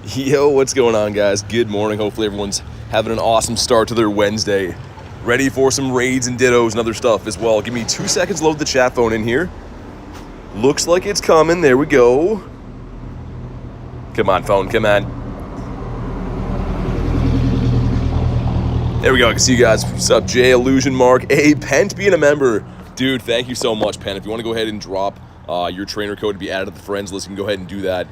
Yo, what's going on, guys? Good morning. Hopefully everyone's having an awesome start to their Wednesday. Ready for some raids and dittos and other stuff as well. Give me 2 seconds to load the chat phone in here. Looks like it's coming. There we go. Come on, phone. Come on. There we go. I can see you guys. What's up, Jay, Illusion Mark? Hey, Pent being a member. Dude, thank you so much, Pent. If you want to go ahead and drop your trainer code to be added to the friends list, you can go ahead and do that.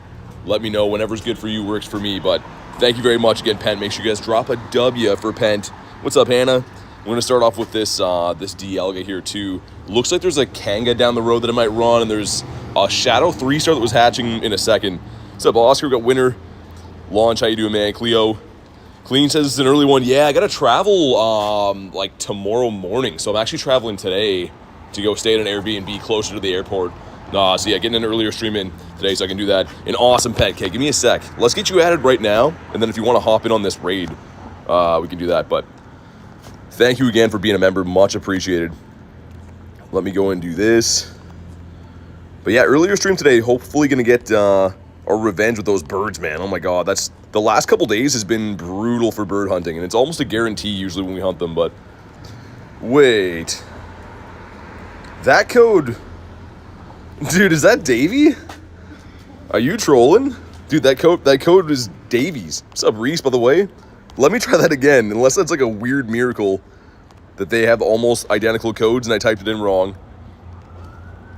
Let me know. Whenever's good for you works for me. But thank you very much again, Pent. Make sure you guys drop a W for Pent. What's up, Hannah? We're going to start off with this this Dialga here, too. Looks like there's a Kanga down the road that I might run, and there's a Shadow 3-star that was hatching in a second. What's up, Oscar? We got Winner. Launch, how you doing, man? Cleo. Clean says it's an early one. Yeah, I got to travel like tomorrow morning. So I'm actually traveling today to go stay at an Airbnb closer to the airport. So yeah, getting an earlier stream in today so I can do that. An awesome pet. Okay, give me a sec. Let's get you added right now. And then if you want to hop in on this raid, we can do that. But thank you again for being a member. Much appreciated. Let me go and do this. But yeah, earlier stream today, hopefully going to get our revenge with those birds, man. Oh my God, that's the last couple days has been brutal for bird hunting. And it's almost a guarantee usually when we hunt them. But wait. That code... Dude, is that Davey? Are you trolling? Dude, that code is Davies. What's up, Reese, by the way? Let me try that again, unless that's like a weird miracle that they have almost identical codes and I typed it in wrong.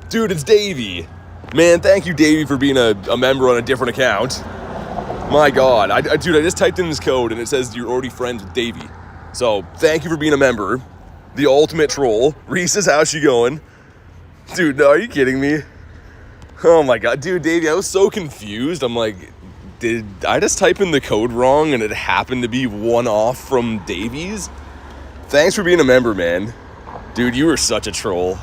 Dude, it's Davey. Man, thank you, Davey, for being a member on a different account. My God. Dude, I just typed in this code and it says you're already friends with Davey. So, thank you for being a member. The ultimate troll. Reese says, how's she going? Dude, no, are you kidding me? Oh my God, dude, Davey, I was so confused. I'm like, did I just type in the code wrong and it happened to be one off from Davies? Thanks for being a member, man. Dude, you were such a troll.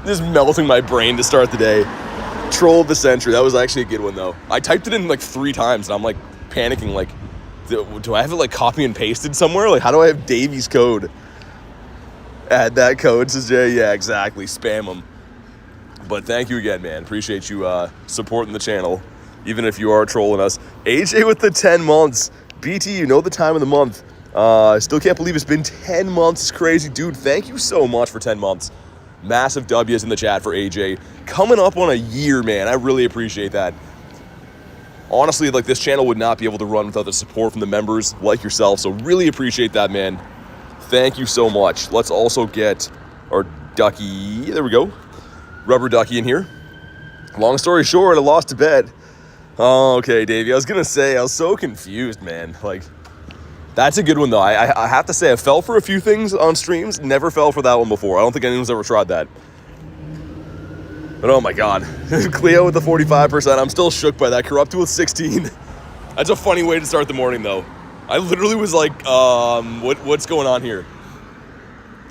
Just melting my brain to start the day. Troll of the century. That was actually a good one, though. I typed it in like 3 times and I'm like panicking, like, do I have it like copy and pasted somewhere? Like, how do I have Davies' code? Add that code, says Jay. Yeah, exactly. Spam them. But thank you again, man. Appreciate you supporting the channel, even if you are trolling us. AJ with the 10 months. BT, you know the time of the month. Still can't believe it's been 10 months. It's crazy. Dude, thank you so much for 10 months. Massive W's in the chat for AJ. Coming up on a year, man. I really appreciate that. Honestly, like, this channel would not be able to run without the support from the members like yourself. So really appreciate that, man. Thank you so much. Let's also get our ducky. There we go. Rubber ducky in here. Long story short, I lost a bet. Oh, okay, Davey. I was going to say, I was so confused, man. Like, that's a good one, though. I have to say, I fell for a few things on streams. Never fell for that one before. I don't think anyone's ever tried that. But oh my God. Cleo with the 45%. I'm still shook by that. Corrupted with 16. That's a funny way to start the morning, though. I literally was like, what's going on here?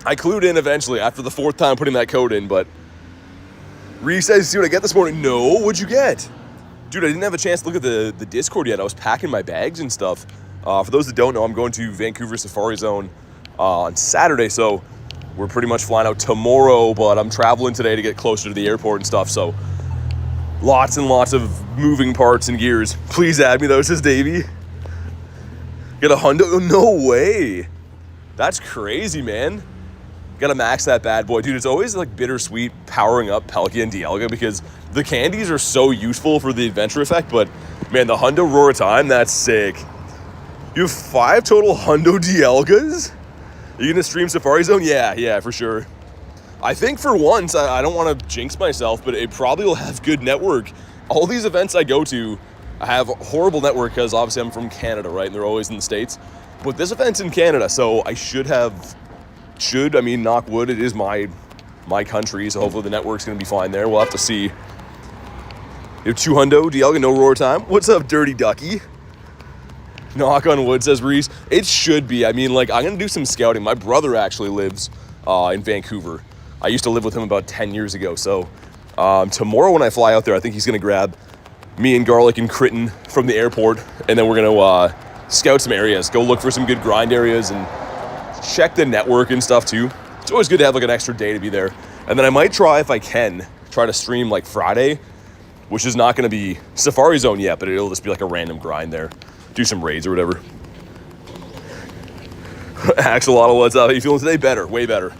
I clued in eventually after the 4th time putting that code in, but Reese says, see what I get this morning? No, what'd you get? Dude, I didn't have a chance to look at the Discord yet. I was packing my bags and stuff. For those that don't know, I'm going to Vancouver Safari Zone on Saturday, so we're pretty much flying out tomorrow, but I'm traveling today to get closer to the airport and stuff, so lots and lots of moving parts and gears. Please add me, though, says Davey. Get a hundo? No way. That's crazy, man. Gotta max that bad boy. Dude, it's always like bittersweet powering up Palkia and Dialga because the candies are so useful for the adventure effect, but man, the hundo roar time, that's sick. You have 5 total hundo Dialgas? Are you gonna stream Safari Zone? Yeah, for sure. I think for once, I don't want to jinx myself, but it probably will have good network. All these events I go to, I have horrible network because obviously I'm from Canada, right? And they're always in the States. But this event's in Canada, so I I mean, knock wood, it is my country, so hopefully the network's going to be fine there. We'll have to see. You have 2 hundo, Dialga, no roar time. What's up, Dirty Ducky? Knock on wood, says Reese. It should be. I mean, like, I'm going to do some scouting. My brother actually lives in Vancouver. I used to live with him about 10 years ago, so tomorrow when I fly out there, I think he's going to grab me and Garlic and Critten from the airport, and then we're going to scout some areas, go look for some good grind areas, and check the network and stuff too. It's always good to have like an extra day to be there. And then I might try, if I can, try to stream like Friday which is not going to be Safari Zone yet, but it'll just be like a random grind there. Do some raids or whatever. Axolotl, what's up? How you feeling today? Better, way better.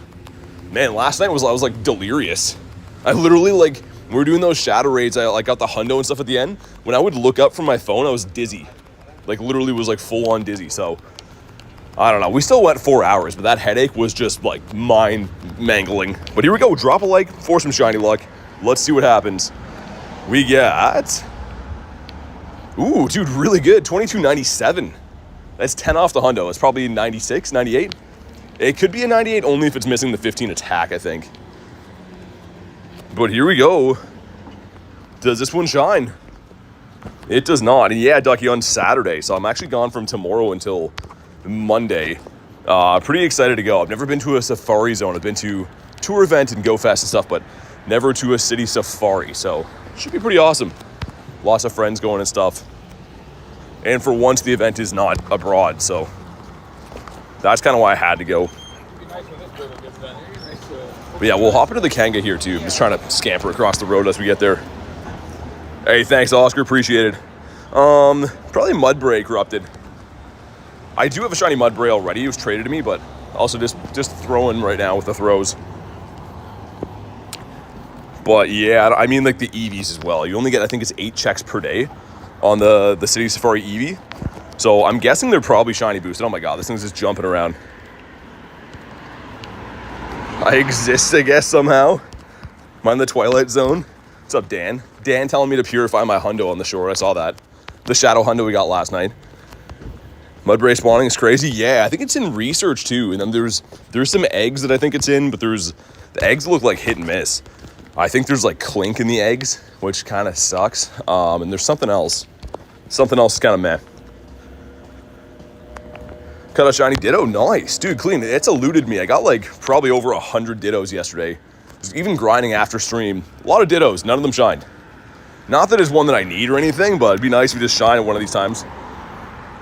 Man, last night I was like delirious. I literally like, when we were doing those shadow raids, I like got the hundo and stuff at the end. When I would look up from my phone, I was dizzy. Like literally was like full on dizzy. So I don't know. We still went 4 hours, but that headache was just like mind mangling. But here we go. Drop a like for some shiny luck. Let's see what happens. We got, ooh, dude, really good. 22.97. That's 10 off the hundo. It's probably 96, 98. It could be a 98 only if it's missing the 15 attack, I think. But here we go. Does this one shine? It does not. And yeah, Ducky, on Saturday. So I'm actually gone from tomorrow until Monday. Pretty excited to go. I've never been to a safari zone. I've been to tour event and Go Fest and stuff, but never to a city safari. So should be pretty awesome. Lots of friends going and stuff. And for once, the event is not abroad, so that's kind of why I had to go. But yeah, we'll hop into the Kanga here too. I'm just trying to scamper across the road as we get there. Hey, thanks, Oscar. Appreciate it. Probably Mudbray corrupted. I do have a shiny Mudbray already. It was traded to me, but also just throwing right now with the throws. But yeah, I mean like the EVs as well. You only get, I think it's 8 checks per day on the City Safari EV. So I'm guessing they're probably shiny boosted. Oh my god, this thing's just jumping around. I exist, I guess, somehow. Am I in the Twilight Zone? What's up, Dan? Dan telling me to purify my hundo on the shore. I saw that. The shadow hundo we got last night. Mudbray spawning is crazy. Yeah, I think it's in research too. And then there's some eggs that I think it's in, but the eggs look like hit and miss. I think there's like clink in the eggs, which kind of sucks. And there's something else. Something else is kind of meh. Cut a shiny Ditto. Nice. Dude, clean. It's eluded me. I got like probably over 100 Dittos yesterday. Just even grinding after stream. A lot of Dittos. None of them shined. Not that it's one that I need or anything, but it'd be nice if we just shine at one of these times.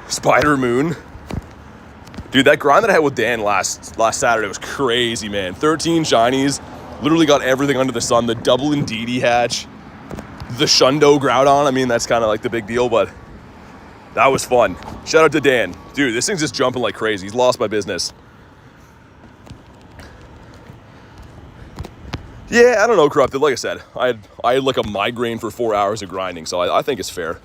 Spider Moon. Dude, that grind that I had with Dan last Saturday was crazy, man. 13 shinies. Literally got everything under the sun. The double Indeedee hatch. The Shundo Groudon. I mean, that's kind of like the big deal, but that was fun. Shout out to Dan. Dude, this thing's just jumping like crazy. He's lost my business. Yeah, I don't know, Corrupted. Like I said, I had like a migraine for 4 hours of grinding, so I think it's fair.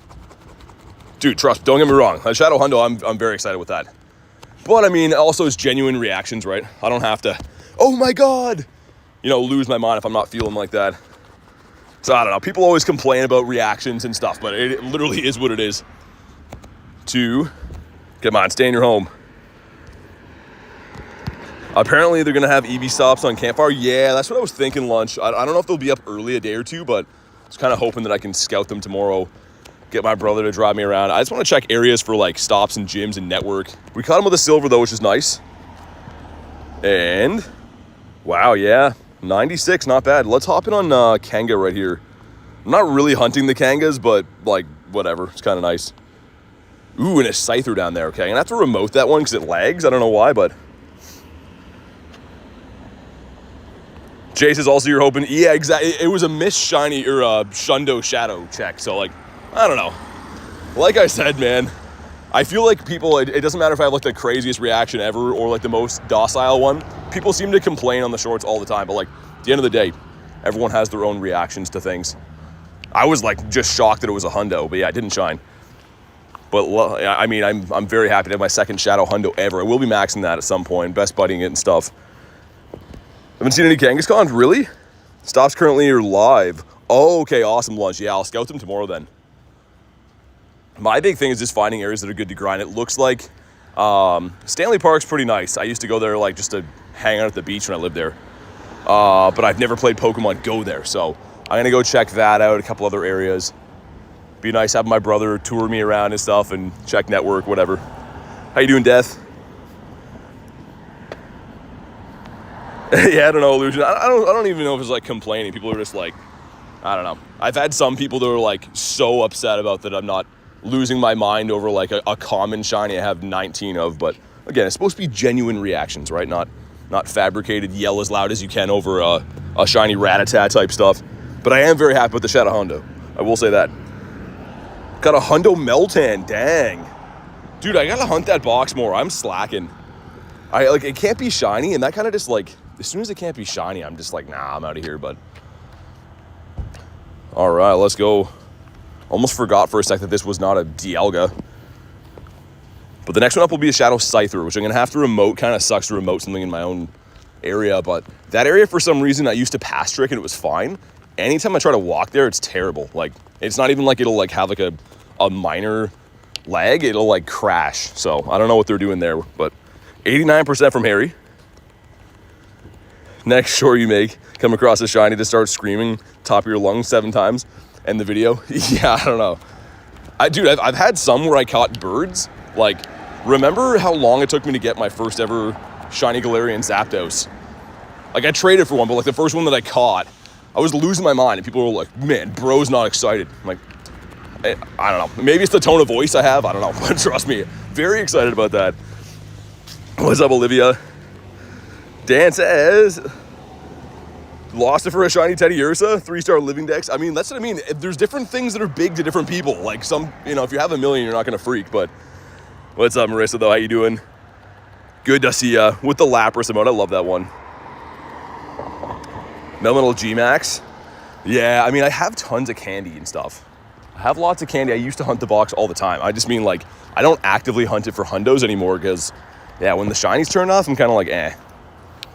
Dude, trust, don't get me wrong. Shadow Hundo, I'm very excited with that. But I mean, also it's genuine reactions, right? I don't have to, oh my god, lose my mind if I'm not feeling like that. So I don't know. People always complain about reactions and stuff, but it literally is what it is. Come on, stay in your home. Apparently they're gonna have EV stops on Campfire. Yeah, that's what I was thinking, lunch. I don't know if they'll be up early a day or two, but I was kind of hoping that I can scout them tomorrow. Get my brother to drive me around. I just want to check areas for like stops and gyms and network. We caught him with a silver though, which is nice. And wow, yeah, 96, not bad. Let's hop in on Kanga right here. I'm not really hunting the Kangas, but like whatever, it's kind of nice. Ooh, and a Scyther down there. Okay, I'm gonna have to remote that one because it lags. I don't know why, but Jace is also you're hoping. Yeah, exactly. It was a miss shiny or Shundo shadow check. So like, I don't know. Like I said, man, I feel like people. It doesn't matter if I have like the craziest reaction ever or like the most docile one. People seem to complain on the shorts all the time, but like at the end of the day, everyone has their own reactions to things. I was like just shocked that it was a hundo, but yeah, it didn't shine. But I mean, I'm very happy to have my second shadow hundo ever. I will be maxing that at some point, best buddying it and stuff. Haven't seen any Kangaskhan, really? Stops currently are live. Oh, okay, awesome, lunch. Yeah, I'll scout them tomorrow then. My big thing is just finding areas that are good to grind. It looks like Stanley Park's pretty nice. I used to go there like just to hang out at the beach when I lived there. But I've never played Pokemon GO there, so I'm gonna go check that out, a couple other areas. Be nice having my brother tour me around and stuff and check network, whatever. How you doing, Death? Yeah, I don't know, Illusion. I don't even know if it's like complaining. People are just like, I don't know. I've had some people that are like so upset about that I'm not losing my mind over like a common shiny I have 19 of. But again, it's supposed to be genuine reactions, right? Not fabricated, yell as loud as you can over a shiny Rattata type stuff. But I am very happy with the Shadow Hondo. I will say that. Got a Hundo Meltan, dang. Dude, I gotta hunt that box more. I'm slacking. It can't be shiny, and that kind of just like, as soon as it can't be shiny, I'm just like, nah, I'm out of here, but. All right, let's go. Almost forgot for a sec that this was not a Dialga. But the next one up will be a Shadow Scyther, which I'm gonna have to remote. Kind of sucks to remote something in my own area, but that area, for some reason, I used to pass trick and it was fine. Anytime I try to walk there, it's terrible. Like, it's not even like it'll like have like a minor lag, it'll like crash. So I don't know what they're doing there, but 89% from Harry. Next short you make, come across a shiny to start screaming top of your lungs 7 times, and the video. Yeah, I don't know. Dude, I've had some where I caught birds. Like, remember how long it took me to get my first ever shiny Galarian Zapdos? Like, I traded for one, but like the first one that I caught, I was losing my mind, and people were like, man, bro's not excited. I'm like, I don't know. Maybe it's the tone of voice I have. I don't know. But trust me, very excited about that. What's up, Olivia? Dan says, lost it for a shiny Teddy Ursa, 3-star living dex. I mean, that's what I mean. There's different things that are big to different people. Like some, if you have a million, you're not going to freak. But what's up, Marissa, though? How you doing? Good to see ya. With the Lapras emote, I love that one. Melmetal G-Max. Yeah, I mean, I have tons of candy and stuff. I have lots of candy. I used to hunt the box all the time. I just mean, like, I don't actively hunt it for hundos anymore because, yeah, when the shinies turn off, I'm kind of like, eh.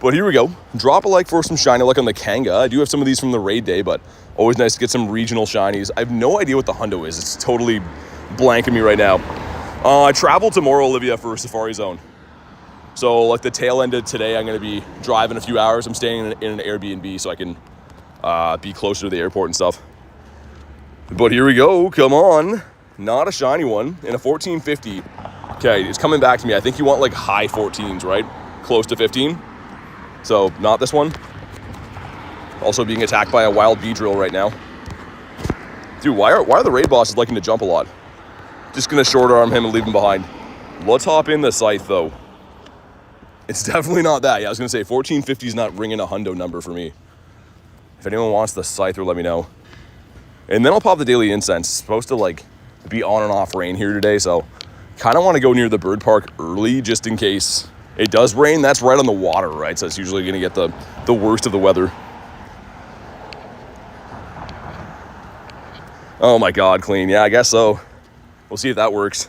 But here we go. Drop a like for some shiny luck on the Kanga. I do have some of these from the raid day, but always nice to get some regional shinies. I have no idea what the hundo is. It's totally blanking me right now. I travel tomorrow, Olivia, for Safari Zone. So, like, the tail end of today, I'm going to be driving a few hours. I'm staying in an Airbnb so I can be closer to the airport and stuff. But here we go. Come on. Not a shiny one. In a 1450. Okay, it's coming back to me. I think you want, like, high 14s, right? Close to 15. So, not this one. Also being attacked by a wild Beedrill right now. Dude, why are the raid bosses liking to jump a lot? Just going to short arm him and leave him behind. Let's hop in the Scythe, though. It's definitely not that. Yeah, I was going to say 1450 is not ringing a hundo number for me. If anyone wants the Scyther, let me know. And then I'll pop the Daily Incense. It's supposed to, like, be on and off rain here today, so kind of want to go near the bird park early just in case it does rain. That's right on the water, right? So it's usually going to get the worst of the weather. Oh my God, clean. Yeah, I guess so. We'll see if that works.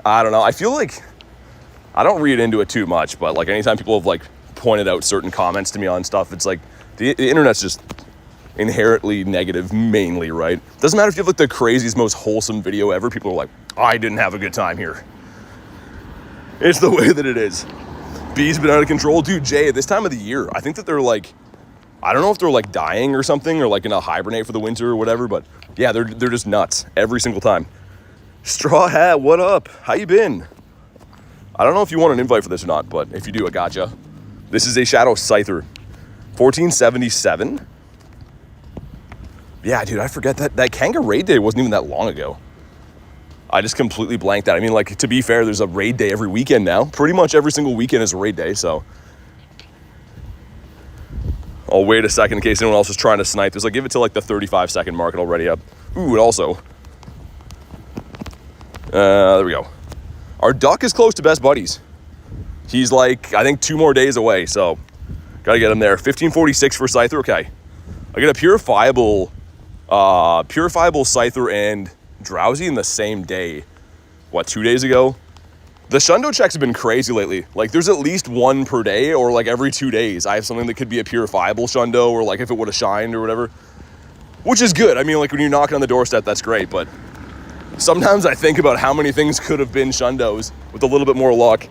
I don't know. I feel like I don't read into it too much, but like anytime people have like pointed out certain comments to me on stuff, it's like the internet's just inherently negative mainly, right? Doesn't matter if you have like the craziest, most wholesome video ever. People are like, I didn't have a good time here. It's the way that it is. Bees been out of control. Dude, Jay, at this time of the year, I think that they're like, I don't know if they're like dying or something or like gonna hibernate for the winter or whatever, but yeah, they're just nuts every single time. Straw Hat, what up? How you been? I don't know if you want an invite for this or not, but if you do, I gotcha. This is a Shadow Scyther. 1477. Yeah, dude, I forget that Kanga raid day wasn't even that long ago. I just completely blanked that. I mean, like, to be fair, there's a raid day every weekend now. Pretty much every single weekend is a raid day, so. I'll wait a second in case anyone else is trying to snipe this. Like, give it to, like, the 35-second mark and I'll ready up. Ooh, and also. There we go. Our duck is close to best buddies. He's, like, I think 2 more days away, so. Gotta get him there. 1546 for Scyther, okay. I get a purifiable Scyther and Drowsy in the same day. What, 2 days ago? The Shundo checks have been crazy lately. Like, there's at least one per day or, like, every 2 days. I have something that could be a purifiable Shundo or, like, if it would have shined or whatever. Which is good. I mean, like, when you're knocking on the doorstep, that's great. But sometimes I think about how many things could have been Shundos with a little bit more luck.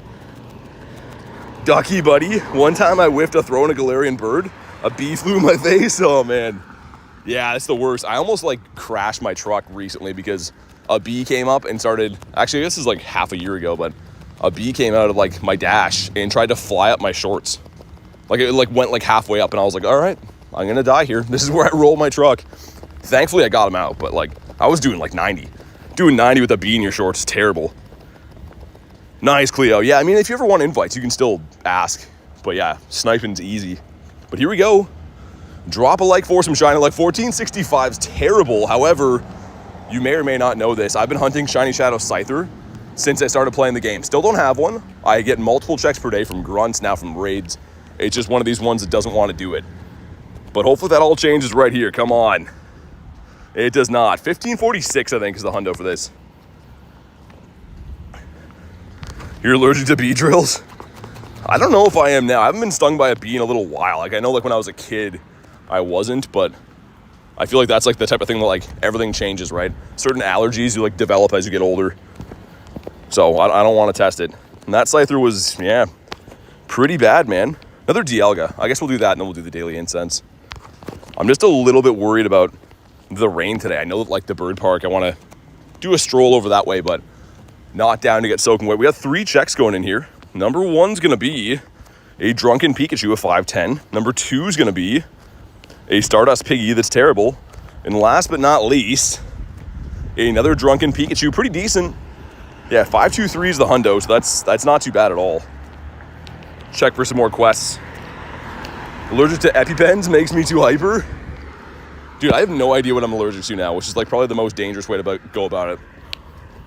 Ducky, buddy. One time I whiffed a throw in a Galarian bird. A bee flew in my face. Oh, man. Yeah, that's the worst. I almost, like, crashed my truck recently because a bee came up and started... Actually, this is, like, half a year ago, but a bee came out of, like, my dash and tried to fly up my shorts. Like, it, like, went, like, halfway up, and I was like, all right, I'm gonna die here. This is where I roll my truck. Thankfully, I got him out, but, like, I was doing, like, 90. Doing 90 with a bee in your shorts is terrible. Nice, Cleo. Yeah, I mean, if you ever want invites, you can still ask. But, yeah, sniping's easy. But here we go. Drop a like for some shiny luck. 1465 is terrible. However, you may or may not know this. I've been hunting Shiny Shadow Scyther since I started playing the game. Still don't have one. I get multiple checks per day from grunts, now from raids. It's just one of these ones that doesn't want to do it. But hopefully that all changes right here. Come on. It does not. 1546, I think, is the hundo for this. You're allergic to bee drills? I don't know if I am now. I haven't been stung by a bee in a little while. Like, I know, like, when I was a kid, I wasn't, but I feel like that's, like, the type of thing that, like, everything changes, right? Certain allergies you, like, develop as you get older. So, I don't want to test it. And that Scyther was, yeah, pretty bad, man. Another Dialga. I guess we'll do that, and then we'll do the daily incense. I'm just a little bit worried about the rain today. I know that, like, the bird park, I want to do a stroll over that way, but not down to get soaking wet. We got 3 checks going in here. Number 1's going to be a Drunken Pikachu of 510. Number 2 is going to be a Stardust Piggy that's terrible. And last but not least, another Drunken Pikachu. Pretty decent. Yeah, 523 is the hundo, so that's not too bad at all. Check for some more quests. Allergic to EpiPens makes me too hyper. Dude, I have no idea what I'm allergic to now, which is, like, probably the most dangerous way to go about it.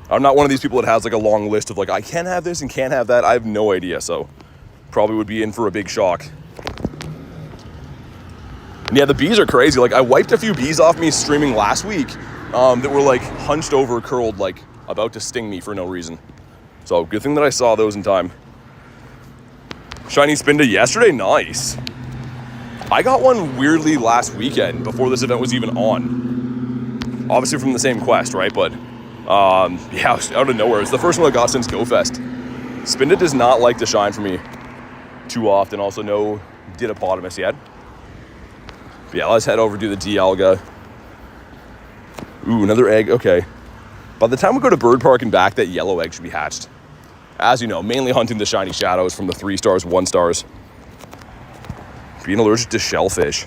I'm not one of these people that has, like, a long list of, like, I can't have this and can't have that. I have no idea, so probably would be in for a big shock. And yeah, the bees are crazy. Like, I wiped a few bees off me streaming last week that were, like, hunched over, curled, like, about to sting me for no reason. So good thing that I saw those in time. Shiny Spinda yesterday, nice. I got one weirdly last weekend before this event was even on. Obviously from the same quest, right? But yeah, out of nowhere. It's the first one I got since GoFest. Spinda does not like to shine for me too often. Also, no Dittopotamus yet. But yeah, let's head over to the Dialga. Ooh, another egg. Okay. By the time we go to Bird Park and back, that yellow egg should be hatched. As you know, mainly hunting the shiny shadows from the 3 stars, 1 stars. Being allergic to shellfish.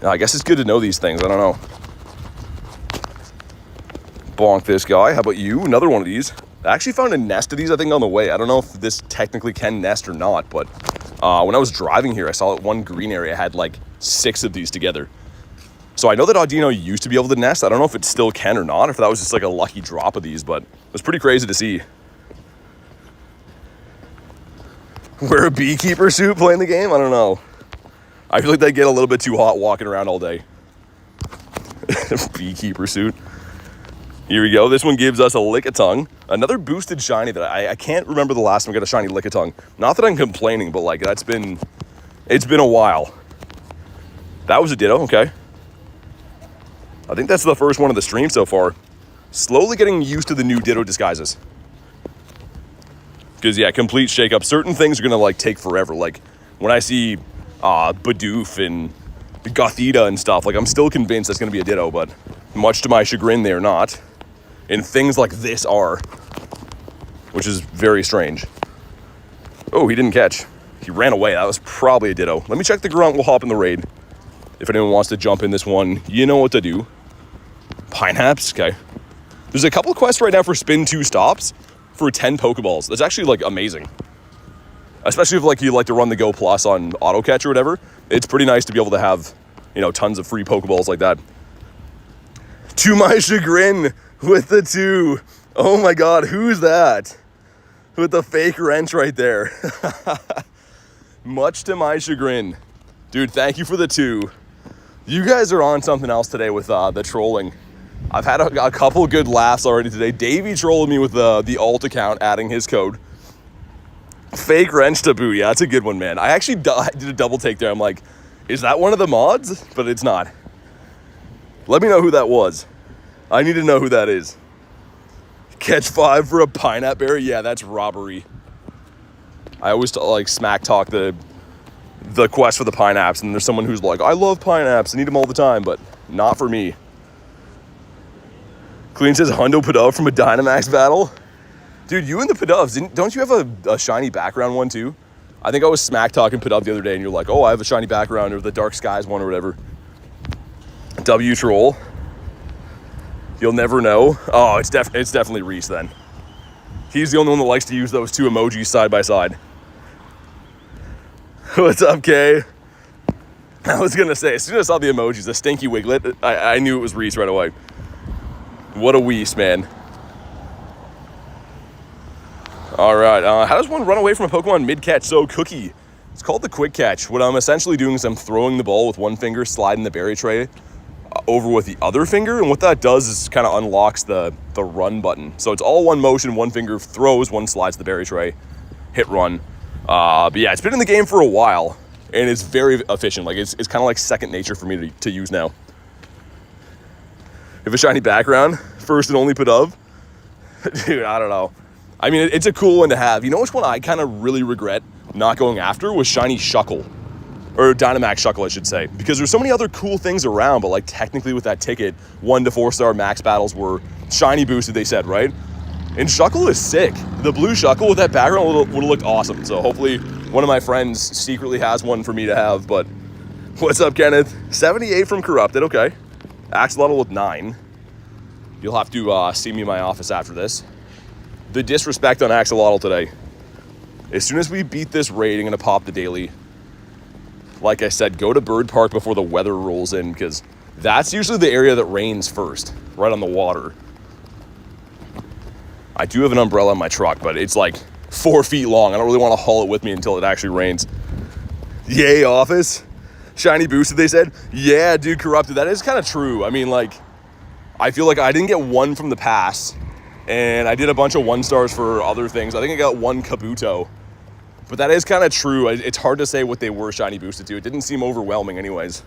Now, I guess it's good to know these things. I don't know. Bonk this guy. How about you? Another one of these. I actually found a nest of these, I think, on the way. I don't know if this technically can nest or not, but when I was driving here, I saw that one green area had, like, 6 of these together. So I know that Audino used to be able to nest. I don't know if it still can or not, if that was just, like, a lucky drop of these, but it was pretty crazy to see. Wear a beekeeper suit playing the game? I don't know. I feel like they get a little bit too hot walking around all day. Beekeeper suit. Here we go. This one gives us a Lickitung. Another boosted shiny that I can't remember the last time I got a shiny Lickitung. Not that I'm complaining, but, like, it's been a while. That was a Ditto, okay. I think that's the first one of the stream so far. Slowly getting used to the new Ditto disguises. Because, yeah, complete shake-up. Certain things are going to, like, take forever. Like, when I see Bidoof and Gothita and stuff, like, I'm still convinced that's going to be a Ditto, but much to my chagrin, they're not. And things like this are. Which is very strange. Oh, he didn't catch. He ran away. That was probably a Ditto. Let me check the grunt. We'll hop in the raid. If anyone wants to jump in this one, you know what to do. Pineapps, okay. There's a couple of quests right now for spin 2 stops for 10 Pokeballs. That's actually, like, amazing. Especially if, like, you like to run the Go Plus on auto catch or whatever. It's pretty nice to be able to have, you know, tons of free Pokeballs like that. To my chagrin with the 2. Oh my god, who's that? With the fake wrench right there. Much to my chagrin. Dude, thank you for the 2. You guys are on something else today with the trolling. I've had a couple good laughs already today. Davey trolled me with the alt account, adding his code. Fake wrench to boot. Yeah, that's a good one, man. I actually did a double take there. I'm like, is that one of the mods? But it's not. Let me know who that was. I need to know who that is. Catch 5 for a pineapple berry? Yeah, that's robbery. I always like smack talk the quest for the pineapps, and there's someone who's like, I love pineapps, I need them all the time, but not for me. Clean says Hundo Pidove from a Dynamax battle. Dude, you and the Pidoves, don't you have a shiny background one too? I think I was smack talking Pidove the other day, and you're like, oh, I have a shiny background, or the Dark Skies one, or whatever. W troll. You'll never know. Oh, it's definitely Reese then. He's the only one that likes to use those 2 emojis side by side. What's up, Kay? I was going to say, as soon as I saw the emojis, the stinky wiglet, I knew it was Reese right away. What a wease, man. All right, how does one run away from a Pokemon mid-catch? So, Cookie, it's called the quick catch. What I'm essentially doing is I'm throwing the ball with one finger, sliding the berry tray over with the other finger, and what that does is kind of unlocks the run button. So it's all one motion, one finger throws, one slides the berry tray, hit run. But yeah, it's been in the game for a while, and it's very efficient. Like, it's kind of like second nature for me to use now. If a shiny background, first and only Pidove, dude, I don't know. I mean, it's a cool one to have. You know which one I kind of really regret not going after was shiny Shuckle. Or Dynamax Shuckle, I should say. Because there's so many other cool things around, but like technically with that ticket, 1 to 4 star max battles were shiny boosted, they said, right? And Shuckle is sick. The blue Shuckle with that background would have looked awesome. So hopefully one of my friends secretly has one for me to have. But what's up, Kenneth? 78 from Corrupted, okay. Axolotl with 9. You'll have to see me in my office after this. The disrespect on Axolotl today. As soon as we beat this raid, I'm going to pop the daily. Like I said, go to Bird Park before the weather rolls in, because that's usually the area that rains first, right on the water. I do have an umbrella in my truck, but it's like 4 feet long. I don't really want to haul it with me until it actually rains. Yay, office. Shiny boosted, they said. Yeah, dude, Corrupted. That is kind of true. I mean, like, I feel like I didn't get one from the pass, and I did a bunch of 1 stars for other things. I think I got 1 Kabuto. But that is kind of true. It's hard to say what they were shiny boosted to. It didn't seem overwhelming anyways.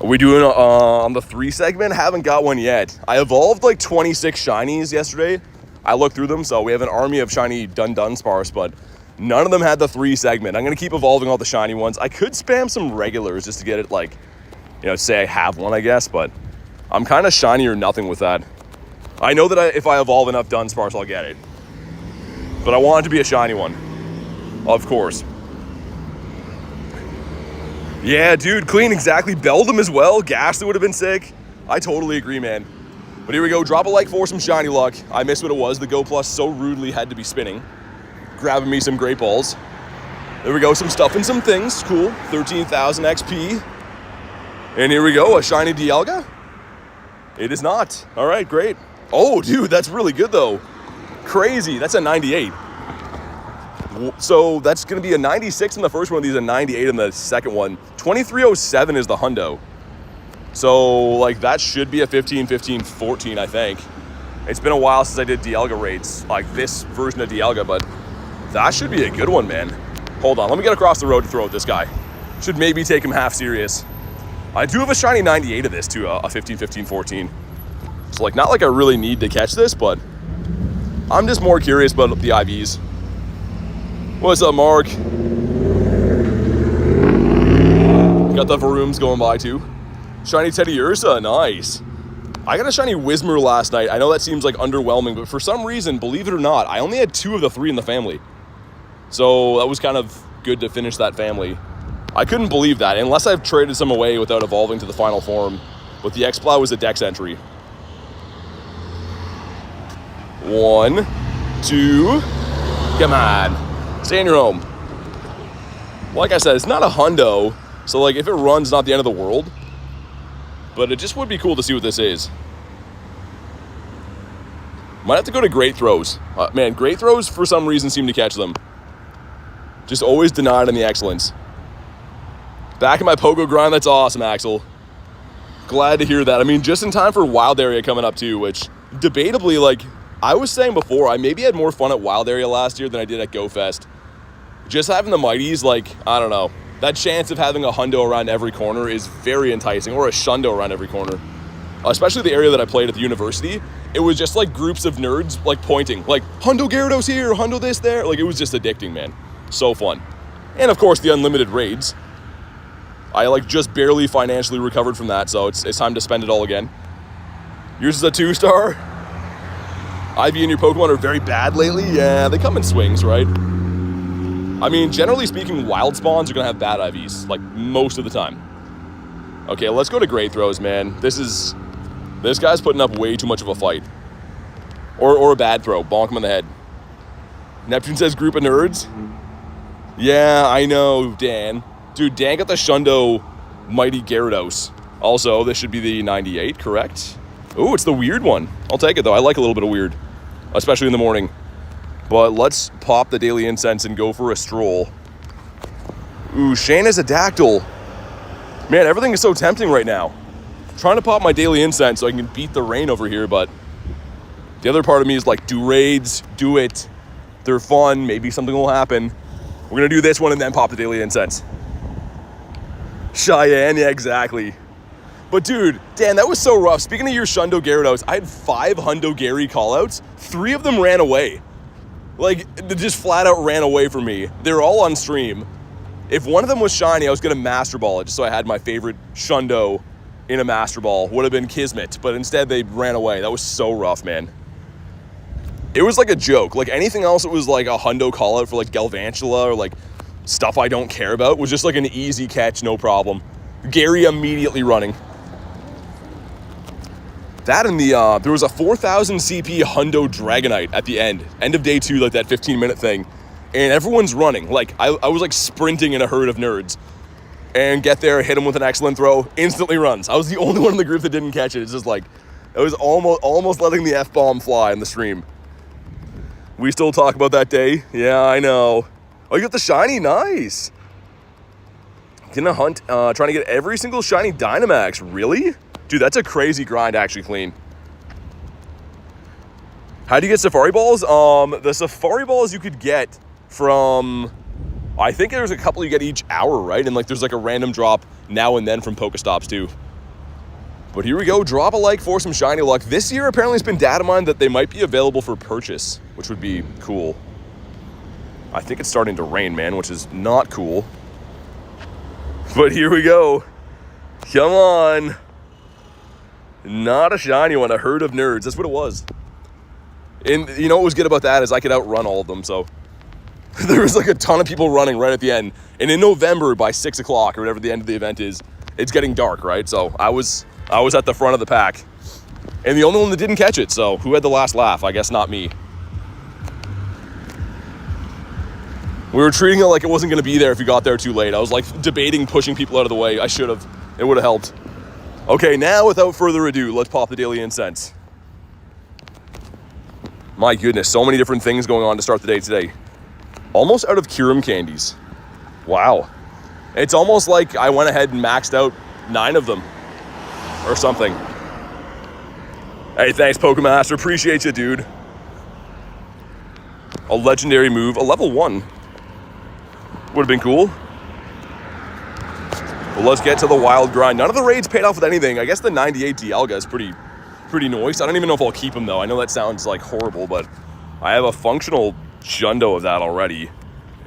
Are we doing on the 3 segment? Haven't got one yet. I evolved like 26 shinies yesterday. I looked through them, so we have an army of shiny Dunsparce, but none of them had the 3 segment. I'm going to keep evolving all the shiny ones. I could spam some regulars just to get it, like, you know, say I have one, I guess, but I'm kind of shiny or nothing with that. I know that if I evolve enough Dunsparce, I'll get it. But I want it to be a shiny one, of course. Yeah, dude, clean, exactly. Beldum as well. Ghastly would have been sick. I totally agree, man. But here we go. Drop a like for some shiny luck. I missed what it was. The Go Plus so rudely had to be spinning. Grabbing me some great balls. There we go. Some stuff and some things. Cool. 13,000 XP. And here we go. A shiny Dialga. It is not. All right, great. Oh, dude, that's really good, though. Crazy. That's a 98. So that's going to be a 96 in the first one. These are 98 in the second one. 2307 is the hundo. So, like, that should be a 15, 15, 14, I think. It's been a while since I did Dialga raids, like this version of Dialga, but that should be a good one, man. Hold on. Let me get across the road to throw at this guy. Should maybe take him half serious. I do have a shiny 98 of this, too, a 15, 15, 14. So, like, not like I really need to catch this, but I'm just more curious about the IVs. What's up, Mark? Got the Varooms going by, too. Shiny Teddy Ursa, nice. I got a shiny Whismur last night. I know that seems like underwhelming, but for some reason, believe it or not, I only had 2 of the 3 in the family. So that was kind of good to finish that family. I couldn't believe that, unless I've traded some away without evolving to the final form. But the X-Plow was a dex entry. 1, 2, come on. Stay in your home. Like I said, it's not a hundo, so like if it runs, not the end of the world. But it just would be cool to see what this is. Might have to go to Great Throws. Man, Great Throws for some reason seem to catch them. Just always denied on the excellence. Back in my Pogo grind, that's awesome, Axel. Glad to hear that. I mean, just in time for Wild Area coming up too, which debatably, like I was saying before, I maybe had more fun at Wild Area last year than I did at Go Fest. Just having the Mighties, like, I don't know. That chance of having a hundo around every corner is very enticing, or a shundo around every corner. Especially the area that I played at the university. It was just like groups of nerds like pointing, like, hundo Gyarados here, hundo this there. Like, it was just addicting, man. So fun. And of course, the unlimited raids. I like just barely financially recovered from that, so it's time to spend it all again. Yours is a 2-star. IV and your Pokemon are very bad lately. Yeah, they come in swings, right? I mean, generally speaking, wild spawns are going to have bad IVs, like, most of the time. Okay, let's go to Great Throws, man. This guy's putting up way too much of a fight. Or a bad throw. Bonk him in the head. Neptune says group of nerds. Yeah, I know, Dan. Dude, Dan got the Shundo Mighty Gyarados. Also, this should be the 98, correct? Ooh, it's the weird one. I'll take it, though. I like a little bit of weird, especially in the morning. But let's pop the daily incense and go for a stroll. Ooh, Shane is a Dactyl. Man, everything is so tempting right now. Trying to pop my daily incense so I can beat the rain over here, but the other part of me is like, do raids, do it. They're fun, maybe something will happen. We're gonna do this one and then pop the daily incense. Cheyenne, yeah, exactly. But dude, Dan, that was so rough. Speaking of your Shundo Gyarados, I had 5 Hundo Gary callouts. 3 of them ran away. Like, they just flat out ran away from me. They were all on stream. If one of them was shiny, I was gonna Master Ball it just so I had my favorite Shundo in a Master Ball. Would have been Kismet, but instead they ran away. That was so rough, man. It was like a joke. Like anything else, it was like a Hundo call out for like Galvantula or like stuff I don't care about was just like an easy catch, no problem. Gary immediately running. That and the, there was a 4,000 CP Hundo Dragonite at the end of day 2, like that 15-minute thing. And everyone's running. Like I was like sprinting in a herd of nerds. And get there, hit him with an excellent throw, instantly runs. I was the only one in the group that didn't catch it. It's just like, I was almost letting the F-bomb fly in the stream. We still talk about that day? Yeah, I know. Oh, you got the shiny? Nice. Gonna hunt, trying to get every single shiny Dynamax. Really? Dude, that's a crazy grind, actually, Clean. How do you get Safari Balls? The Safari Balls you could get from, I think there's a couple you get each hour, right? And like there's like a random drop now and then from Pokestops too. But here we go, drop a like for some shiny luck. This year apparently it's been data mined that they might be available for purchase, which would be cool. I think it's starting to rain, man, which is not cool. But here we go. Come on. Not a shiny one, a herd of nerds. That's what it was. And you know what was good about that is I could outrun all of them, so. There was like a ton of people running right at the end. And in November by 6 o'clock or whatever the end of the event is, it's getting dark, right? So I was at the front of the pack. And the only one that didn't catch it, so who had the last laugh? I guess not me. We were treating it like it wasn't gonna be there if you got there too late. I was like debating pushing people out of the way. I should have. It would have helped. Okay, now without further ado, let's pop the daily incense. My goodness, so many different things going on to start the day today. Almost out of Kyurem candies. Wow. It's almost like I went ahead and maxed out 9 of them or something. Hey, thanks, Pokemaster. Appreciate you, dude. A legendary move, a level 1. Would have been cool. Well, let's get to the wild grind. None of the raids paid off with anything. I guess the 98 Dialga is pretty nice. I don't even know if I'll keep him, though. I know that sounds like horrible, but I have a functional Shundo of that already.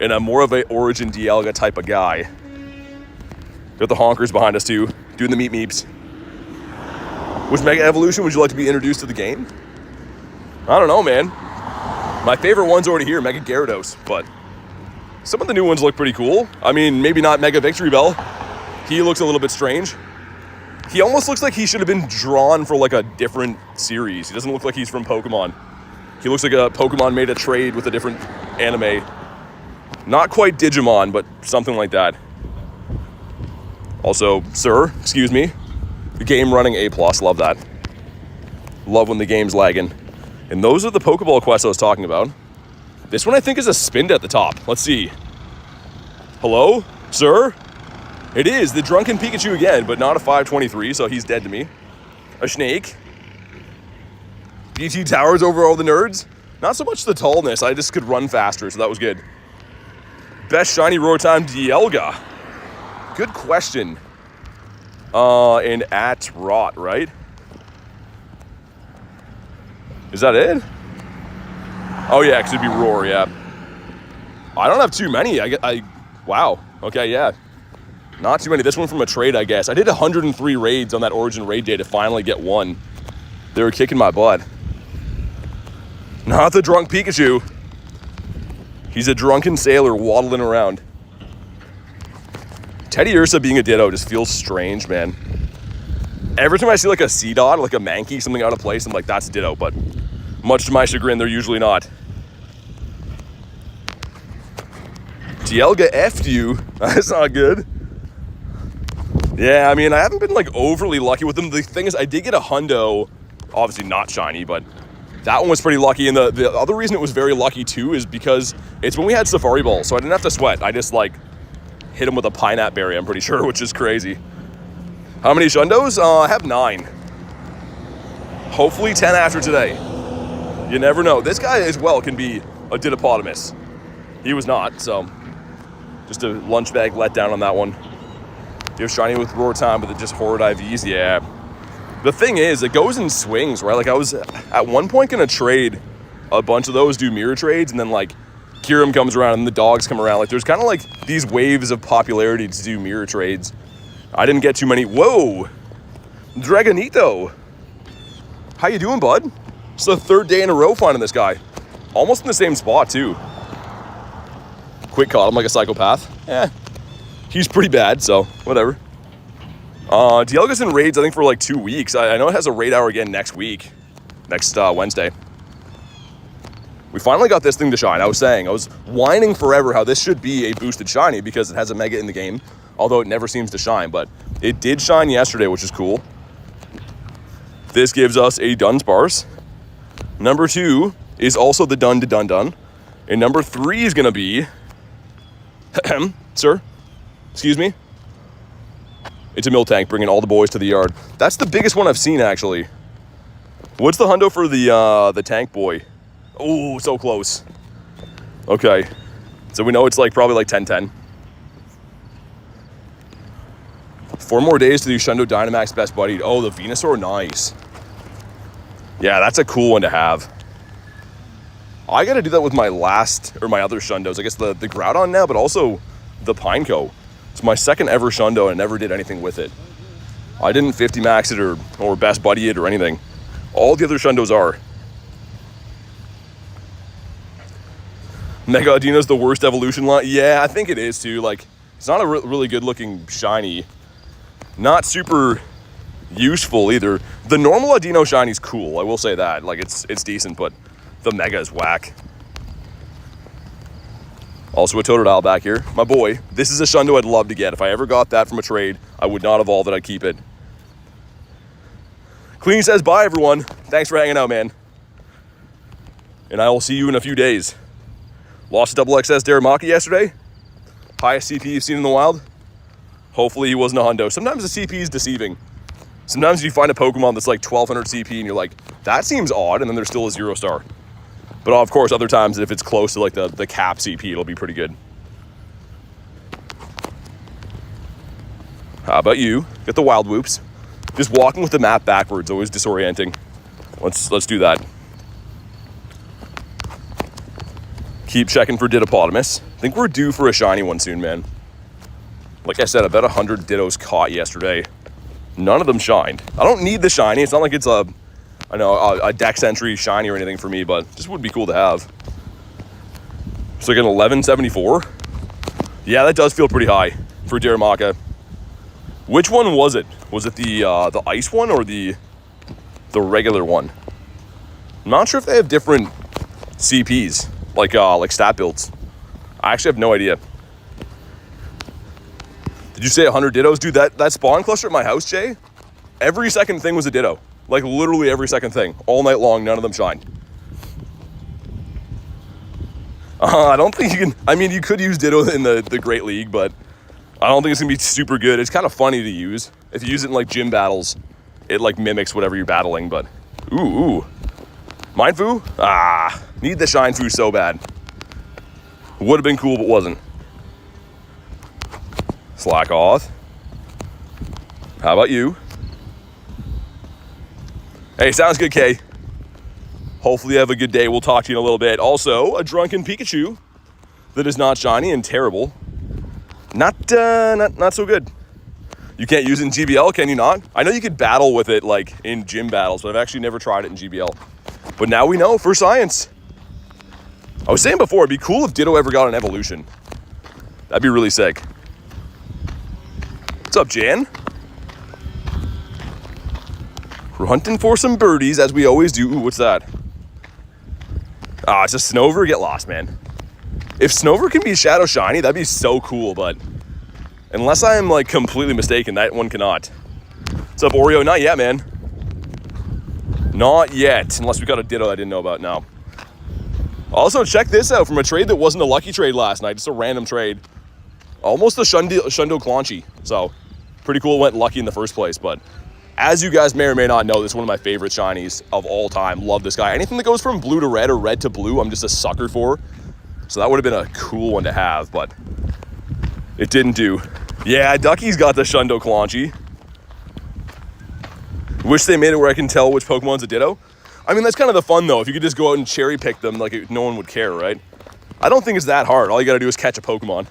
And I'm more of a Origin Dialga type of guy. Got the honkers behind us, too. Doing the meep meeps. Which Mega Evolution would you like to be introduced to the game? I don't know, man. My favorite one's already here, Mega Gyarados, but some of the new ones look pretty cool. I mean, maybe not Mega Victory Bell. He looks a little bit strange. He almost looks like he should have been drawn for like a different series. He doesn't look like he's from Pokemon. He looks like a Pokemon made a trade with a different anime. Not quite Digimon, but something like that. Also, sir, excuse me. The game running A+, love that. Love when the game's lagging. And those are the Pokeball quests I was talking about. This one I think is a spin at the top. Let's see. Hello, sir? It is the drunken Pikachu again, but not a 523, so he's dead to me. A snake. BT towers over all the nerds. Not so much the tallness, I just could run faster, so that was good. Best shiny roar time, Dialga. Good question. In at rot, right? Is that it? Oh yeah, because it'd be roar, yeah. I don't have too many. Wow. Okay, yeah. Not too many. This one from a trade, I guess. I did 103 raids on that Origin raid day to finally get one. They were kicking my butt. Not the drunk Pikachu. He's a drunken sailor waddling around. Teddy Ursa being a Ditto just feels strange, man. Every time I see like a C-Dot, like a Mankey, something out of place, I'm like, that's Ditto, but much to my chagrin, they're usually not. Dialga F'd you. That's not good. Yeah, I mean, I haven't been like overly lucky with them. The thing is, I did get a hundo, obviously not shiny, but that one was pretty lucky. And the other reason it was very lucky too is because it's when we had Safari Ball, so I didn't have to sweat. I just like hit him with a Pineapple Berry, I'm pretty sure, which is crazy. How many shundos? I have 9. Hopefully 10 after today. You never know. This guy as well can be a Dittopotamus. He was not, so just a lunch bag letdown on that one. You have shiny with Roar Time, but just horrid IVs, yeah. The thing is, it goes in swings, right? Like I was at one point gonna trade a bunch of those, do mirror trades, and then like Kirim comes around and the dogs come around. Like there's kind of like these waves of popularity to do mirror trades. I didn't get too many. Whoa, Dragonito. How you doing, bud? It's the 3rd day in a row finding this guy. Almost in the same spot too. Quick caught him like a psychopath. Yeah. He's pretty bad, so whatever. Dialga's in raids, I think, for like 2 weeks. I know it has a raid hour again next week. Next Wednesday. We finally got this thing to shine. I was whining forever how this should be a boosted shiny because it has a mega in the game. Although it never seems to shine, but it did shine yesterday, which is cool. This gives us a Dunsparce. Number 2 is also the Dun. And number 3 is gonna be... Sir? Excuse me? It's a Miltank bringing all the boys to the yard. That's the biggest one I've seen, actually. What's the hundo for the tank boy? Oh, so close. Okay. So we know it's like probably like 10-10. 4 more days to do Shundo Dynamax Best Buddy. Oh, the Venusaur, nice. Yeah, that's a cool one to have. I gotta do that with my other Shundos. I guess the Groudon now, but also the Pineco. It's my 2nd ever Shundo and I never did anything with it. I didn't 50 max it or Best Buddy it or anything. All the other Shundos are. Mega Audino's the worst evolution line. Yeah, I think it is too. Like, it's not a really good looking shiny. Not super useful either. The normal Audino shiny's cool, I will say that. Like, it's decent, but the Mega is whack. Also a Totodile back here. My boy, this is a Shundo I'd love to get. If I ever got that from a trade, I would not evolve it, I'd keep it. Clean says bye, everyone. Thanks for hanging out, man. And I will see you in a few days. Lost a double XS Daramaki yesterday. Highest CP you've seen in the wild. Hopefully he wasn't a hundo. Sometimes the CP is deceiving. Sometimes you find a Pokemon that's like 1200 CP and you're like, that seems odd, and then there's still a 0 star. But of course, other times, if it's close to like the cap CP, it'll be pretty good. How about you? Get the wild whoops. Just walking with the map backwards, always disorienting. Let's do that. Keep checking for Dittopotamus. I think we're due for a shiny one soon, man. Like I said, about 100 Dittos caught yesterday. None of them shined. I don't need the shiny. It's not like it's a Dex entry shiny or anything for me, but just would be cool to have. It's like an 1174. Yeah, that does feel pretty high for Daramaka. Which one was it? Was it the ice one or the regular one? I'm not sure if they have different CPs, like stat builds. I actually have no idea. Did you say 100 Dittos? Dude, that spawn cluster at my house, Jay, every second thing was a Ditto. Like, literally every second thing. All night long, none of them shined. I don't think you can... I mean, you could use Ditto in the Great League, but I don't think it's going to be super good. It's kind of funny to use. If you use it in, like, gym battles, it, like, mimics whatever you're battling, but... Ooh. Mindfu? Need the Shine Fu so bad. Would have been cool, but wasn't. Slack off. How about you? Hey, sounds good, Kay. Hopefully you have a good day. We'll talk to you in a little bit. Also, a drunken Pikachu that is not shiny and terrible. Not so good. You can't use it in GBL, can you not? I know you could battle with it, like, in gym battles, but I've actually never tried it in GBL. But now we know for science. I was saying before, it'd be cool if Ditto ever got an evolution. That'd be really sick. What's up, Jan? We're hunting for some birdies, as we always do. Ooh, what's that? It's a Snover. Get lost, man. If Snover can be Shadow Shiny, that'd be so cool, but unless I am like completely mistaken, that one cannot. What's up, Oreo? Not yet, man. Not yet, unless we got a Ditto I didn't know about now. Also, check this out from a trade that wasn't a lucky trade last night, just a random trade. Almost a Shundo Clanchy, so pretty cool it went lucky in the first place, but as you guys may or may not know, this is one of my favorite shinies of all time. Love this guy. Anything that goes from blue to red or red to blue, I'm just a sucker for. So that would have been a cool one to have, but it didn't do. Yeah, Ducky's got the Shundo Clanchy. Wish they made it where I can tell which Pokemon's a Ditto. I mean, that's kind of the fun, though. If you could just go out and cherry pick them, like, no one would care, right? I don't think it's that hard. All you gotta do is catch a Pokemon.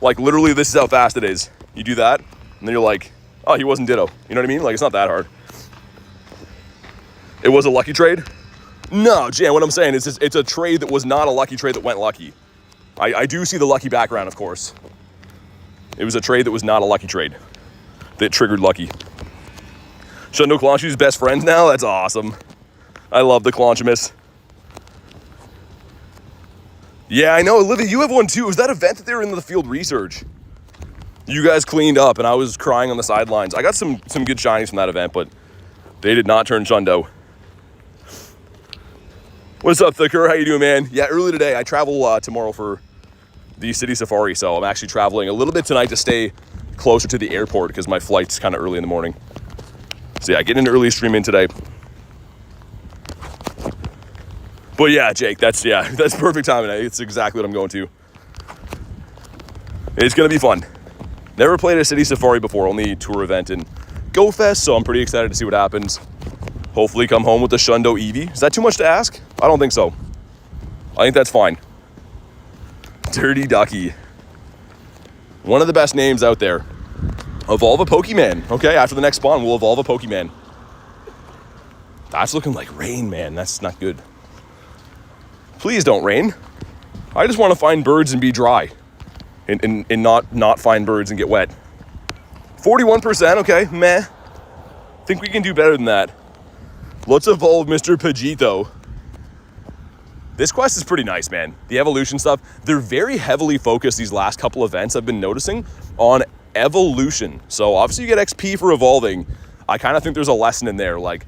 Like, literally, this is how fast it is. You do that, and then you're like, oh, he wasn't Ditto. You know what I mean? Like, it's not that hard. It was a lucky trade? No, Jan, what I'm saying is it's a trade that was not a lucky trade that went lucky. I do see the lucky background, of course. It was a trade that was not a lucky trade that triggered lucky. Shundo Clanchy's best friends now? That's awesome. I love the Clanchimus. Yeah, I know. Olivia, you have one too. It was that event that they were in the field research. You guys cleaned up and I was crying on the sidelines. I got some good shinies from that event, but they did not turn Shundo. What's up, Thicker? How you doing, man? Yeah, early today. I travel tomorrow for the city safari, so I'm actually traveling a little bit tonight to stay closer to the airport because my flight's kind of early in the morning. So yeah, getting an early stream in today. But yeah, Jake, that's perfect timing. It's exactly what I'm going to. It's gonna be fun. Never played a city safari before, only tour event and Go Fest, so I'm pretty excited to see what happens. Hopefully come home with the Shundo Eevee. Is that too much to ask? I don't think so. I think that's fine. Dirty Ducky. One of the best names out there. Evolve a Pokemon. Okay, after the next spawn, we'll evolve a Pokemon. That's looking like rain, man. That's not good. Please don't rain. I just want to find birds and be dry. And not find birds and get wet. 41%, okay, meh. Think we can do better than that. Let's evolve Mr. Pidgeotto. This quest is pretty nice, man. The evolution stuff, they're very heavily focused these last couple events I've been noticing on evolution. So obviously you get XP for evolving. I kind of think there's a lesson in there, like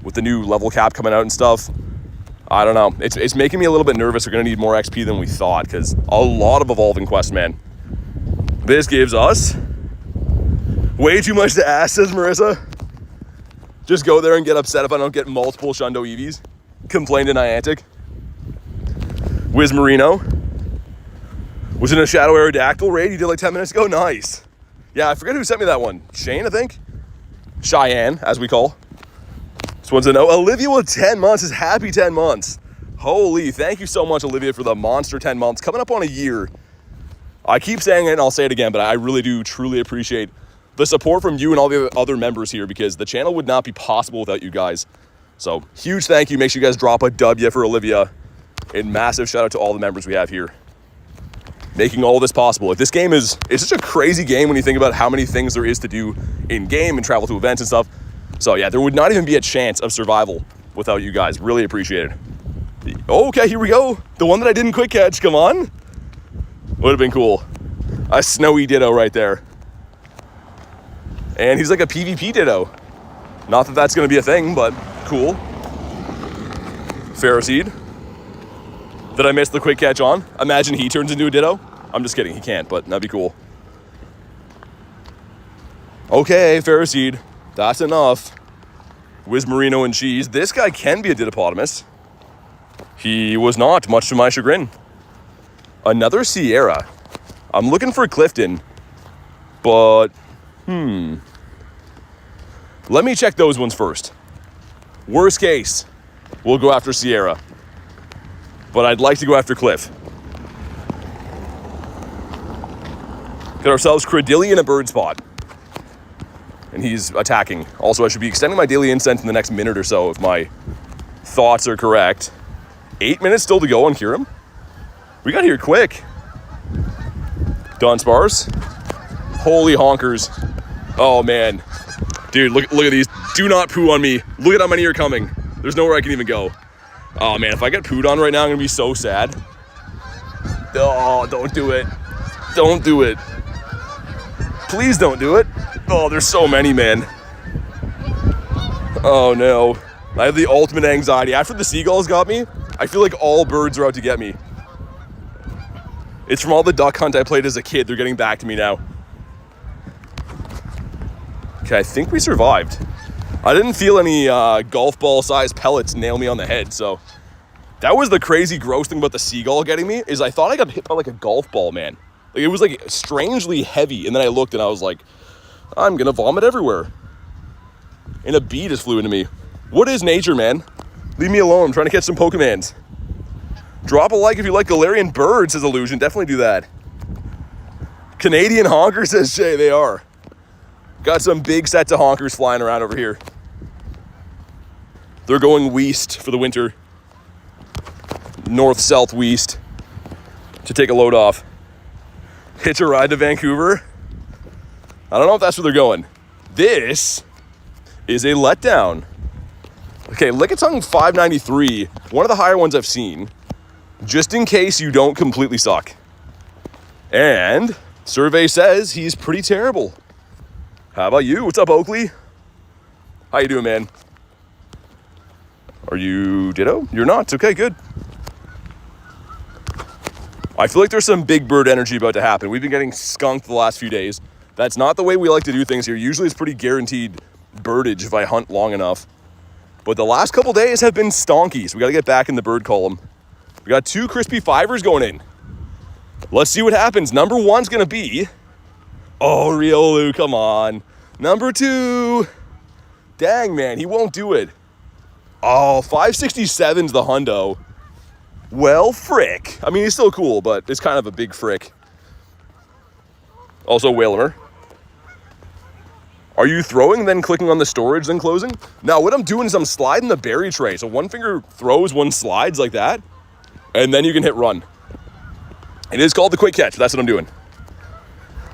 with the new level cap coming out and stuff. I don't know. It's making me a little bit nervous. We're going to need more XP than we thought because a lot of evolving quests, man. This gives us way too much to ask, says Marissa. Just go there and get upset if I don't get multiple Shundo Eevees. Complain to Niantic. Wiz Marino. Was in a Shadow Aerodactyl raid you did like 10 minutes ago? Nice. Yeah, I forget who sent me that one. Shane, I think? Cheyenne, as we call. This one's a no. Olivia with 10 months is happy 10 months. Holy, thank you so much, Olivia, for the monster 10 months. Coming up on a year. I keep saying it and I'll say it again, but I really do truly appreciate the support from you and all the other members here because the channel would not be possible without you guys. So huge thank you. Make sure you guys drop a W for Olivia. And massive shout out to all the members we have here making all this possible. If this game it's such a crazy game when you think about how many things there is to do in game and travel to events and stuff. So yeah, there would not even be a chance of survival without you guys. Really appreciate it. Okay, here we go. The one that I didn't quick catch, come on. Would have been cool. A snowy Ditto right there. And he's like a PvP Ditto. Not that that's gonna be a thing, but cool. Ferroseed. Did I miss the quick catch on? Imagine he turns into a Ditto. I'm just kidding, he can't, but that'd be cool. Okay, Ferroseed. That's enough. Wiz Marino and Cheese. This guy can be a Dittopotamus. He was not, much to my chagrin. Another Sierra. I'm looking for Clifton, but let me check those ones first. Worst case, we'll go after Sierra. But I'd like to go after Cliff. Get ourselves Credillion a bird spot. And he's attacking. Also, I should be extending my daily incense in the next minute or so if my thoughts are correct. 8 minutes still to go on Kyurem. We got here quick. Dunsparce. Holy honkers. Oh, man. Dude, look at these. Do not poo on me. Look at how many are coming. There's nowhere I can even go. Oh, man, if I get pooed on right now, I'm going to be so sad. Oh, don't do it. Don't do it. Please don't do it. Oh, there's so many, man. Oh, no. I have the ultimate anxiety. After the seagulls got me, I feel like all birds are out to get me. It's from all the duck hunt I played as a kid. They're getting back to me now. Okay, I think we survived. I didn't feel any golf ball sized pellets nail me on the head, so that was the crazy gross thing about the seagull getting me, is I thought I got hit by like a golf ball, man. Like, it was like strangely heavy, and then I looked and I was like, I'm gonna vomit everywhere. And a bee just flew into me. What is nature, man? Leave me alone. I'm trying to catch some Pokemons. Drop a like if you like Galarian birds, says Illusion. Definitely do that. Canadian honker, says Jay. They are. Got some big sets of honkers flying around over here. They're going west for the winter. North-south-west to take a load off. Hitch a ride to Vancouver. I don't know if that's where they're going. This is a letdown. Okay, Lickitung 593, one of the higher ones I've seen, just in case you don't completely suck. And survey says he's pretty terrible. How about you? What's up, Oakley? How you doing, man? Are you Ditto? You're not. Okay, good. I feel like there's some big bird energy about to happen. We've been getting skunked the last few days. That's not the way we like to do things here. Usually it's pretty guaranteed birdage if I hunt long enough. But the last couple days have been stonky, so we got to get back in the bird column. We got 2 crispy fivers going in. Let's see what happens. Number 1's going to be... Oh, Riolu, come on. Number 2. Dang, man, he won't do it. Oh, 567's the hundo. Well, frick. I mean, he's still cool, but it's kind of a big frick. Also, Whalmer. Are you throwing, then clicking on the storage, then closing? No, what I'm doing is I'm sliding the berry tray. So one finger throws, one slides like that, and then you can hit run. It is called the quick catch. That's what I'm doing.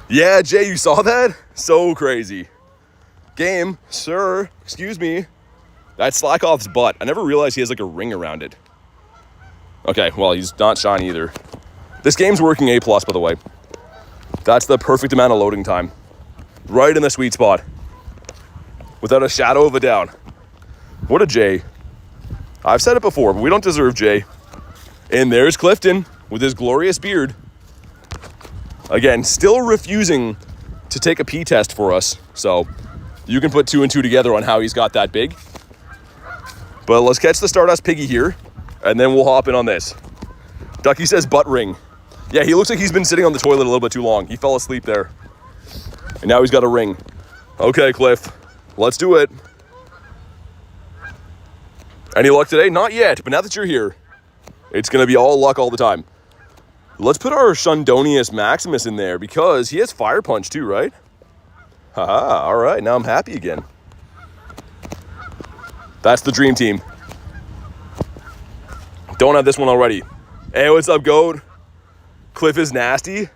Yeah, Jay, you saw that? So crazy. Game, sir, excuse me. That's Slackoff's butt. I never realized he has like a ring around it. Okay, well, he's not shiny either. This game's working A+, by the way. That's the perfect amount of loading time. Right in the sweet spot. Without a shadow of a doubt. What a Jay. I've said it before, but we don't deserve Jay. And there's Clifton with his glorious beard. Again, still refusing to take a pee test for us. So you can put 2 and 2 together on how he's got that big. But let's catch the Stardust Piggy here, and then we'll hop in on this. Ducky says butt ring. Yeah, he looks like he's been sitting on the toilet a little bit too long. He fell asleep there. And now he's got a ring. Okay, Cliff, let's do it. Any luck today? Not yet, but now that you're here, it's going to be all luck all the time. Let's put our Shundonius Maximus in there because he has Fire Punch too, right? Haha, all right, now I'm happy again. That's the dream team. Don't have this one already. Hey, what's up, Goat? Cliff is nasty.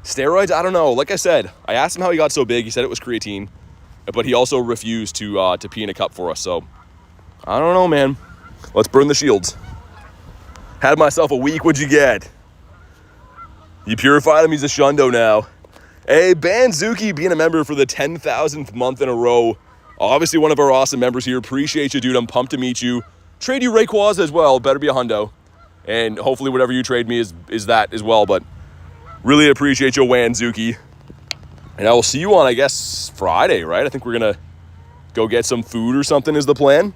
Steroids? I don't know. Like I said, I asked him how he got so big. He said it was creatine, but he also refused to pee in a cup for us. So I don't know, man. Let's burn the shields. Had myself a week. What'd you get? You purified him. He's a Shundo now. Hey, Banzuki being a member for the 10,000th month in a row. Obviously one of our awesome members here. Appreciate you, dude. I'm pumped to meet you. Trade you Rayquaza as well. Better be a hundo. And hopefully whatever you trade me is that as well. But really appreciate you, Wanzuki. And I will see you on, I guess, Friday, right? I think we're going to go get some food or something is the plan.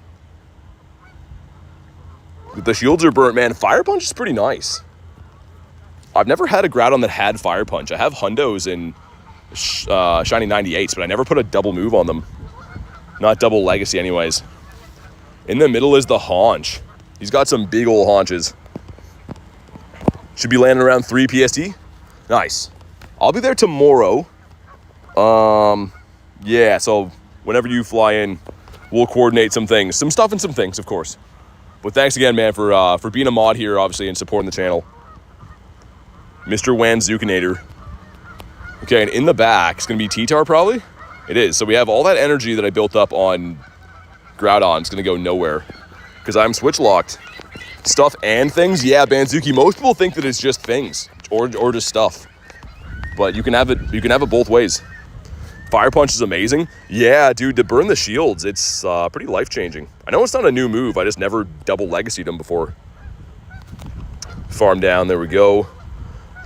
The shields are burnt, man. Fire Punch is pretty nice. I've never had a Groudon that had Fire Punch. I have hundos in Shiny 98s, but I never put a double move on them. Not double legacy anyways. In the middle is the Haunch. He's got some big old haunches. Should be landing around 3 PST. Nice. I'll be there tomorrow. Yeah, so whenever you fly in, we'll coordinate some things. Some stuff and some things, of course. But thanks again, man, for being a mod here, obviously, and supporting the channel. Mr. Wanzukinator. Okay, and in the back, it's going to be T-Tar probably? It is. So we have all that energy that I built up on Groudon. It's going to go nowhere because I'm switch locked. Stuff and things? Yeah, Banzuki. Most people think that it's just things or just stuff. But you can have it both ways. Fire Punch is amazing. Yeah, dude, to burn the shields, it's pretty life-changing. I know it's not a new move. I just never double legacied them before. Farm down, there we go.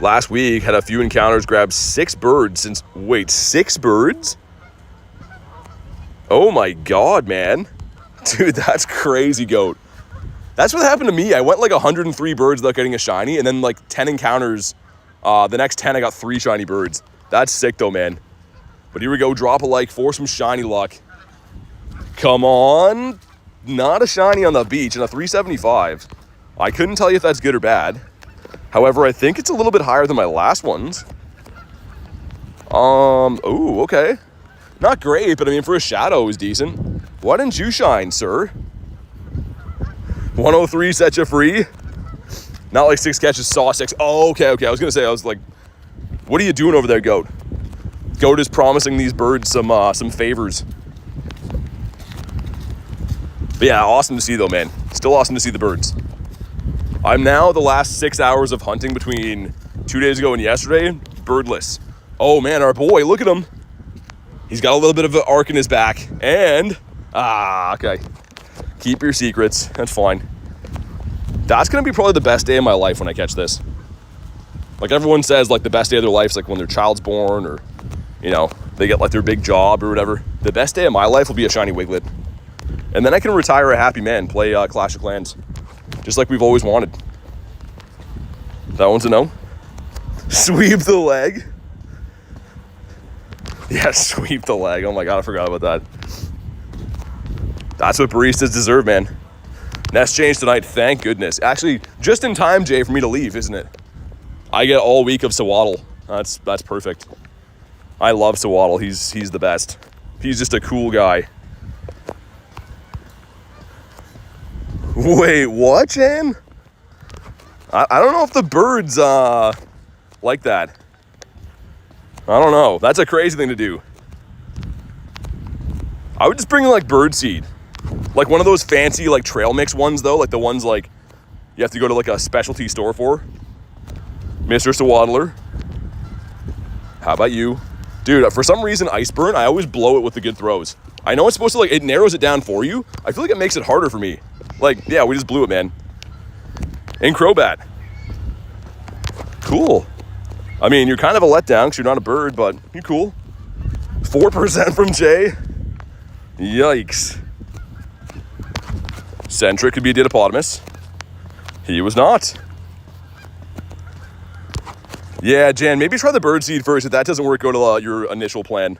Last week, had a few encounters, grabbed 6 birds since... Wait, 6 birds? Oh my god, man. Dude, that's crazy, goat. That's what happened to me. I went like 103 birds without getting a shiny, and then like 10 encounters. The next 10, I got 3 shiny birds. That's sick though, man. But here we go, drop a like for some shiny luck. Come on. Not a shiny on the beach, and a 375. I couldn't tell you if that's good or bad. However, I think it's a little bit higher than my last ones. Oh, okay. Not great, but I mean, for a shadow, it was decent. Why didn't you shine, sir? 103 set you free. Not like 6 catches, saw 6. Oh, okay. I was gonna say, I was like, what are you doing over there, Goat? Goat is promising these birds some favors. But yeah, awesome to see though, man. Still awesome to see the birds. I'm now the last 6 hours of hunting between 2 days ago and yesterday, birdless. Oh man, our boy, look at him. He's got a little bit of an arc in his back. And, okay. Keep your secrets, that's fine. That's gonna be probably the best day of my life when I catch this. Like everyone says, like the best day of their life is like when their child's born or, you know, they get like their big job or whatever. The best day of my life will be a shiny Wiglet. And then I can retire a happy man, play Clash of Clans. Just like we've always wanted. That one's a no. Sweep the leg. Yeah, sweep the leg. Oh my god, I forgot about that. That's what baristas deserve, man. Nest change tonight, thank goodness. Actually, just in time, Jay, for me to leave, isn't it? I get all week of Sawaddle. That's perfect. I love Sawaddle. He's the best. He's just a cool guy. Wait, what, Jan? I don't know if the birds like that. I don't know. That's a crazy thing to do. I would just bring like bird seed. Like one of those fancy like trail mix ones though, like the ones like you have to go to like a specialty store for. Mr. Sawaddler. How about you? Dude, for some reason, Iceburn, I always blow it with the good throws. I know it's supposed to like, it narrows it down for you. I feel like it makes it harder for me. Like, yeah, we just blew it, man. And Crobat. Cool. I mean, you're kind of a letdown because you're not a bird, but you're cool. 4% from Jay. Yikes. Centric could be a Dittopotamus. He was not. Yeah, Jan, maybe try the bird seed first. If that doesn't work, go to your initial plan.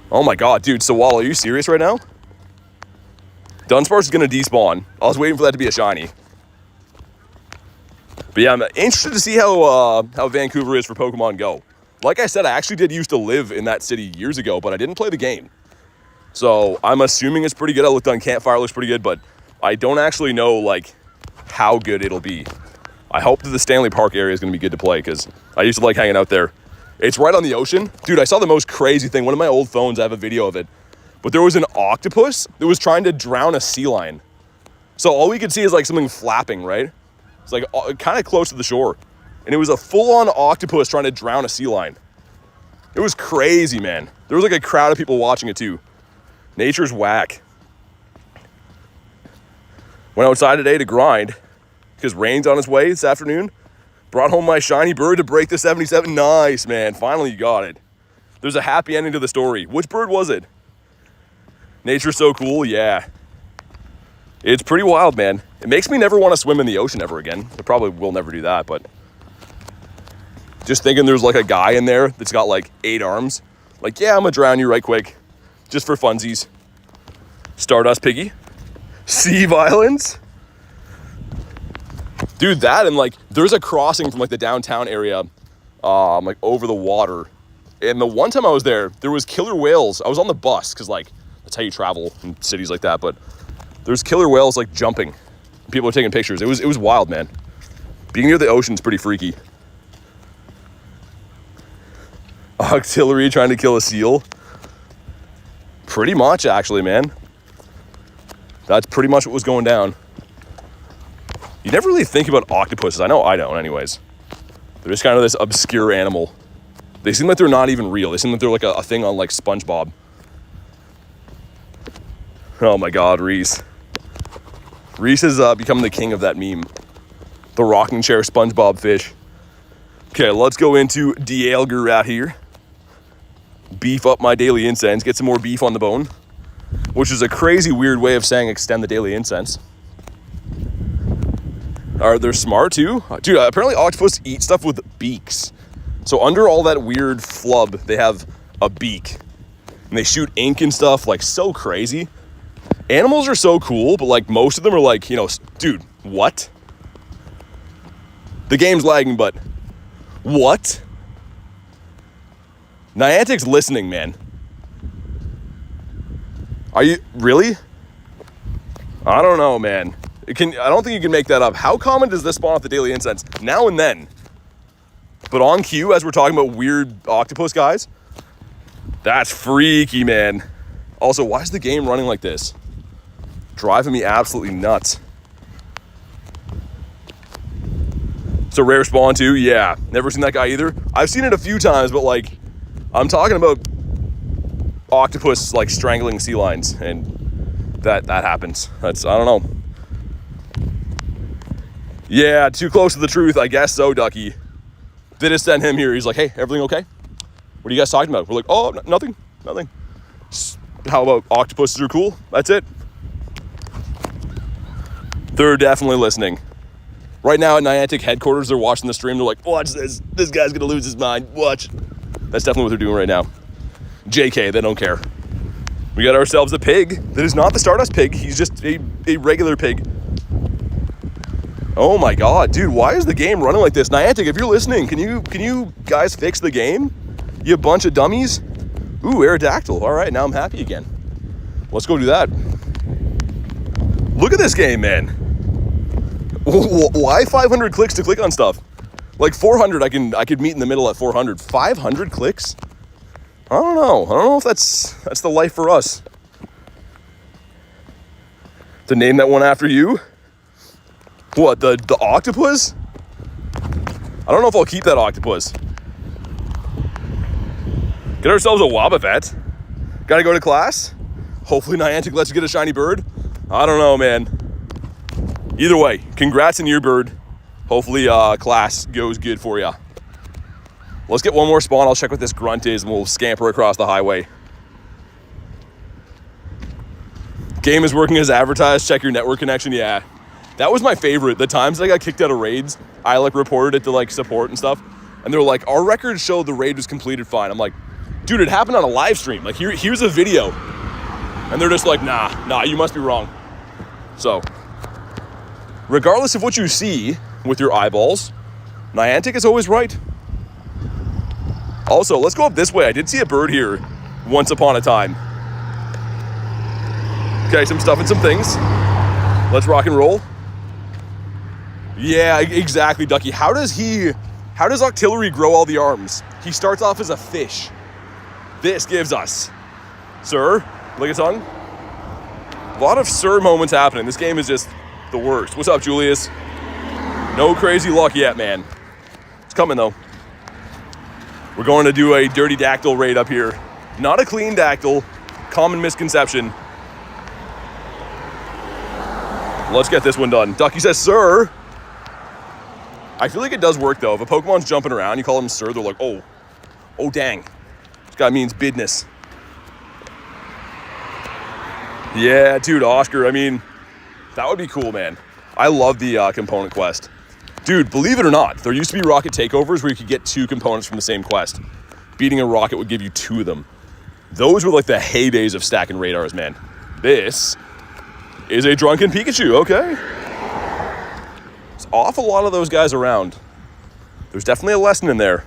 Oh my god, dude, Sawaddle, are you serious right now? Dunsparce is going to despawn. I was waiting for that to be a shiny. But yeah, I'm interested to see how Vancouver is for Pokemon GO. Like I said, I actually did used to live in that city years ago, but I didn't play the game. So I'm assuming it's pretty good. I looked on Campfire, it looks pretty good, but I don't actually know, like, how good it'll be. I hope that the Stanley Park area is going to be good to play, because I used to like hanging out there. It's right on the ocean. Dude, I saw the most crazy thing. One of my old phones, I have a video of it. But there was an octopus that was trying to drown a sea lion. So all we could see is like something flapping, right? It's like kind of close to the shore. And it was a full-on octopus trying to drown a sea lion. It was crazy, man. There was like a crowd of people watching it too. Nature's whack. Went outside today to grind because rain's on its way this afternoon. Brought home my shiny bird to break the 77. Nice, man. Finally you got it. There's a happy ending to the story. Which bird was it? Nature's so cool, yeah. It's pretty wild, man. It makes me never want to swim in the ocean ever again. I probably will never do that, but just thinking there's like a guy in there that's got like 8 arms. Like, yeah, I'm gonna drown you right quick. Just for funsies. Stardust Piggy. Sea Violence. Dude, that and like, there's a crossing from like the downtown area, like over the water. And the one time I was there was killer whales. I was on the bus, because like, that's how you travel in cities like that, but there's killer whales like jumping. People are taking pictures. It was wild, man. Being near the ocean is pretty freaky. Octillery trying to kill a seal. Pretty much, actually, man. That's pretty much what was going down. You never really think about octopuses. I know I don't anyways. They're just kind of this obscure animal. They seem like they're not even real. They seem like they're like a thing on like SpongeBob. Oh my God, Reese. Reese has become the king of that meme. The rocking chair SpongeBob fish. Okay, let's go into Dialga right here. Beef up my daily incense. Get some more beef on the bone. Which is a crazy weird way of saying extend the daily incense. They're smart too? Dude, apparently octopus eat stuff with beaks. So under all that weird flub, they have a beak. And they shoot ink and stuff, like so crazy. Animals are so cool, but like most of them are like, you know, dude, what? The game's lagging, but what? Niantic's listening, man. Are you, really? I don't know, man. I don't think you can make that up. How common does this spawn off the daily incense? Now and then. But on cue, as we're talking about weird octopus guys, that's freaky, man. Also, why is the game running like this? Driving me absolutely nuts. It's a rare spawn too, yeah. Never seen that guy either. I've seen it a few times, but like, I'm talking about octopus like strangling sea lions, and that happens. That's, I don't know. Yeah, too close to the truth, I guess so, Ducky. They just sent him here. He's like, hey, everything okay? What are you guys talking about? We're like, oh, nothing. How about octopuses are cool? That's it. They're definitely listening. Right now at Niantic headquarters, they're watching the stream. They're like, watch this. This guy's gonna lose his mind. Watch. That's definitely what they're doing right now. JK, they don't care. We got ourselves a pig that is not the Stardust pig. He's just a regular pig. Oh my God, dude, why is the game running like this? Niantic, if you're listening, can you guys fix the game? You bunch of dummies? Ooh, Aerodactyl. All right, now I'm happy again. Let's go do that. Look at this game, man. Why 500 clicks to click on stuff? Like 400, I could meet in the middle at 400. 500 clicks? I don't know if that's the life for us. To name that one after you? What, the octopus? I don't know if I'll keep that octopus. Get ourselves a Wobbuffet. Gotta go to class. Hopefully Niantic lets you get a shiny bird. I don't know, man. Either way, congrats on your bird. Hopefully class goes good for ya. Let's get one more spawn. I'll check what this grunt is and we'll scamper across the highway. Game is working as advertised. Check your network connection. Yeah. That was my favorite. The times I got kicked out of raids, I like reported it to like support and stuff. And they're like, our records show the raid was completed fine. I'm like, dude, it happened on a live stream. Like here's a video. And they're just like, nah, you must be wrong. So, regardless of what you see with your eyeballs, Niantic is always right. Also, let's go up this way. I did see a bird here once upon a time. Okay, some stuff and some things. Let's rock and roll. Yeah, exactly, Ducky. How does Octillery grow all the arms? He starts off as a fish. This gives us Sir, lick a tongue. A lot of Sir moments happening. This game is just the worst. What's up, Julius? No crazy luck yet, man. It's coming, though. We're going to do a dirty dactyl raid up here. Not a clean dactyl. Common misconception. Let's get this one done. Ducky says, Sir. I feel like it does work, though. If a Pokemon's jumping around, you call them Sir, they're like, oh, dang. This guy means business. Yeah, dude, Oscar, I mean, that would be cool, man. I love the component quest. Dude, believe it or not, there used to be rocket takeovers where you could get 2 components from the same quest. Beating a rocket would give you 2 of them. Those were like the heydays of stacking radars, man. This is a drunken Pikachu, okay. There's an awful lot of those guys around. There's definitely a lesson in there.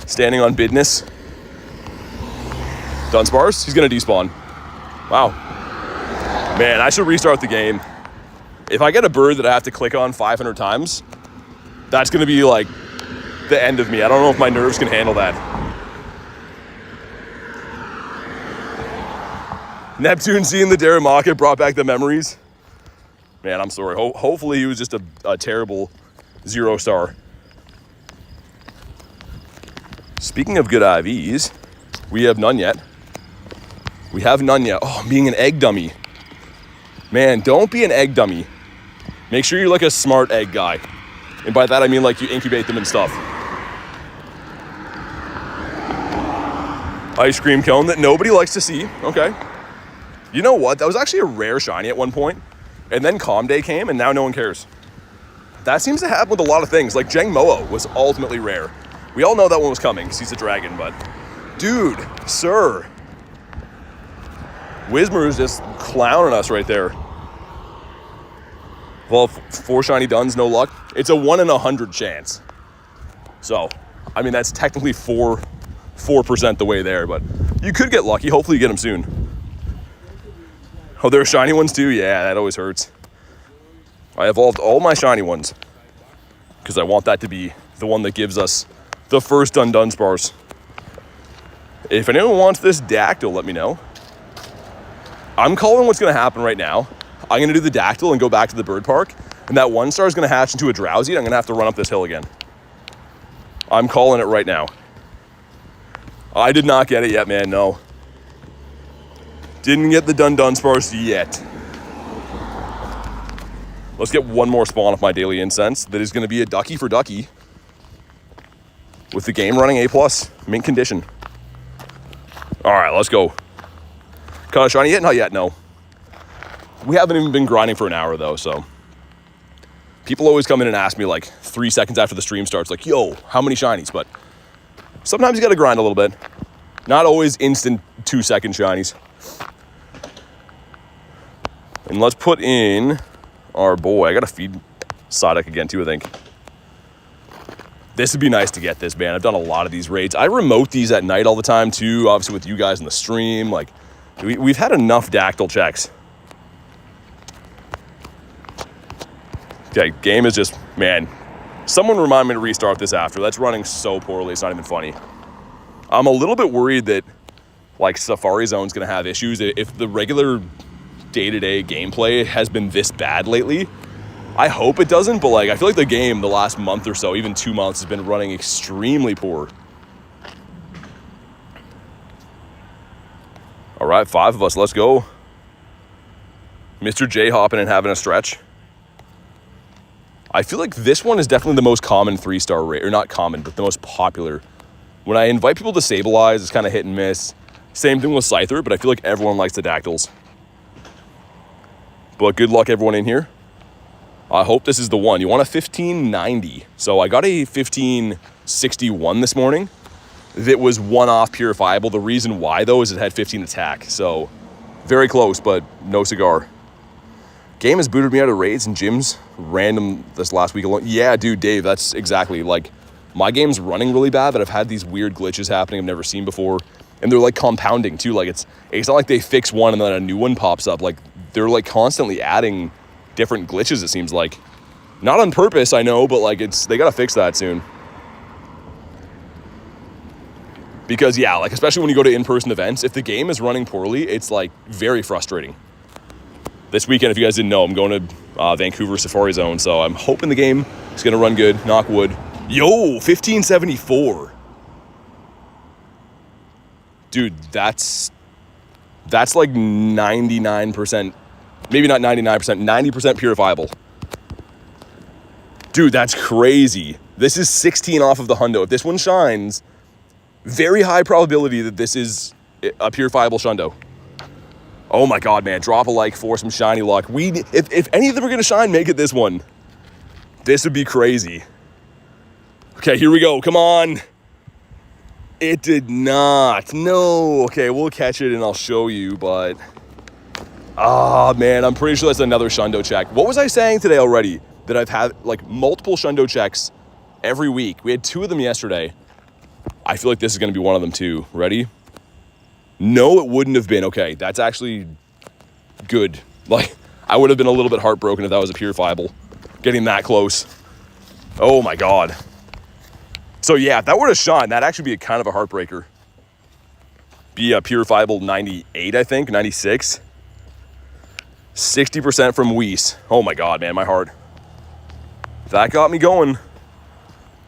Standing on business. Dunsparce, he's gonna despawn. Wow. Man, I should restart the game. If I get a bird that I have to click on 500 times, that's gonna be like the end of me. I don't know if my nerves can handle that. Neptune seeing the Darumaka brought back the memories. Man, I'm sorry. Hopefully he was just a terrible 0-star. Speaking of good IVs, we have none yet. We have none yet. Oh, I'm being an egg dummy. Man, don't be an egg dummy. Make sure you're like a smart egg guy. And by that I mean like you incubate them and stuff. Ice cream cone that nobody likes to see. Okay. You know what? That was actually a rare shiny at one point. And then Calm Day came and now no one cares. That seems to happen with a lot of things. Like Jeng Moa was ultimately rare. We all know that one was coming because he's a dragon, but dude, sir. Whismer is just clowning us right there. Well, 4 shiny Duns, no luck. It's a 1 in 100 chance. So, I mean, that's technically 4% the way there, but you could get lucky. Hopefully you get them soon. Oh, there are shiny ones too? Yeah, that always hurts. I evolved all my shiny ones because I want that to be the one that gives us the first Dunsparce. If anyone wants this Dactyl, let me know. I'm calling what's going to happen right now. I'm going to do the Dactyl and go back to the bird park, and that 1-star is going to hatch into a Drowsy, and I'm going to have to run up this hill again. I'm calling it right now. I did not get it yet, man, no. Didn't get the Dunsparce yet. Let's get one more spawn of my daily incense. That is going to be a Ducky for Ducky. With the game running A+, mint condition. All right, let's go. Caught a shiny yet? Not yet, no. We haven't even been grinding for an hour, though, so. People always come in and ask me, like, 3 seconds after the stream starts, like, yo, how many shinies? But sometimes you got to grind a little bit. Not always instant 2-second shinies. And let's put in our boy. I got to feed Psyduck again, too, I think. This would be nice to get this, man. I've done a lot of these raids. I remote these at night all the time, too, obviously with you guys in the stream. Like, we've had enough Dactyl checks. Okay, game is just, man. Someone remind me to restart this after. That's running so poorly, it's not even funny. I'm a little bit worried that, like, Safari Zone's going to have issues. If the regular day-to-day gameplay has been this bad lately, I hope it doesn't, but, like, I feel like the game the last month or so, even 2 months, has been running extremely poor. All right, 5 of us, let's go. Mr. J hopping and having a stretch. I feel like this one is definitely the most common 3-star raid, or not common, but the most popular. When I invite people to Sableye, it's kind of hit and miss. Same thing with Scyther, but I feel like everyone likes the Dactyls. But good luck, everyone in here. I hope this is the one. You want a 1590. So I got a 1561 this morning that was 1 off purifiable. The reason why, though, is it had 15 attack. So very close, but no cigar. Game has booted me out of raids and gyms random this last week alone. Yeah, dude, Dave, that's exactly, like, my game's running really bad, but I've had these weird glitches happening I've never seen before. And they're, like, compounding, too. Like, it's not like they fix one and then a new one pops up. Like, they're, like, constantly adding different glitches, it seems like. Not on purpose, I know, but, like, they gotta fix that soon. Because, yeah, like, especially when you go to in-person events, if the game is running poorly, it's, like, very frustrating. This weekend, if you guys didn't know, I'm going to Vancouver Safari Zone, so I'm hoping the game is going to run good. Knock wood. Yo, 1574. Dude, that's like 99%, maybe not 99%, 90% purifiable. Dude, that's crazy. This is 16 off of the hundo. If this one shines, very high probability that this is a purifiable shundo. Oh my god, man. Drop a like for some shiny luck. If any of them are going to shine, make it this one. This would be crazy. Okay, here we go. Come on. It did not. No. Okay, we'll catch it and I'll show you, but... Ah, man, I'm pretty sure that's another shundo check. What was I saying today already? That I've had, like, multiple shundo checks every week. We had 2 of them yesterday. I feel like this is going to be one of them too. Ready? No, it wouldn't have been. Okay, that's actually good. Like, I would have been a little bit heartbroken if that was a purifiable. Getting that close. Oh my god. So yeah, if that were to shine, that'd actually be kind of a heartbreaker. be a purifiable 98, I think, 96. 60% from Weiss. Oh my God, man, my heart. That got me going.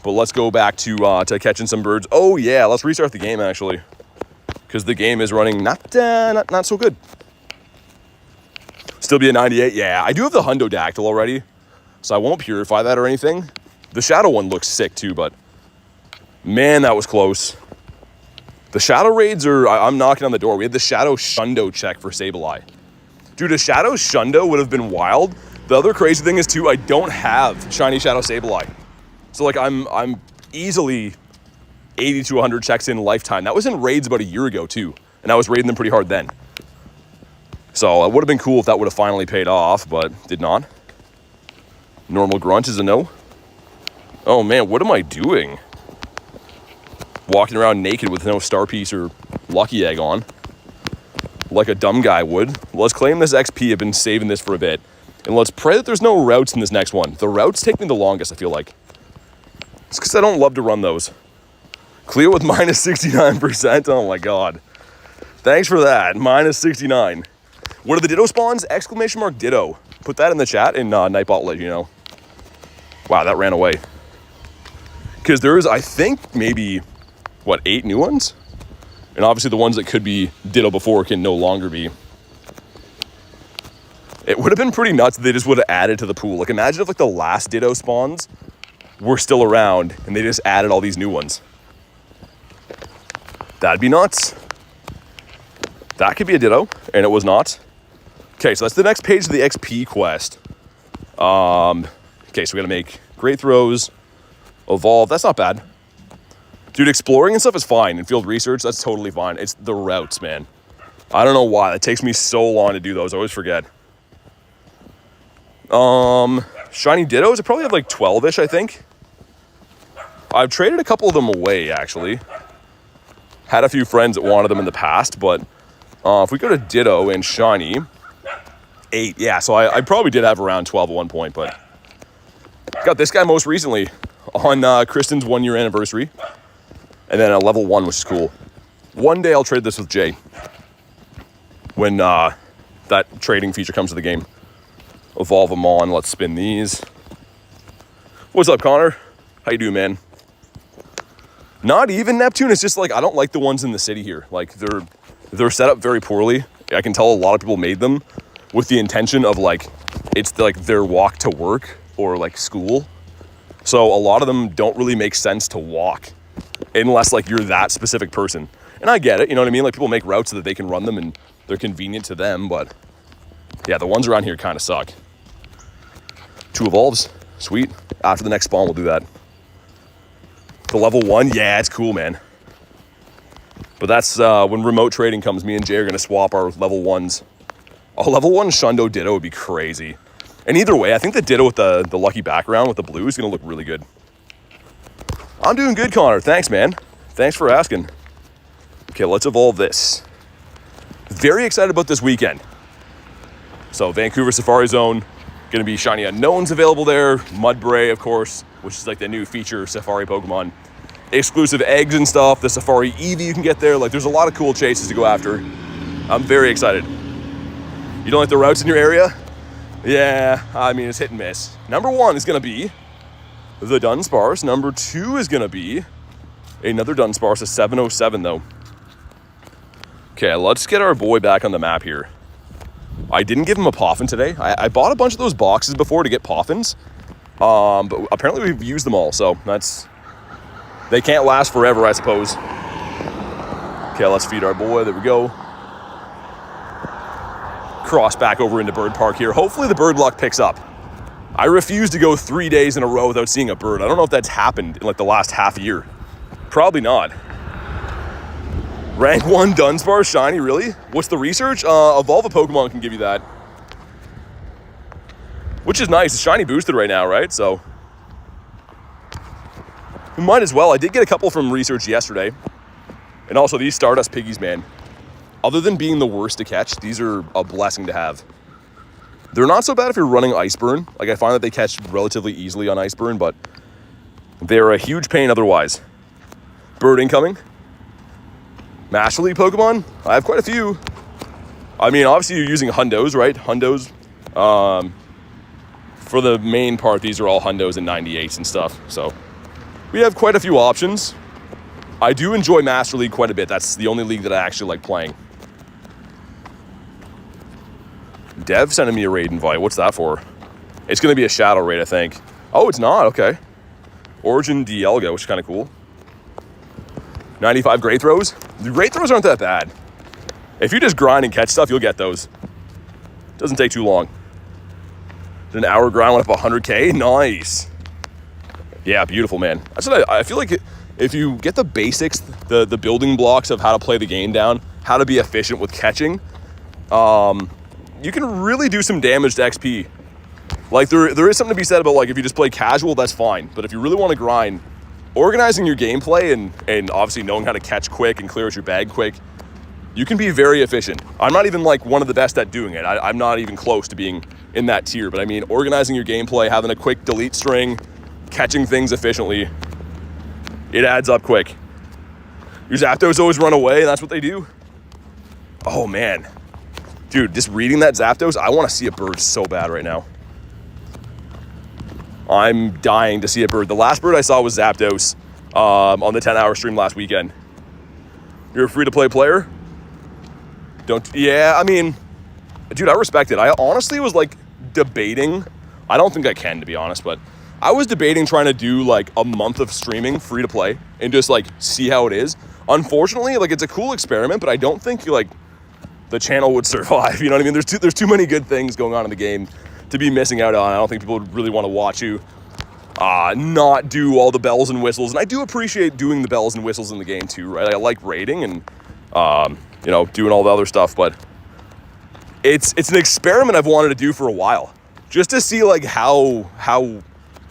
But let's go back to catching some birds. Oh yeah, let's restart the game actually, because the game is running not so good. Still be a 98. Yeah, I do have the Hundodactyl already, so I won't purify that or anything. The Shadow one looks sick too, but man, that was close. The Shadow raids are, I'm knocking on the door. We had the Shadow Shundo check for Sableye. Dude, a Shadow Shundo would have been wild. The other crazy thing is too, I don't have Shiny Shadow Sableye. So like I'm easily 80 to 100 checks in lifetime. That was in raids about a year ago too, and I was raiding them pretty hard then. So it would have been cool if that would have finally paid off, but did not. Normal grunt is a no. Oh man, what am I doing? Walking around naked with no star piece or lucky egg on, like a dumb guy would. Let's claim this XP. I've been saving this for a bit, and let's pray that there's no routes in this next one. The routes take me the longest, I feel like. It's because I don't love to run those. Cleo with minus 69%. Oh my God. Thanks for that. Minus 69. What are the Ditto spawns? Exclamation mark Ditto. Put that in the chat and Nightbot let you know. Wow, that ran away. Because there's, I think, maybe, what, 8 new ones? And obviously the ones that could be Ditto before can no longer be. It would have been pretty nuts if they just would have added to the pool. Like imagine if like the last Ditto spawns were still around and they just added all these new ones. That'd be nuts. That could be a Ditto, and it was not. Okay, so that's the next page of the XP quest. Okay, so we gotta make great throws, evolve. That's not bad. Dude, exploring and stuff is fine, and field research, that's totally fine. It's the routes, man. I don't know why. It takes me so long to do those. I always forget. Shiny Dittos, I probably have like 12-ish, I think. I've traded a couple of them away, actually. Had a few friends that wanted them in the past, but if we go to Ditto and Shiny, 8. Yeah, so I probably did have around 12 at one point, but got this guy most recently on Kristen's 1-year anniversary. And then a level 1, which is cool. One day I'll trade this with Jay when that trading feature comes to the game. Evolve them on. Let's spin these. What's up, Connor? How you doing, man? Not even Neptune. It's just like I don't like the ones in the city here. Like they're set up very poorly. I can tell a lot of people made them with the intention of like it's like their walk to work or like school. So a lot of them don't really make sense to walk unless like you're that specific person. And I get it, you know what I mean? Like people make routes so that they can run them and they're convenient to them, but yeah, the ones around here kind of suck. 2 evolves, sweet. After the next spawn, we'll do that. The level 1, yeah, it's cool, man. But that's when remote trading comes, me and Jay are gonna swap our level 1s. A level 1 Shundo Ditto would be crazy. And either way, I think the Ditto with the lucky background with the blue is gonna look really good. I'm doing good, Connor. Thanks, man. Thanks for asking. Okay, let's evolve this. Very excited about this weekend. So Vancouver Safari Zone, gonna be Shiny Unknowns available there. Mudbray, of course, which is like the new feature Safari Pokemon. Exclusive eggs and stuff. The Safari Eevee you can get there. Like there's a lot of cool chases to go after. I'm very excited. You don't like the routes in your area? Yeah, I mean, it's hit and miss. Number 1 is gonna be the Dunsparce. Number 2 is gonna be another Dunsparce, a 707 though. Okay, let's get our boy back on the map here. I didn't give him a Poffin today. I bought a bunch of those boxes before to get Poffins, but apparently we've used them all, so they can't last forever, I suppose. Okay, let's feed our boy. There we go. Cross back over into Bird Park here. Hopefully the bird luck picks up. I refuse to go 3 days in a row without seeing a bird. I don't know if that's happened in like the last half year. Probably not. Rank 1 Dunsparce Shiny, really? What's the research? Evolve a Pokemon can give you that. Which is nice. It's Shiny boosted right now, right? So we might as well. I did get a couple from research yesterday. And also these Stardust Piggies, man. Other than being the worst to catch, these are a blessing to have. They're not so bad if you're running Iceburn. Like I find that they catch relatively easily on Iceburn, but they're a huge pain otherwise. Bird incoming. Master League Pokemon? I have quite a few. I mean, obviously you're using hundos, right? Hundos. For the main part, these are all hundos and 98s and stuff. So we have quite a few options. I do enjoy Master League quite a bit. That's the only league that I actually like playing. Dev sending me a raid invite. What's that for? It's going to be a shadow raid, I think. Oh, it's not. Okay. Origin Dialga, which is kind of cool. 95 great throws. The great throws aren't that bad. If you just grind and catch stuff, you'll get those. Doesn't take too long. An hour grind went up 100K. Nice. Yeah, beautiful, man. That's what I feel like. If you get the basics, the building blocks of how to play the game down, how to be efficient with catching, you can really do some damage to XP. Like there is something to be said about like if you just play casual, that's fine. But if you really want to grind, organizing your gameplay and obviously knowing how to catch quick and clear out your bag quick, you can be very efficient. I'm not even like one of the best at doing it. I'm not even close to being in that tier. But I mean, organizing your gameplay, having a quick delete string, catching things efficiently, it adds up quick. Your Zapdos always run away, and that's what they do. Oh, man. Dude, just reading that Zapdos, I want to see a bird so bad right now. I'm dying to see a bird. The last bird I saw was Zapdos on the 10-hour stream last weekend. You're a free-to-play player? Yeah, I mean, dude, I respect it. I honestly was, like, debating. I don't think I can, to be honest, but I was debating trying to do like a month of streaming free to play and just like see how it is. Unfortunately, like it's a cool experiment, but I don't think like the channel would survive. You know what I mean? There's too many good things going on in the game to be missing out on. I don't think people would really want to watch you not do all the bells and whistles. And I do appreciate doing the bells and whistles in the game too, right? I like raiding and you know, doing all the other stuff, but it's an experiment I've wanted to do for a while, just to see like how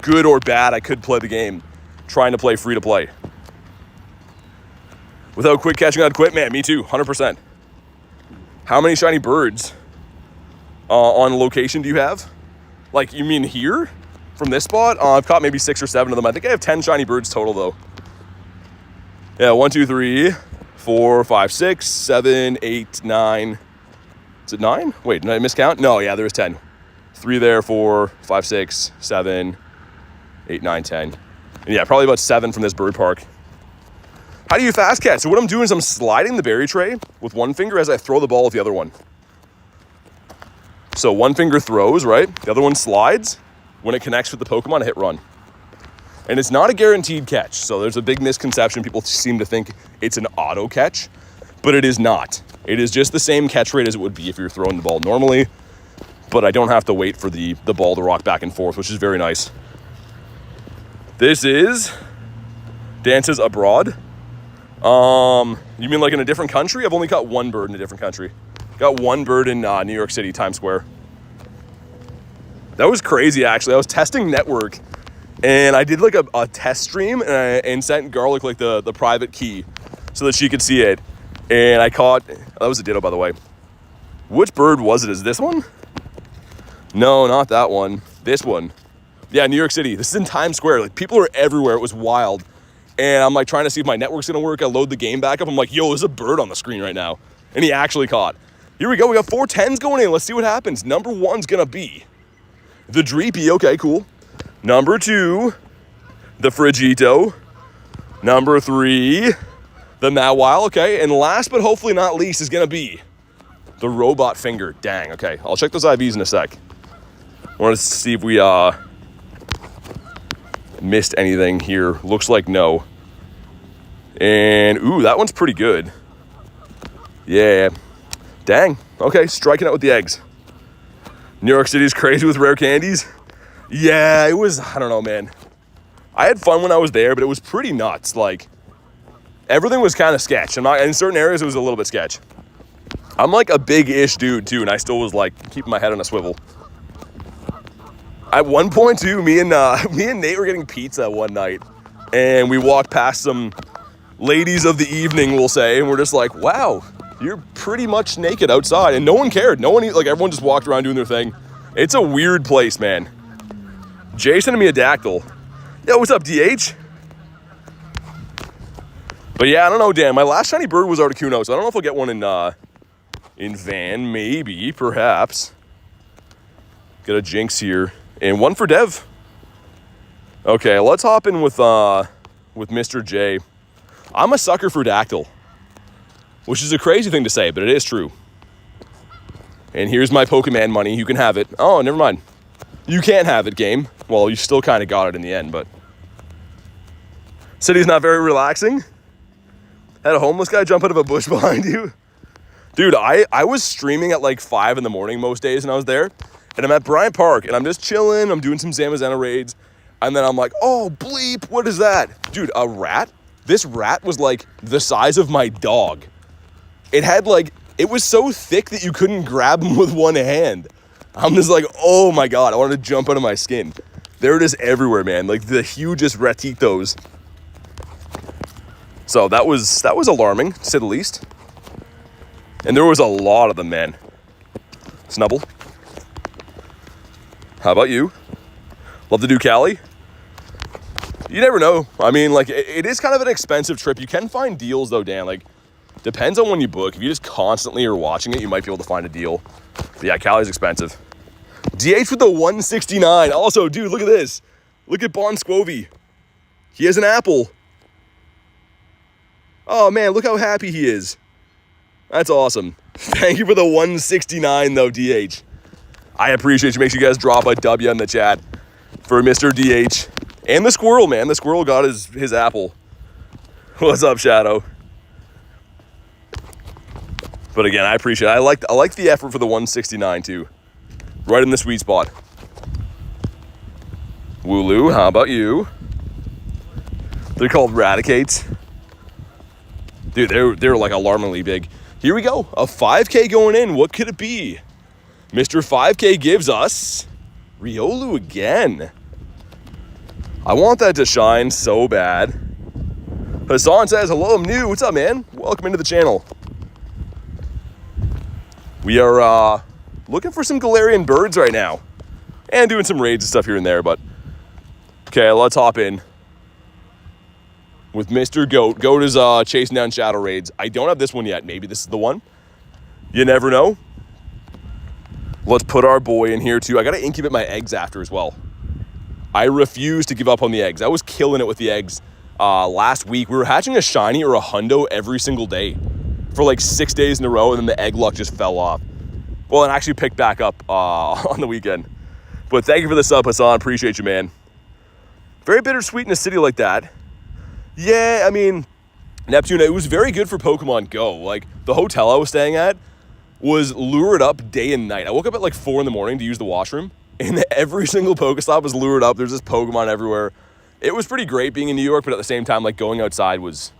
good or bad I could play the game trying to play free to play. Without quick catching, I'd quit. Man, me too, 100%. How many shiny birds on location do you have? Like, you mean here? From this spot? I've caught maybe 6 or 7 of them. I think I have 10 shiny birds total though. Yeah, 1, 2, 3, 4, 5, 6, 7, 8, 9. Is it 9? Wait, did I miscount? No, yeah, there's 10. 3 there, 4, 5, 6, 7, 8, 9, 10. And yeah, probably about 7 from this bird park. How do you fast catch? So what I'm doing is I'm sliding the berry tray with one finger as I throw the ball with the other one. So one finger throws, right? The other one slides. When it connects with the Pokemon, I hit run. And it's not a guaranteed catch. So there's a big misconception. People seem to think it's an auto catch, but it is not. It is just the same catch rate as it would be if you're throwing the ball normally, but I don't have to wait for the ball to rock back and forth, which is very nice. This is Dances Abroad. You mean like in a different country? I've only got one bird in a different country. Got one bird in New York City, Times Square. That was crazy, actually. I was testing network, and I did like a test stream, and sent Garlic like the private key so that she could see it. And I caught, that was a Ditto, by the way. Which bird was it? Is this one? No, not that one. This one. Yeah, New York City. This is in Times Square. Like, people are everywhere. It was wild. And I'm like trying to see if my network's gonna work. I load the game back up. I'm like, yo, there's a bird on the screen right now. And he actually caught. Here we go. We got 4 10s going in. Let's see what happens. Number 1's gonna be the Dreepy. Okay, cool. Number 2, the Frigito. Number 3, the Mawile. Okay. And last but hopefully not least is gonna be the Robot Finger. Dang. Okay. I'll check those IVs in a sec. I want to see if we missed anything here. Looks like no. And ooh, that one's pretty good. Yeah. Dang. Okay, striking out with the eggs. New York City's crazy with rare candies. Yeah, it was, I don't know, man. I had fun when I was there, but it was pretty nuts. Like, everything was kind of sketch. In certain areas, it was a little bit sketch. I'm like a big-ish dude, too, and I still was like keeping my head on a swivel. At one point, too, me and Nate were getting pizza one night, and we walked past some ladies of the evening, we'll say, and we're just like, wow, you're pretty much naked outside, and no one cared. No one, like, everyone just walked around doing their thing. It's a weird place, man. Jay sending me a dactyl. Yo, what's up, DH? But yeah, I don't know, Dan. My last shiny bird was Articuno, so I don't know if I'll get one in Van. Maybe, perhaps. Get a Jinx here. And one for Dev. Okay, let's hop in with Mr. J. I'm a sucker for Dactyl, which is a crazy thing to say, but it is true. And here's my Pokemon money. You can have it. Oh, never mind. You can't have it, game. Well, you still kind of got it in the end, but... City's not very relaxing. Had a homeless guy jump out of a bush behind you. Dude, I was streaming at like 5 in the morning most days when I was there. And I'm at Bryant Park, and I'm just chilling. I'm doing some Zamazenta raids. And then I'm like, oh, bleep, what is that? Dude, a rat? This rat was like the size of my dog. It had like... It was so thick that you couldn't grab him with one hand. I'm just like, oh my God, I wanted to jump out of my skin. There it is everywhere, man. Like the hugest ratitos. So that was alarming, to say the least. And there was a lot of them, man. Snubble. How about you? Love to do Cali. You never know. I mean, like, it is kind of an expensive trip. You can find deals, though, Dan. Like, depends on when you book. If you just constantly are watching it, you might be able to find a deal. But yeah, Cali's expensive. DH with the 169. Also, dude, look at this. Look at Bon Squovy. He has an apple. Oh, man, look how happy he is. That's awesome. Thank you for the 169, though, DH. I appreciate you. Make sure you guys drop a W in the chat for Mr. DH. And the squirrel, man. The squirrel got his apple. What's up, Shadow? But again, I appreciate it. I like the effort for the 169, too. Right in the sweet spot. Wooloo, how about you? They're called Raticates. Dude, they're like alarmingly big. Here we go. A 5K going in. What could it be? Mr. 5K gives us Riolu again. I want that to shine so bad. Hassan says, hello, I'm new. What's up, man? Welcome into the channel. We are looking for some Galarian birds right now. And doing some raids and stuff here and there, but... Okay, let's hop in with Mr. Goat. Goat is chasing down shadow raids. I don't have this one yet. Maybe this is the one. You never know. Let's put our boy in here, too. I got to incubate my eggs after as well. I refuse to give up on the eggs. I was killing it with the eggs last week. We were hatching a shiny or a hundo every single day for like 6 days in a row, and then the egg luck just fell off. Well, and actually picked back up on the weekend. But thank you for the sub, Hassan. Appreciate you, man. Very bittersweet in a city like that. Yeah, I mean, Neptune, it was very good for Pokemon Go. Like, the hotel I was staying at was lured up day and night. I woke up at like 4 in the morning to use the washroom, and every single Pokestop was lured up. There's just Pokemon everywhere. It was pretty great being in New York, but at the same time, like, going outside was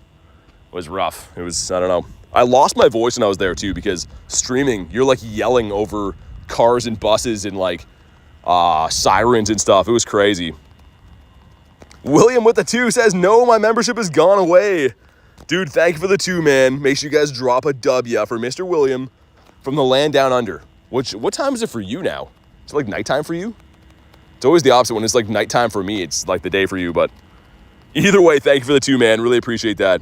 rough. It was, I don't know. I lost my voice when I was there, too, because streaming, you're, like, yelling over cars and buses and, like, sirens and stuff. It was crazy. William with the 2 says, no, my membership has gone away. Dude, thank you for the 2, man. Make sure you guys drop a W for Mr. William from the land down under. What time is it for you now? Is it like nighttime for you? It's always the opposite. When it's like nighttime for me, it's like the day for you. But either way, thank you for the 2, man. Really appreciate that.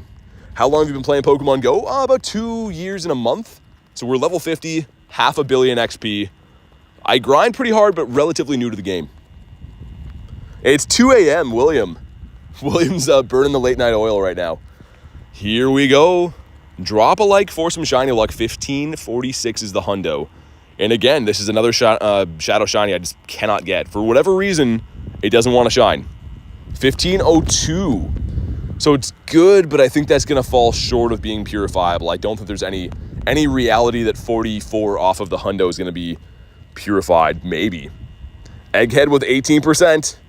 How long have you been playing Pokemon Go? About 2 years and a month. So we're level 50, 500 million XP. I grind pretty hard, but relatively new to the game. It's 2 a.m., William. William's burning the late night oil right now. Here we go. Drop a like for some shiny luck. 1546 is the hundo. And again, this is another shadow shiny I just cannot get. For whatever reason, it doesn't want to shine. 1502. So it's good, but I think that's going to fall short of being purifiable. I don't think there's any reality that 44 off of the hundo is going to be purified. Maybe. Egghead with 18%.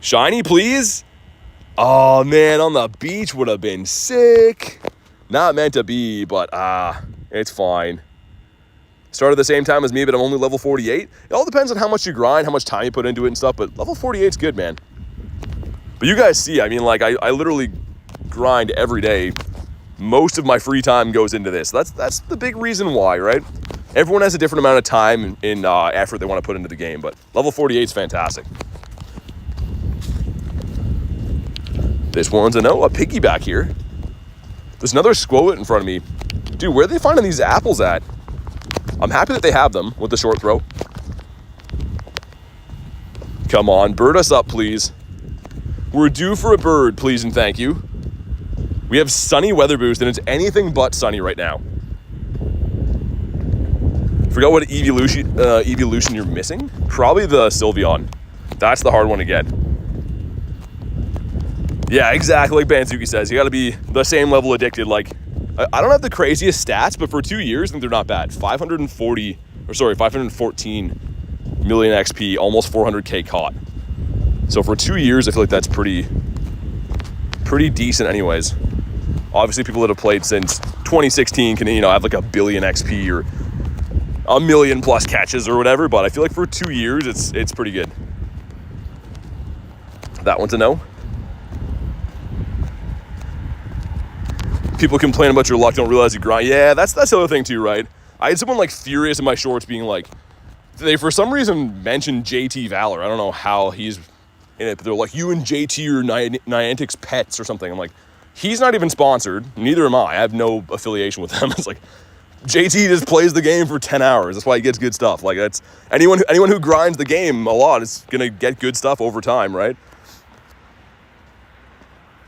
Shiny, please. Oh, man, on the beach would have been sick. Not meant to be, but it's fine. Started the same time as me, but I'm only level 48. It all depends on how much you grind, how much time you put into it and stuff, but level 48's good, man. But you guys see, I mean, like, I literally grind every day. Most of my free time goes into this. That's the big reason why, right? Everyone has a different amount of time and effort they want to put into the game, but level 48 is fantastic. This one's a no, a piggyback here. There's another Squowit in front of me. Dude, where are they finding these apples at? I'm happy that they have them with the short throw. Come on, bird us up, please. We're due for a bird, please and thank you. We have sunny weather boost, and it's anything but sunny right now. Forgot what evolution you're missing? Probably the Sylveon. That's the hard one to get. Yeah, exactly like Bansuki says. You got to be the same level addicted. Like, I don't have the craziest stats, but for 2 years, I think they're not bad. 514 million XP, almost 400k caught. So for 2 years, I feel like that's pretty decent anyways. Obviously, people that have played since 2016 can, have like a billion XP or a million plus catches or whatever, but I feel like for 2 years, it's pretty good. That one's a no. People complain about your luck, don't realize you grind. Yeah, that's the other thing too, right? I had someone like furious in my shorts being like, they for some reason mentioned JT Valor. I don't know how he's in it, but they're like, you and JT are Niantic's pets or something. I'm like, he's not even sponsored. Neither am I. I have no affiliation with them. It's like, JT just plays the game for 10 hours. That's why he gets good stuff. Like, that's anyone who grinds the game a lot is gonna get good stuff over time, right?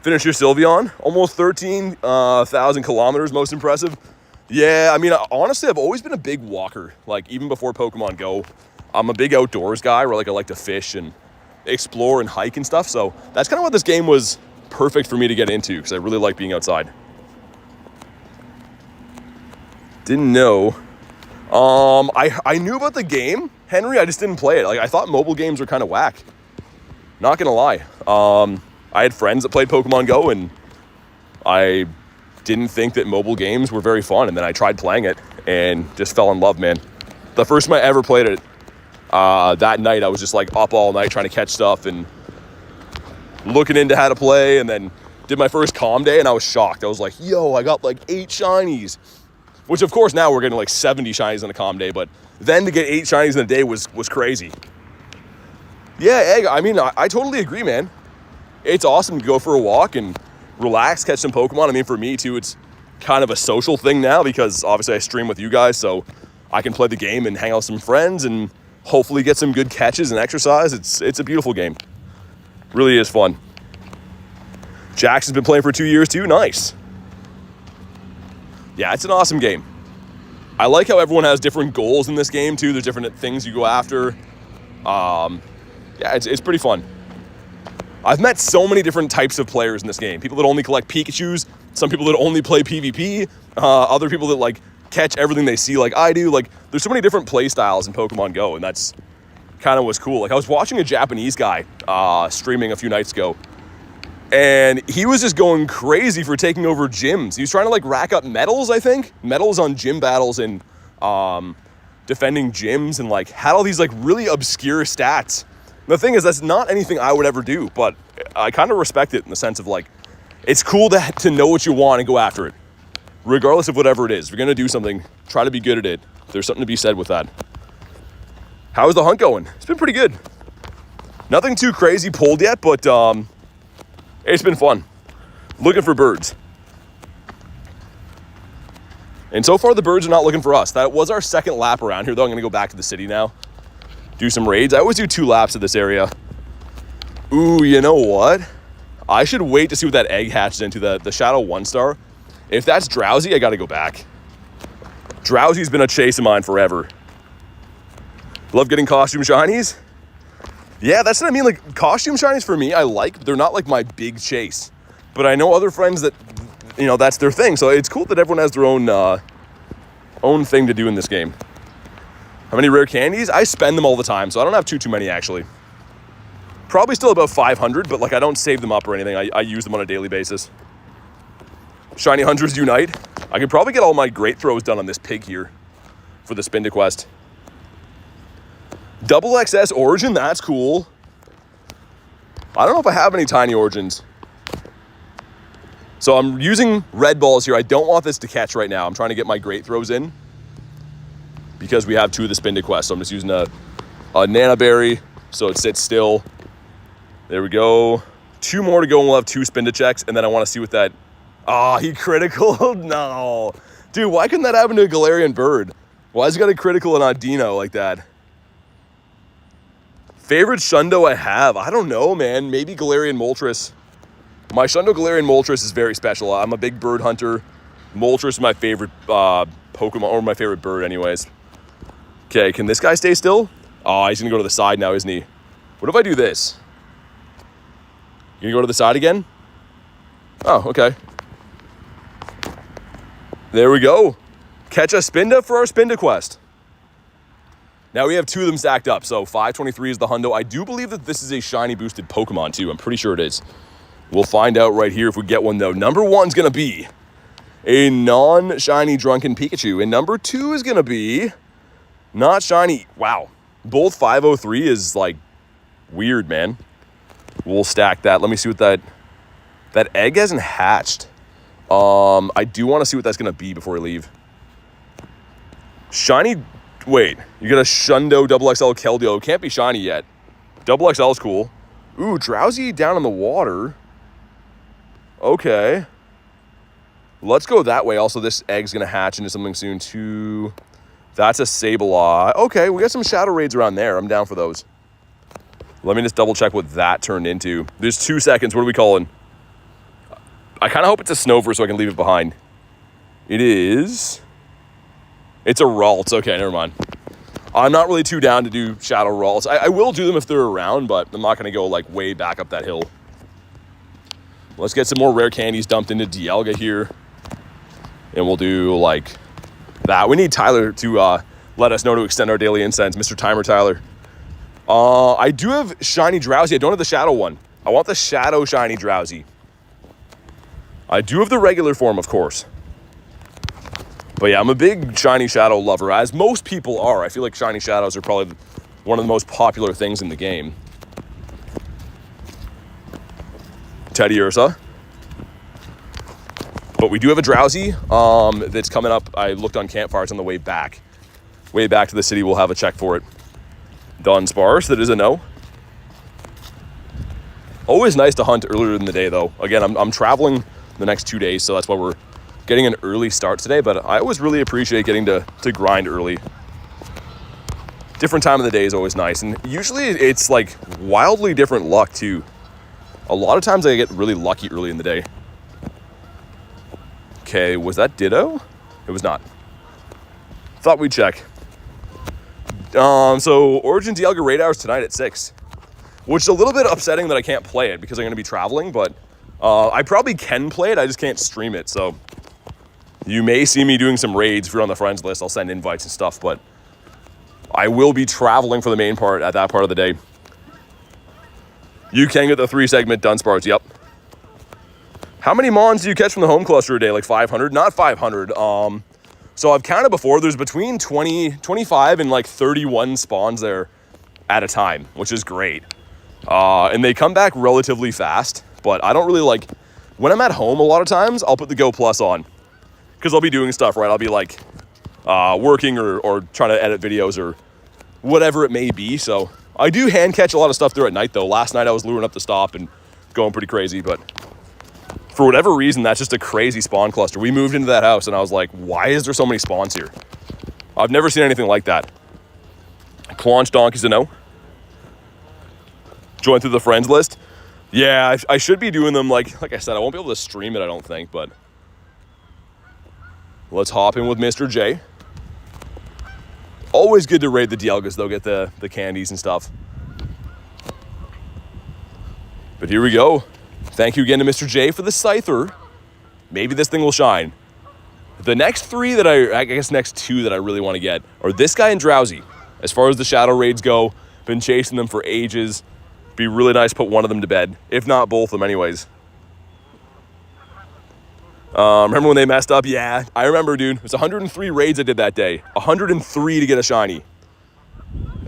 Finish your Sylveon, almost 13,000 kilometers, most impressive. Yeah, I mean, honestly, I've always been a big walker. Like, even before Pokemon Go, I'm a big outdoors guy where, like, I like to fish and explore and hike and stuff. So that's kind of what this game was perfect for me to get into because I really like being outside. Didn't know. I knew about the game, Henry. I just didn't play it. Like, I thought mobile games were kind of whack. Not gonna lie. I had friends that played Pokemon Go, and I didn't think that mobile games were very fun. And then I tried playing it and just fell in love, man. The first time I ever played it, that night I was just like up all night trying to catch stuff and looking into how to play, and then did my first comm day, and I was shocked. I was like, yo, I got like 8 shinies. Which, of course, now we're getting like 70 shinies on a comm day, but then to get 8 shinies in a day was crazy. Yeah, I mean, I totally agree, man. It's awesome to go for a walk and relax, catch some Pokemon. I mean, for me, too, it's kind of a social thing now because, obviously, I stream with you guys, so I can play the game and hang out with some friends and hopefully get some good catches and exercise. It's a beautiful game. Really is fun. Jackson's been playing for 2 years, too. Nice. Yeah, it's an awesome game. I like how everyone has different goals in this game, too. There's different things you go after. Yeah, it's pretty fun. I've met so many different types of players in this game. People that only collect Pikachus, some people that only play PvP, other people that like catch everything they see like I do. Like, there's so many different play styles in Pokemon Go, and that's kind of what's cool. Like, I was watching a Japanese guy streaming a few nights ago, and he was just going crazy for taking over gyms. He was trying to like rack up medals, I think. Medals on gym battles and defending gyms, and like had all these like really obscure stats. The thing is, that's not anything I would ever do, but I kind of respect it in the sense of like, it's cool to know what you want and go after it. Regardless of whatever it is. If you're going to do something, try to be good at it. There's something to be said with that. How's the hunt going? It's been pretty good. Nothing too crazy pulled yet, but it's been fun. Looking for birds. And so far, the birds are not looking for us. That was our second lap around here, though. I'm going to go back to the city now. Do some raids. I always do 2 laps of this area. Ooh, you know what? I should wait to see what that egg hatches into, the Shadow 1-star. If that's Drowsy, I got to go back. Drowsy's been a chase of mine forever. Love getting costume shinies. Yeah, that's what I mean. Like, costume shinies for me, I like, but they're not like my big chase. But I know other friends that, that's their thing. So it's cool that everyone has their own thing to do in this game. How many rare candies? I spend them all the time, so I don't have too many, actually. Probably still about 500, but like I don't save them up or anything. I use them on a daily basis. Shiny Hunters Unite. I could probably get all my great throws done on this pig here for the Spin to Quest. Double XS Origin, that's cool. I don't know if I have any tiny Origins. So I'm using red balls here. I don't want this to catch right now. I'm trying to get my great throws in because we have 2 of the Spin to Quest. So I'm just using a Nana Berry so it sits still. There we go. 2 more to go and we'll have 2 Spin to checks. And then I want to see what that Oh, he critical? No. Dude, why couldn't that happen to a Galarian bird? Why has he got a critical and not Dino like that? Favorite Shundo I have? I don't know, man. Maybe Galarian Moltres. My Shundo Galarian Moltres is very special. I'm a big bird hunter. Moltres is my favorite Pokemon, or my favorite bird anyways. Okay, can this guy stay still? Oh, he's gonna go to the side now, isn't he? What if I do this? You gonna go to the side again? Oh, okay. There we go. Catch a Spinda for our Spinda quest. Now we have 2 of them stacked up, so 523 is the hundo. I do believe that this is a shiny boosted Pokemon too. I'm pretty sure it is. We'll find out right here if we get one though. Number 1's gonna be a non-shiny Drunken Pikachu, and number 2 is gonna be not shiny. Wow, both 503 is like weird, man. We'll stack that. Let me see what that egg hasn't hatched. I do want to see what that's gonna be before we leave. Shiny. Wait, you got a Shundo XXL Keldeo. Can't be shiny yet. XXL is cool. Ooh, Drowsy down in the water. Okay. Let's go that way. Also, this egg's going to hatch into something soon, too. That's a Sableye. Okay, we got some Shadow Raids around there. I'm down for those. Let me just double check what that turned into. There's 2 seconds. What are we calling? I kind of hope it's a Snover so I can leave it behind. It is... It's a Ralts. Okay, never mind. I'm not really too down to do Shadow Ralts. I will do them if they're around, but I'm not going to go like way back up that hill. Let's get some more rare candies dumped into Dialga here. And we'll do like that. We need Tyler to let us know to extend our daily incense. Mr. Timer Tyler. I do have Shiny Drowsy. I don't have the Shadow one. I want the Shadow Shiny Drowsy. I do have the regular form, of course. But yeah, I'm a big Shiny Shadow lover, as most people are. I feel like Shiny Shadows are probably one of the most popular things in the game. Teddy Ursa. But we do have a Drowsy that's coming up. I looked on campfires on the way back. Way back to the city, we'll have a check for it. Dunsparce, that is a no. Always nice to hunt earlier in the day, though. Again, I'm traveling the next 2 days, so that's why we're getting an early start today, but I always really appreciate getting to grind early. Different time of the day is always nice, and usually it's like wildly different luck too. A lot of times I get really lucky early in the day. Okay, was that Ditto? It was not. Thought we'd check. So Origin Dialga raid hours tonight at 6, which is a little bit upsetting that I can't play it because I'm going to be traveling, but I probably can play it, I just can't stream it, so you may see me doing some raids if you're on the friends list. I'll send invites and stuff, but I will be traveling for the main part at that part of the day. You can get the 3-segment Dunsparce, yep. How many Mons do you catch from the home cluster a day? Like 500? Not 500. So I've counted before. There's between 25 and like 31 spawns there at a time, which is great. And they come back relatively fast, but I don't really like... When I'm at home a lot of times, I'll put the Go Plus on. Because I'll be doing stuff, right? I'll be like working or trying to edit videos or whatever it may be. So I do hand catch a lot of stuff there at night, though. Last night I was luring up the stop and going pretty crazy. But for whatever reason, that's just a crazy spawn cluster. We moved into that house and I was like, why is there so many spawns here? I've never seen anything like that. Claunch Donkey's a no. Join through the friends list. Yeah, I should be doing them like I said. I won't be able to stream it, I don't think, but... Let's hop in with Mr. J. Always good to raid the Dialgas, though, get the candies and stuff. But here we go. Thank you again to Mr. J for the Scyther. Maybe this thing will shine. The next 3 that I guess next 2 that I really want to get are this guy and Drowsy. As far as the Shadow Raids go, been chasing them for ages. Be really nice to put one of them to bed. If not both of them anyways. Remember when they messed up? Yeah, I remember, dude. It was 103 raids I did that day. 103 to get a shiny.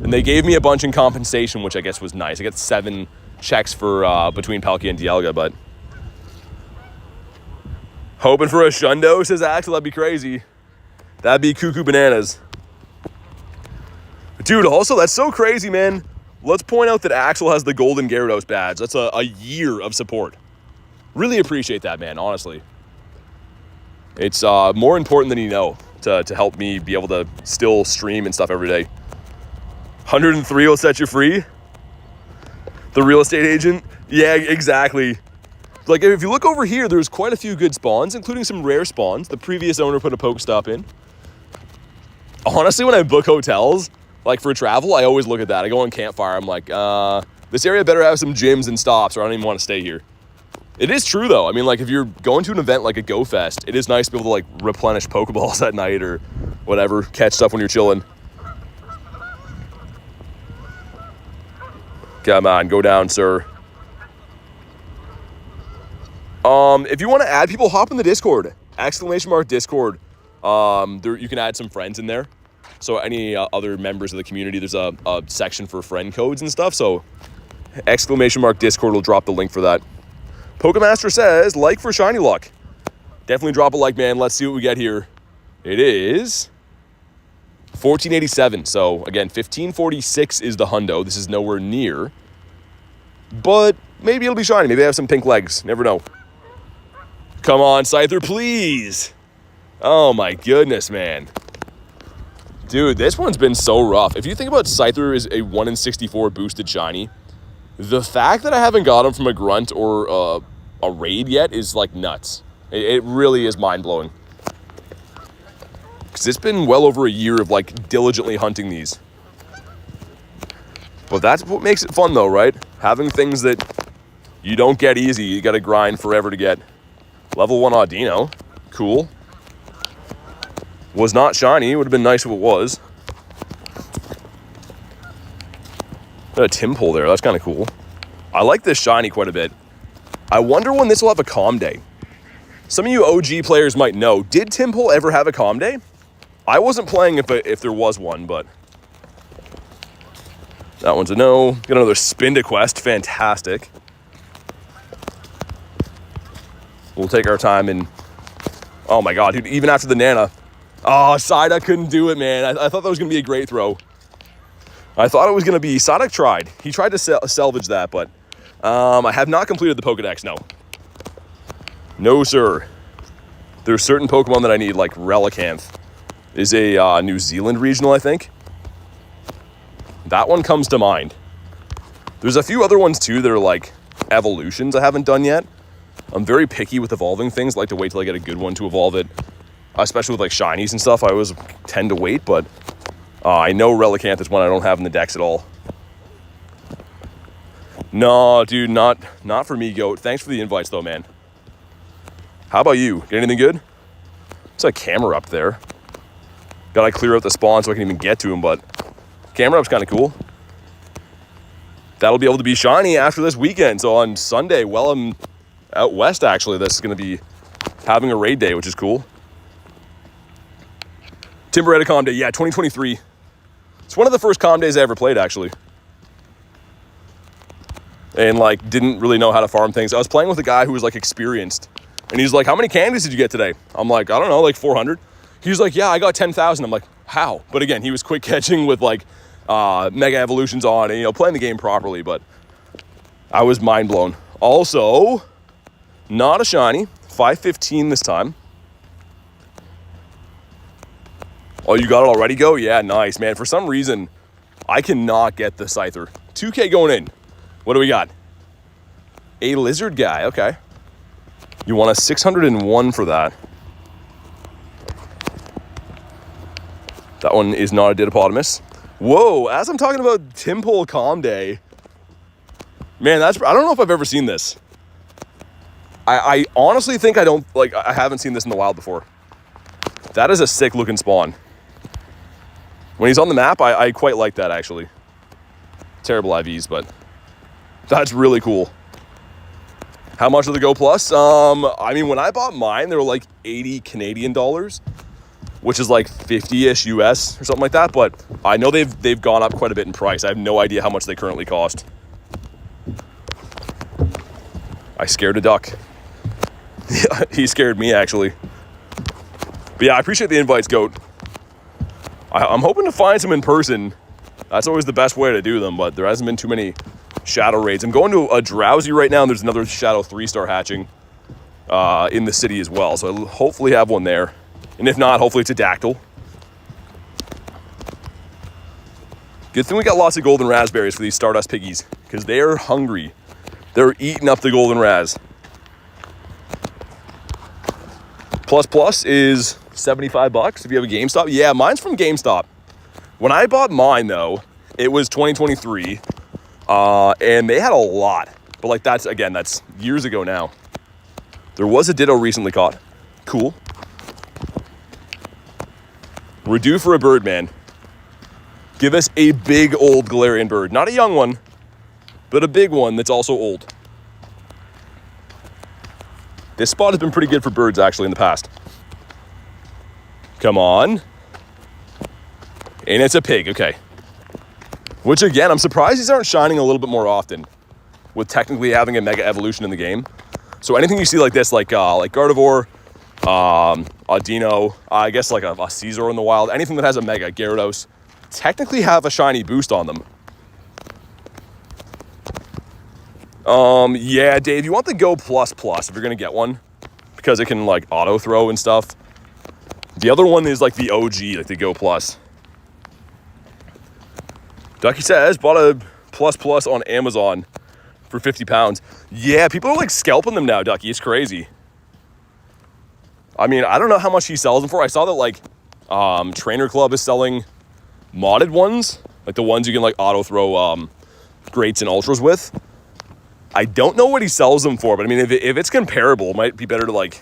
And they gave me a bunch in compensation, which I guess was nice. I got 7 checks for between Palkia and Dialga, but... Hoping for a Shundo, says Axel. That'd be crazy. That'd be cuckoo bananas. Dude, also, that's so crazy, man. Let's point out that Axel has the Golden Gyarados badge. That's a year of support. Really appreciate that, man, honestly. It's more important than you know to help me be able to still stream and stuff every day. 103 will set you free. The real estate agent. Yeah, exactly. Like, if you look over here, there's quite a few good spawns, including some rare spawns. The previous owner put a Pokestop in. Honestly, when I book hotels, like for travel, I always look at that. I go on Campfire. I'm like, this area better have some gyms and stops or I don't even want to stay here. It is true, though. I mean, like, if you're going to an event like a Go Fest, it is nice to be able to, like, replenish Pokeballs at night or whatever, catch stuff when you're chilling. Come on, go down, sir. If you want to add people, hop in the Discord. !Discord. There, you can add some friends in there. So any other members of the community, there's a section for friend codes and stuff. So !Discord will drop the link for that. Pokemaster says, like for shiny luck. Definitely drop a like, man. Let's see what we get here. It is 1487. So again, 1546 is the hundo. This is nowhere near. But maybe it'll be shiny. Maybe I have some pink legs. Never know. Come on, Scyther, please. Oh my goodness, man. Dude, this one's been so rough. If you think about Scyther is a 1 in 64 boosted shiny, the fact that I haven't got him from a grunt or a raid yet is like nuts. It really is mind-blowing. Because it's been well over a year of like diligently hunting these. But that's what makes it fun though, right? Having things that you don't get easy, you gotta grind forever to get. Level 1 Audino, cool. Was not shiny, would have been nice if it was. Got a Temporal there, that's kind of cool. I like this shiny quite a bit. I wonder when this will have a calm day. Some of you OG players might know, did Temporal ever have a calm day? I wasn't playing if there was one, but that one's a no. Got another Spin to Quest, fantastic. We'll take our time and, oh my god, dude, even after the Nana. Oh, Psyduck couldn't do it, man. I thought that was going to be a great throw. I thought it was going to be... Psyduck tried. He tried to salvage that, but I have not completed the Pokedex, no. No, sir. There's certain Pokemon that I need, like Relicanth. Is a New Zealand regional, I think. That one comes to mind. There's a few other ones, too, that are, like, evolutions I haven't done yet. I'm very picky with evolving things. I like to wait till I get a good one to evolve it. Especially with, like, shinies and stuff. I always tend to wait, but... I know Relicanth is one I don't have in the decks at all. No, dude, not for me, Goat. Thanks for the invites, though, man. How about you? Get anything good? There's a camera up there. Gotta clear out the spawn so I can even get to him, but camera up's kind of cool. That'll be able to be shiny after this weekend. So on Sunday, well, I'm out west, actually. This is going to be having a raid day, which is cool. Timber had a calm day. Yeah, 2023. It's one of the first calm days I ever played, actually. And, like, didn't really know how to farm things. I was playing with a guy who was, like, experienced. And he's like, how many candies did you get today? I'm like, I don't know, like 400. He was like, yeah, I got 10,000. I'm like, how? But again, he was quick catching with, like, Mega Evolutions on and, you know, playing the game properly. But I was mind blown. Also, not a shiny. 515 this time. Oh, you got it already, Go? Yeah, nice, man. For some reason, I cannot get the Scyther. 2K going in. What do we got? A lizard guy, okay. You want a 601 for that. That one is not a Dittopotamus. Whoa, as I'm talking about Temporal Calm Day, man, I don't know if I've ever seen this. I honestly think I haven't seen this in the wild before. That is a sick looking spawn. When he's on the map, I quite like that, actually. Terrible IVs, but that's really cool. How much are the Go Plus? I mean, when I bought mine, they were like 80 Canadian dollars, which is like 50-ish US or something like that. But I know they've gone up quite a bit in price. I have no idea how much they currently cost. I scared a duck. He scared me, actually. But yeah, I appreciate the invites, Goat. I'm hoping to find some in person. That's always the best way to do them, but there hasn't been too many Shadow raids. I'm going to a Drowsy right now, and there's another Shadow 3-star hatching. in the city as well. So I'll hopefully have one there. And if not, hopefully it's a Dactyl. Good thing we got lots of golden raspberries for these Stardust piggies, because they're hungry. They're eating up the golden raz. Plus is 75 bucks if you have a GameStop. Yeah, mine's from GameStop. When I bought mine though, it was 2023, and they had a lot. But like that's years ago now. There was a Ditto recently caught. Cool. We're due for a bird, man. Give us a big old Galarian bird. Not a young one, but a big one that's also old. This spot has been pretty good for birds, actually, in the past. Come on. And it's a pig, okay. Which, again, I'm surprised these aren't shining a little bit more often with technically having a Mega Evolution in the game. So anything you see like this, like Gardevoir, a Dino, I guess like a Caesar in the wild, anything that has a Mega, Gyarados, technically have a shiny boost on them. Yeah, Dave, you want the Go Plus if you're gonna get one, because it can like auto throw and stuff. The other one is like the OG, like the Go Plus. Ducky says, bought a Plus on Amazon for 50 pounds. Yeah, people are like scalping them now, Ducky. It's crazy. I mean, I don't know how much he sells them for. I saw that like Trainer Club is selling modded ones, like the ones you can like auto throw greats and ultras with. I don't know what he sells them for, but I mean, if it's comparable, it might be better to like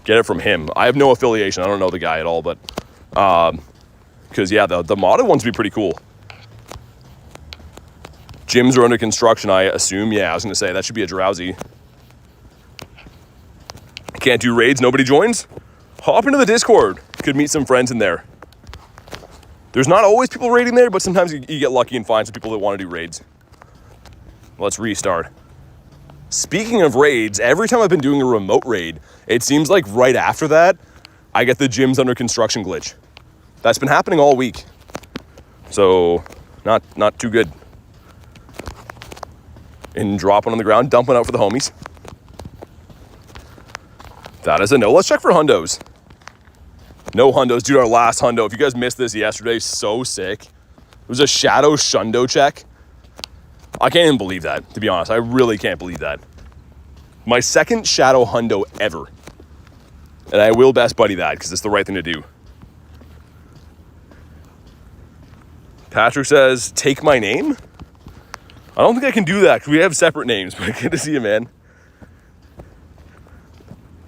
get it from him. I have no affiliation. I don't know the guy at all, but because yeah, the modded ones would be pretty cool. Gyms are under construction, I assume. Yeah, I was gonna say that should be a Drowsy. Can't do raids, nobody joins? Hop into the Discord. Could meet some friends in there. There's not always people raiding there, but sometimes you get lucky and find some people that want to do raids. Let's restart. Speaking of raids, every time I've been doing a remote raid, it seems like right after that, I get the gyms under construction glitch. That's been happening all week. So, not too good. And drop one on the ground, dump one out for the homies. That is a no. Let's check for hundos. No hundos. Dude, our last hundo. If you guys missed this yesterday, so sick. It was a Shadow Shundo check. I can't even believe that, to be honest. I really can't believe that. My second Shadow hundo ever. And I will best buddy that, because it's the right thing to do. Patrick says, take my name? I don't think I can do that, because we have separate names, but good to see you, man.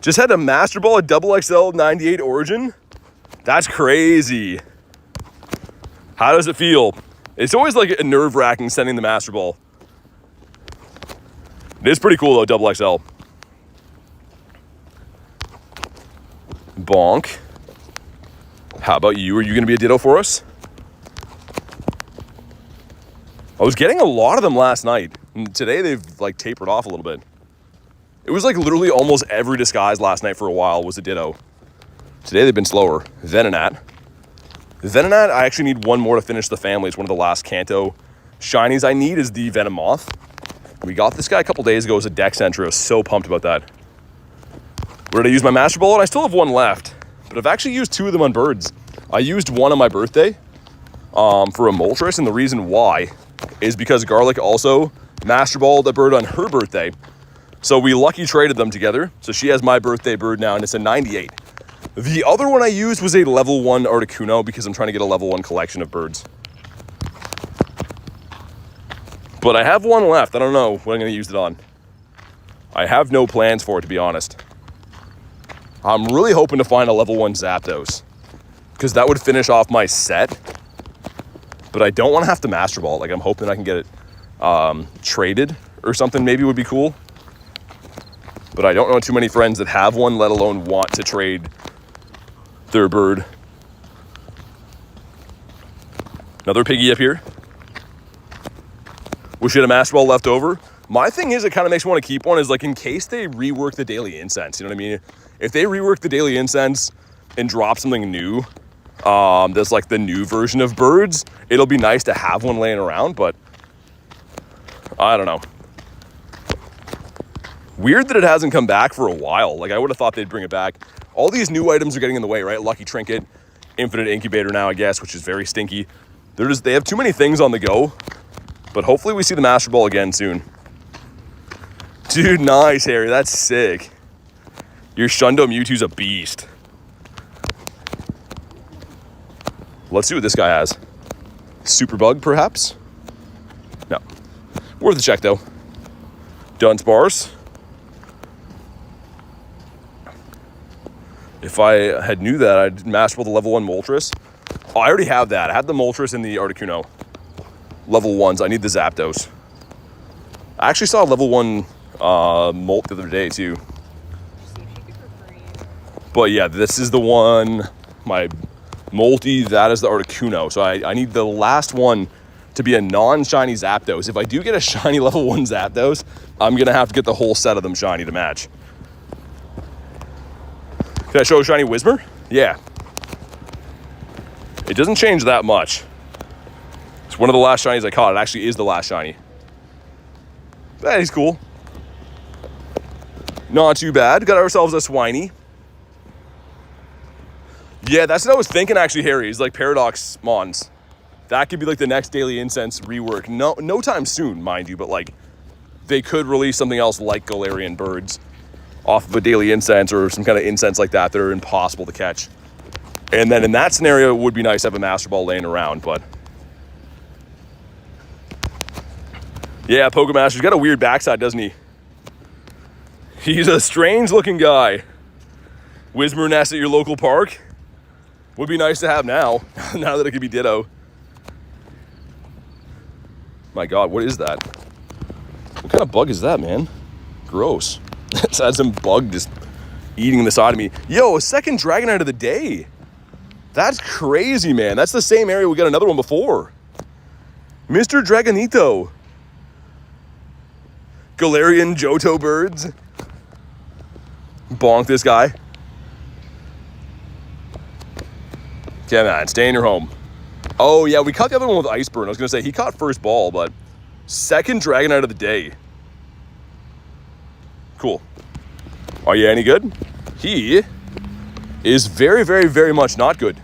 Just had a Master Ball, a double XL 98 Origin. That's crazy. How does it feel? It's always like a nerve-wracking sending the Master Ball. It is pretty cool though, double XL. Bonk. How about you? Are you gonna be a Ditto for us? I was getting a lot of them last night. And today they've like tapered off a little bit. It was like literally almost every disguise last night for a while was a Ditto. Today they've been slower. Venonat, I actually need one more to finish the family. It's one of the last Kanto shinies I need is the Venomoth. We got this guy a couple days ago as a Dex entry. I was so pumped about that. Where did I use my Master Ball? And I still have one left, but I've actually used two of them on birds. I used one on my birthday for a Moltres, and the reason why is because Garlic also Master Balled a bird on her birthday. So we lucky traded them together. So she has my birthday bird now, and it's a 98. The other one I used was a level 1 Articuno because I'm trying to get a level 1 collection of birds. But I have one left. I don't know what I'm going to use it on. I have no plans for it, to be honest. I'm really hoping to find a level 1 Zapdos, because that would finish off my set. But I don't want to have to Master Ball. Like, I'm hoping I can get it traded or something maybe would be cool. But I don't know too many friends that have one, let alone want to trade their bird. Another piggy up here. Wish you had a Master Ball left over. My thing is, it kind of makes me want to keep one, is like in case they rework the Daily Incense. You know what I mean? If they rework the Daily Incense and drop something new, that's like the new version of birds, it'll be nice to have one laying around, but I don't know. Weird that it hasn't come back for a while. Like, I would have thought they'd bring it back. All these new items are getting in the way, right? Lucky Trinket, Infinite Incubator now, I guess, which is very stinky. They have too many things on the go, but hopefully we see the Master Ball again soon. Dude, nice, Harry. That's sick. Your Shundo Mewtwo's a beast. Let's see what this guy has. Super Bug, perhaps? No. Worth a check, though. Dunsparce. If I had knew that, I'd Master Ball the level 1 Moltres. Oh, I already have that. I had the Moltres and the Articuno. Level 1s. I need the Zapdos. I actually saw a level 1 Molt the other day, too. But yeah, this is the one. My Molty, that is the Articuno. So I need the last one to be a non-shiny Zapdos. If I do get a shiny level 1 Zapdos, I'm going to have to get the whole set of them shiny to match. Can I show a shiny Whismur? Yeah. It doesn't change that much. It's one of the last shinies I caught. It actually is the last shiny. That is cool. Not too bad. Got ourselves a Swiney. Yeah, that's what I was thinking, actually, Harry. Is like Paradox Mons. That could be like the next Daily Incense rework. No time soon, mind you, but like they could release something else like Galarian Birds off of a Daily Incense or some kind of incense like that are impossible to catch. And then in that scenario, it would be nice to have a Master Ball laying around, but yeah, Pokemaster's got a weird backside, doesn't he? He's a strange looking guy. Whismur nest at your local park would be nice to have now, now that it could be Ditto. My God, what is that? What kind of bug is that, man? Gross. It's had some bug just eating the side of me. Yo, a second Dragonite of the day. That's crazy, man. That's the same area we got another one before. Mr. Dragonito. Galarian Johto birds. Bonk this guy. Okay, man, stay in your home. Oh, yeah, we caught the other one with Iceburn. I was going to say, he caught first ball, but second Dragonite of the day. Cool. Are you any good? He is very, very, very much not good.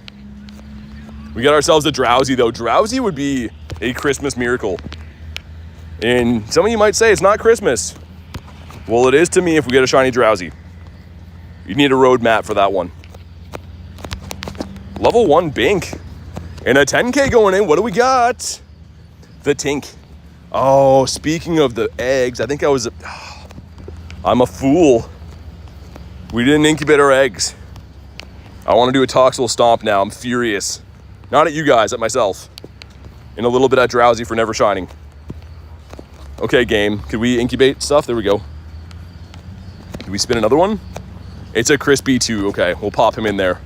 We got ourselves a Drowsy, though. Drowsy would be a Christmas miracle. And some of you might say it's not Christmas. Well, it is to me if we get a shiny Drowsy. You need a roadmap for that one. Level 1 Bink. And a 10K going in. What do we got? The Tink. Oh, speaking of the eggs, I think I'm a fool. We didn't incubate our eggs. I want to do a Toxel Stomp now. I'm furious. Not at you guys, at myself. And a little bit at Drowsy for never shining. Okay, game. Could we incubate stuff? There we go. Did we spin another one? It's a Crispy 2. Okay, we'll pop him in there.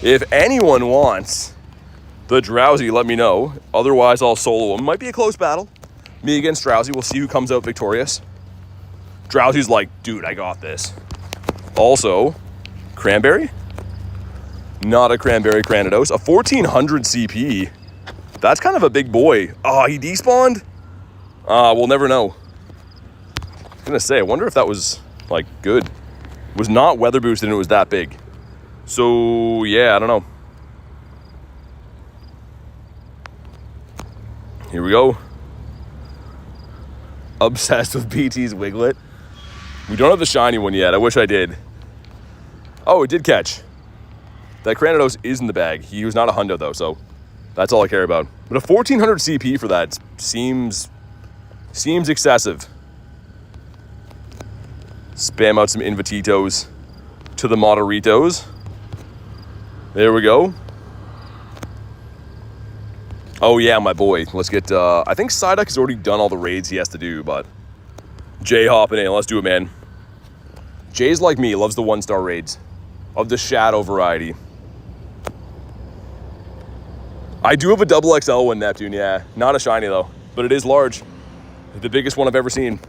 If anyone wants the Drowsy, let me know. Otherwise, I'll solo him. Might be a close battle. Me against Drowsy. We'll see who comes out victorious. Drowsy's like, dude, I got this. Also, Cranberry? Not a Cranberry Cranidos. A 1400 CP. That's kind of a big boy. Oh, he despawned? We'll never know. I was gonna say, I wonder if that was, like, good. It was not weather boosted and it was that big. So, yeah, I don't know. Here we go. Obsessed with BT's Wiglet. We don't have the shiny one yet. I wish I did. Oh, it did catch. That Cranidos is in the bag. He was not a hundo, though, so that's all I care about. But a 1400 CP for that seems excessive. Spam out some Invititos to the Moderitos. There we go. Oh, yeah, my boy. Let's get... I think Psyduck has already done all the raids he has to do, but... Jay hopping in. Let's do it, man. Jay's like me. Loves the one-star raids. Of the Shadow variety. I do have a double XL one, Neptune, yeah. Not a shiny, though. But it is large. The biggest one I've ever seen.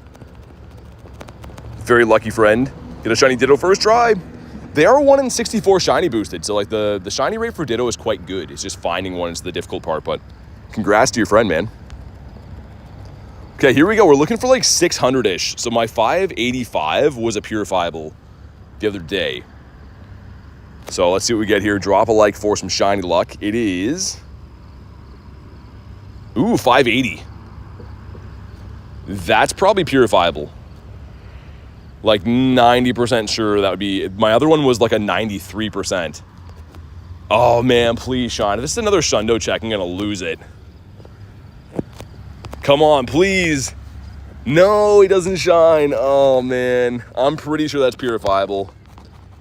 Very lucky friend. Get a shiny Ditto first try. They are 1 in 64 shiny boosted, so like the shiny rate for Ditto is quite good. It's just finding one is the difficult part, but congrats to your friend, man. Okay, here we go. We're looking for like 600-ish. So my 585 was a purifiable the other day. So let's see what we get here. Drop a like for some shiny luck. It is... Ooh, 580. That's probably purifiable. Like 90% sure that would be... My other one was like a 93%. Oh, man, please shine. If this is another Shundo check, I'm going to lose it. Come on, please. No, he doesn't shine. Oh, man. I'm pretty sure that's purifiable.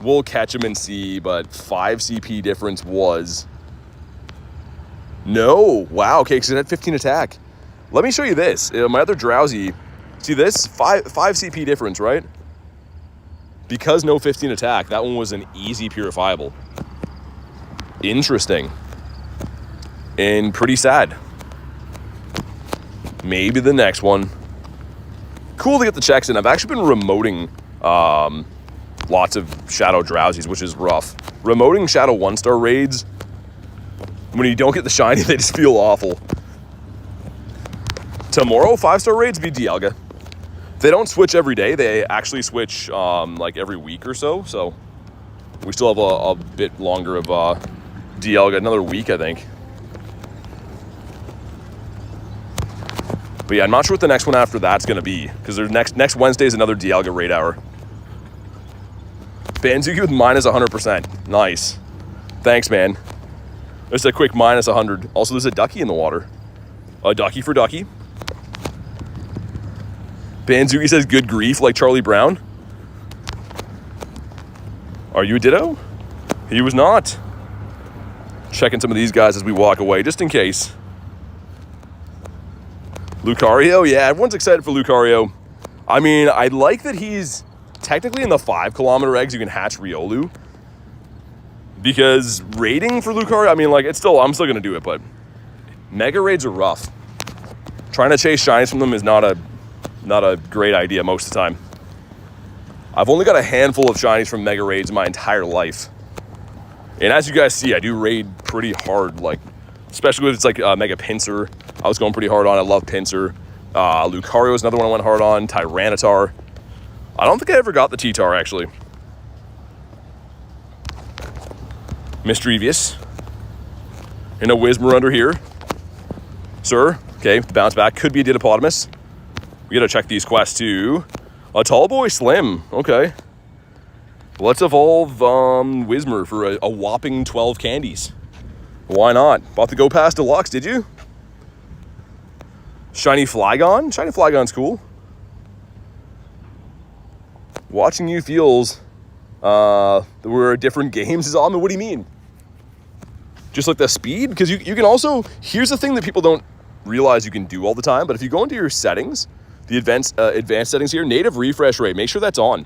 We'll catch him and see, but 5 CP difference was... No. Wow, okay, because it had 15 attack. Let me show you this. My other Drowsy... See this? 5 CP difference, right? Because no 15 attack, that one was an easy purifiable. Interesting. And pretty sad. Maybe the next one. Cool to get the checks in. I've actually been remoting lots of Shadow Drowsies, which is rough. Remoting Shadow 1-star raids, when you don't get the shiny, they just feel awful. Tomorrow, 5-star raids be Dialga. They don't switch every day. They actually switch like every week or so. So we still have a bit longer of Dialga, another week, I think. But yeah, I'm not sure what the next one after that's going to be, because there's next Wednesday is another Dialga raid hour. Banzuki with minus 100%. Nice. Thanks, man. There's a quick minus 100. Also, there's a ducky in the water. A ducky for ducky. Banzuki says good grief like Charlie Brown. Are you a Ditto? He was not. Checking some of these guys as we walk away, just in case. Lucario, yeah, everyone's excited for Lucario. I mean, I like that he's technically in the 5-kilometer eggs you can hatch Riolu. Because raiding for Lucario, I mean, like, I'm still going to do it, but mega raids are rough. Trying to chase shinies from them is not a great idea most of the time. I've only got a handful of shinies from mega raids in my entire life. And as you guys see, I do raid pretty hard, like, especially when it's like Mega Pinsir. I was going pretty hard on. I love Pinsir. Lucario is another one I went hard on. Tyranitar. I don't think I ever got the T-Tar, actually. Mischievous. And a Whismur under here. Sir. Okay, bounce back. Could be a Dittopotamus. We gotta check these quests, too. A Tall Boy Slim. Okay. Let's evolve Whismur for a whopping 12 candies. Why not? Bought the Go Pass Deluxe, did you? Shiny Flygon? Shiny Flygon's cool. Watching you feels that we're different games is all. What do you mean? Just like the speed? Because you can also... Here's the thing that people don't realize you can do all the time, but if you go into your settings, the advanced settings here, native refresh rate, make sure that's on.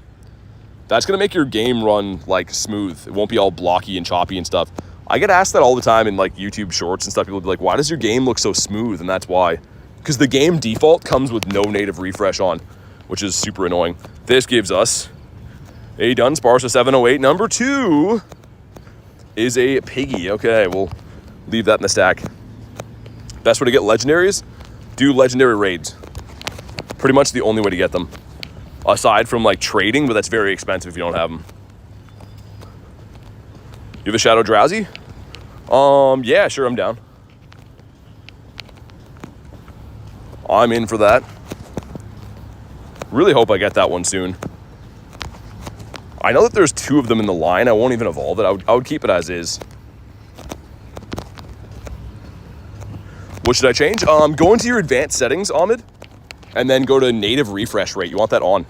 That's going to make your game run, like, smooth. It won't be all blocky and choppy and stuff. I get asked that all the time in, like, YouTube shorts and stuff. People will be like, why does your game look so smooth? And that's why. Because the game default comes with no native refresh on, which is super annoying. This gives us a Dunsparce, a 708. Number 2 is a Piggy. Okay, we'll leave that in the stack. Best way to get legendaries? Do legendary raids. Pretty much the only way to get them. Aside from, like, trading, but that's very expensive if you don't have them. You have a Shadow Drowsy? Yeah, sure, I'm down. I'm in for that. Really hope I get that one soon. I know that there's 2 of them in the line. I won't even evolve it. I would keep it as is. What should I change? Go into your advanced settings, Ahmed, and then go to native refresh rate. You want that on.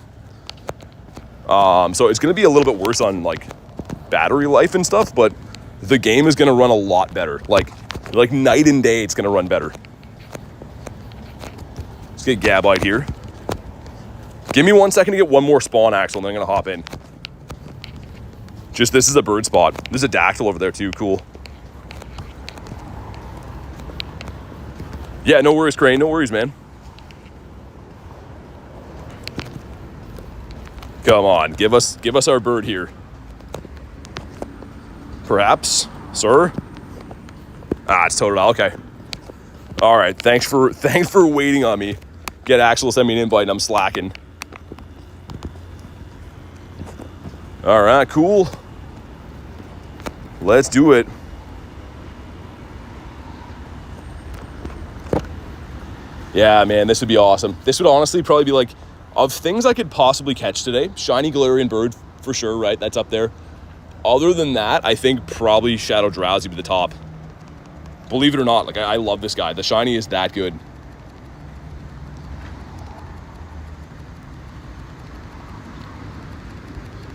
So it's going to be a little bit worse on, like, battery life and stuff, but the game is going to run a lot better. Like night and day, it's going to run better. Let's get Gabite here. Give me 1 second to get one more spawn, Axel, and then I'm going to hop in. Just, this is a bird spot. There's a Dactyl over there, too. Cool. Yeah, no worries, Crane. No worries, man. Come on, give us our bird here. Perhaps, sir. It's Totodile. Okay. All right. Thanks for waiting on me. get Axel to send me an invite and I'm slacking. All right, cool. Let's do it. Yeah, man, this would be awesome. This would honestly probably be like, of things I could possibly catch today, shiny Galarian Bird for sure, right? That's up there. Other than that, I think probably Shadow Drowsy would be the top. Believe it or not, like I love this guy. The shiny is that good.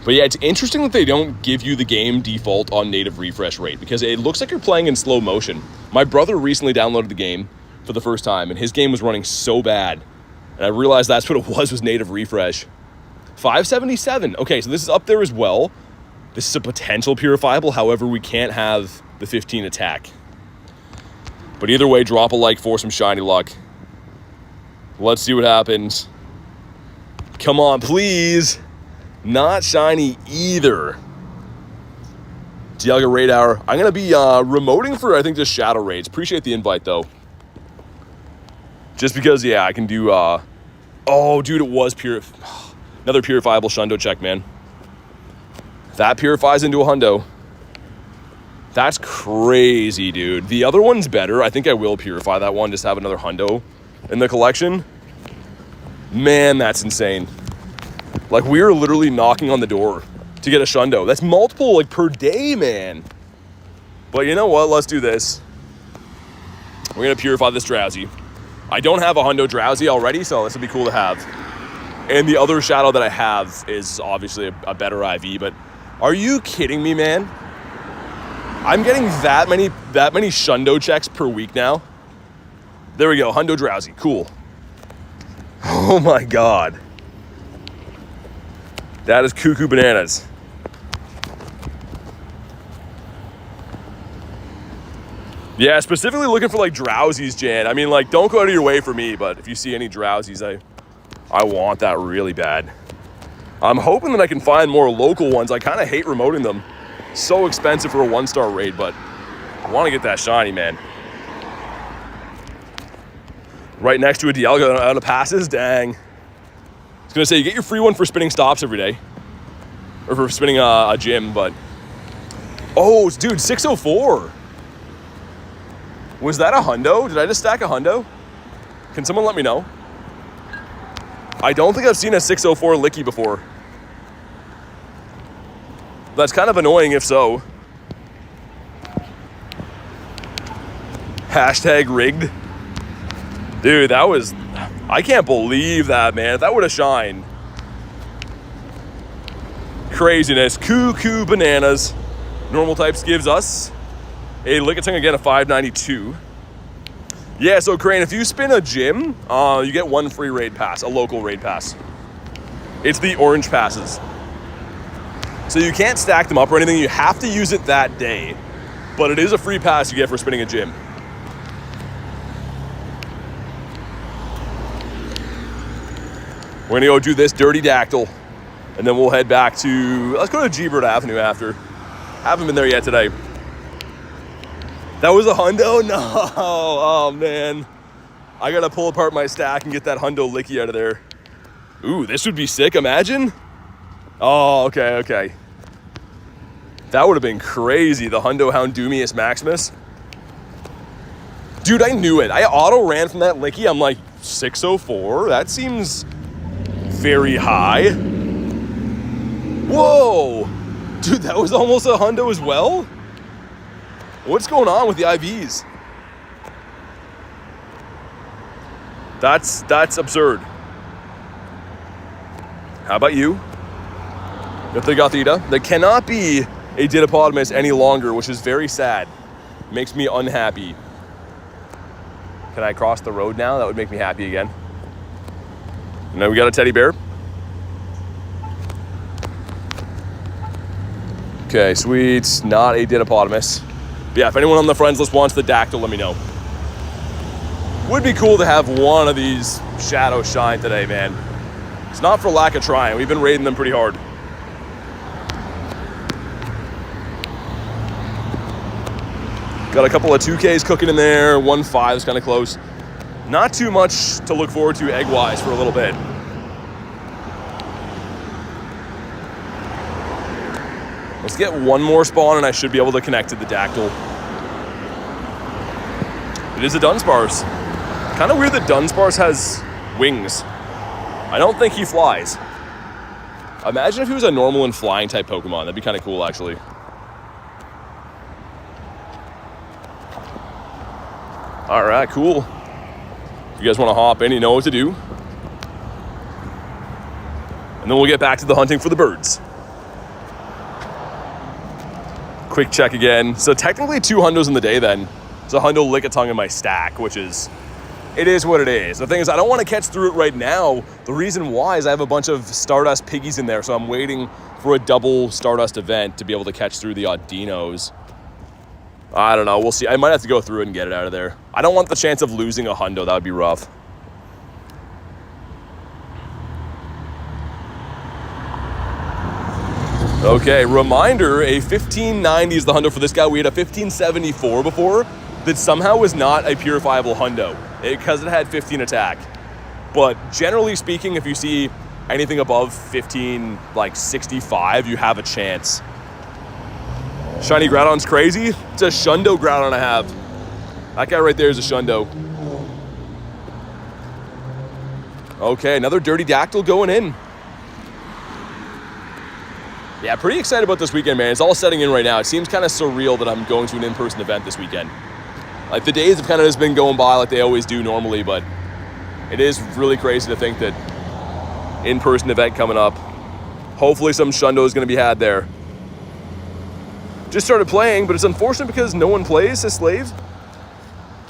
But yeah, it's interesting that they don't give you the game default on native refresh rate because it looks like you're playing in slow motion. My brother recently downloaded the game for the first time and his game was running so bad. And I realized that's what it was native refresh. 577. Okay, so this is up there as well. This is a potential purifiable. However, we can't have the 15 attack. But either way, drop a like for some shiny luck. Let's see what happens. Come on, please. Not shiny either. Dialga Raid Hour. I'm going to be remoting for, I think, just Shadow Raids. Appreciate the invite, though. Just because, yeah, I can do... oh, dude, it was another purifiable Shundo check, man. That purifies into a hundo. That's crazy, dude. The other one's better. I think I will purify that one. Just have another hundo in the collection. Man, that's insane. Like, we are literally knocking on the door to get a Shundo. That's multiple, like, per day, man. But you know what? Let's do this. We're going to purify this Drowsy. I don't have a Hundo Drowsy already, so this would be cool to have. And the other Shadow that I have is obviously a better IV, but are you kidding me, man? I'm getting that many Shundo checks per week now. There we go, Hundo Drowsy, cool. Oh my God. That is cuckoo bananas. Yeah, specifically looking for like Drowsies, Jan. I mean, like, don't go out of your way for me, but if you see any Drowsies, I want that really bad. I'm hoping that I can find more local ones. I kind of hate remoting them. So expensive for a 1-star raid, but I want to get that shiny, man. Right next to a Dialga out of passes, dang. I was gonna say, you get your free one for spinning stops every day. Or for spinning a gym, but... Oh, dude, 604. Was that a hundo? Did I just stack a hundo? Can someone let me know? I don't think I've seen a 604 Licky before. That's kind of annoying if so. Hashtag rigged. Dude, that was... I can't believe that, man. If that would have shined. Craziness. Cuckoo bananas. Normal types gives us a Lickitung again, a 592. Yeah, so Crane, if you spin a gym, you get one free raid pass, a local raid pass. It's the orange passes. So you can't stack them up or anything. You have to use it that day. But it is a free pass you get for spinning a gym. We're gonna go do this Dirty Dactyl, and then we'll head back to, let's go to G-Bird Avenue after. Haven't been there yet today. That was a hundo? No, oh man. I gotta pull apart my stack and get that hundo Licky out of there. Ooh, this would be sick, imagine. Oh, okay. That would have been crazy, the hundo Houndumius Maximus. Dude, I knew it. I auto ran from that Licky. I'm like, 604? That seems very high. Whoa! Dude, that was almost a hundo as well? What's going on with the IVs? That's absurd. How about you? If they got the Ida, they cannot be a Dittopotamus any longer, which is very sad. Makes me unhappy. Can I cross the road now? That would make me happy again. Now we got a teddy bear. Okay, sweet. Not a Dittopotamus. But yeah, if anyone on the friends list wants the Dactyl, let me know. Would be cool to have one of these Shadow shine today, man. It's not for lack of trying. We've been raiding them pretty hard. Got a couple of 2Ks cooking in there. 1.5 is kind of close. not too much to look forward to egg-wise for a little bit. Let's get one more spawn and I should be able to connect to the Dactyl. It is a Dunsparce. Kind of weird that Dunsparce has wings. I don't think he flies. Imagine if he was a normal and flying type Pokemon. That'd be kind of cool, actually. All right, cool. If you guys want to hop in, you know what to do. And then we'll get back to the hunting for the birds. Quick check again. So technically 2 hundos in the day then. It's a hundo Lickitung in my stack, which is, it is what it is. The thing is, I don't want to catch through it right now. The reason why is I have a bunch of Stardust piggies in there, so I'm waiting for a double Stardust event to be able to catch through the odd dinos. I don't know, we'll see. I might have to go through it and get it out of there. I don't want the chance of losing a hundo, that would be rough. Okay, reminder, a 1590 is the hundo for this guy. We had a 1574 before that somehow was not a purifiable hundo because it had 15 attack. But generally speaking, if you see anything above 1565, you have a chance. Shiny Groudon's crazy. It's a Shundo Groudon I have. That guy right there is a Shundo. Okay, another Dirty Dactyl going in. Yeah, pretty excited about this weekend, man. It's all setting in right now. It seems kind of surreal that I'm going to an in-person event this weekend. Like, the days have kind of just been going by like they always do normally, but it is really crazy to think that in-person event coming up. Hopefully some Shundo is going to be had there. Just started playing, but it's unfortunate because no one plays as Slave.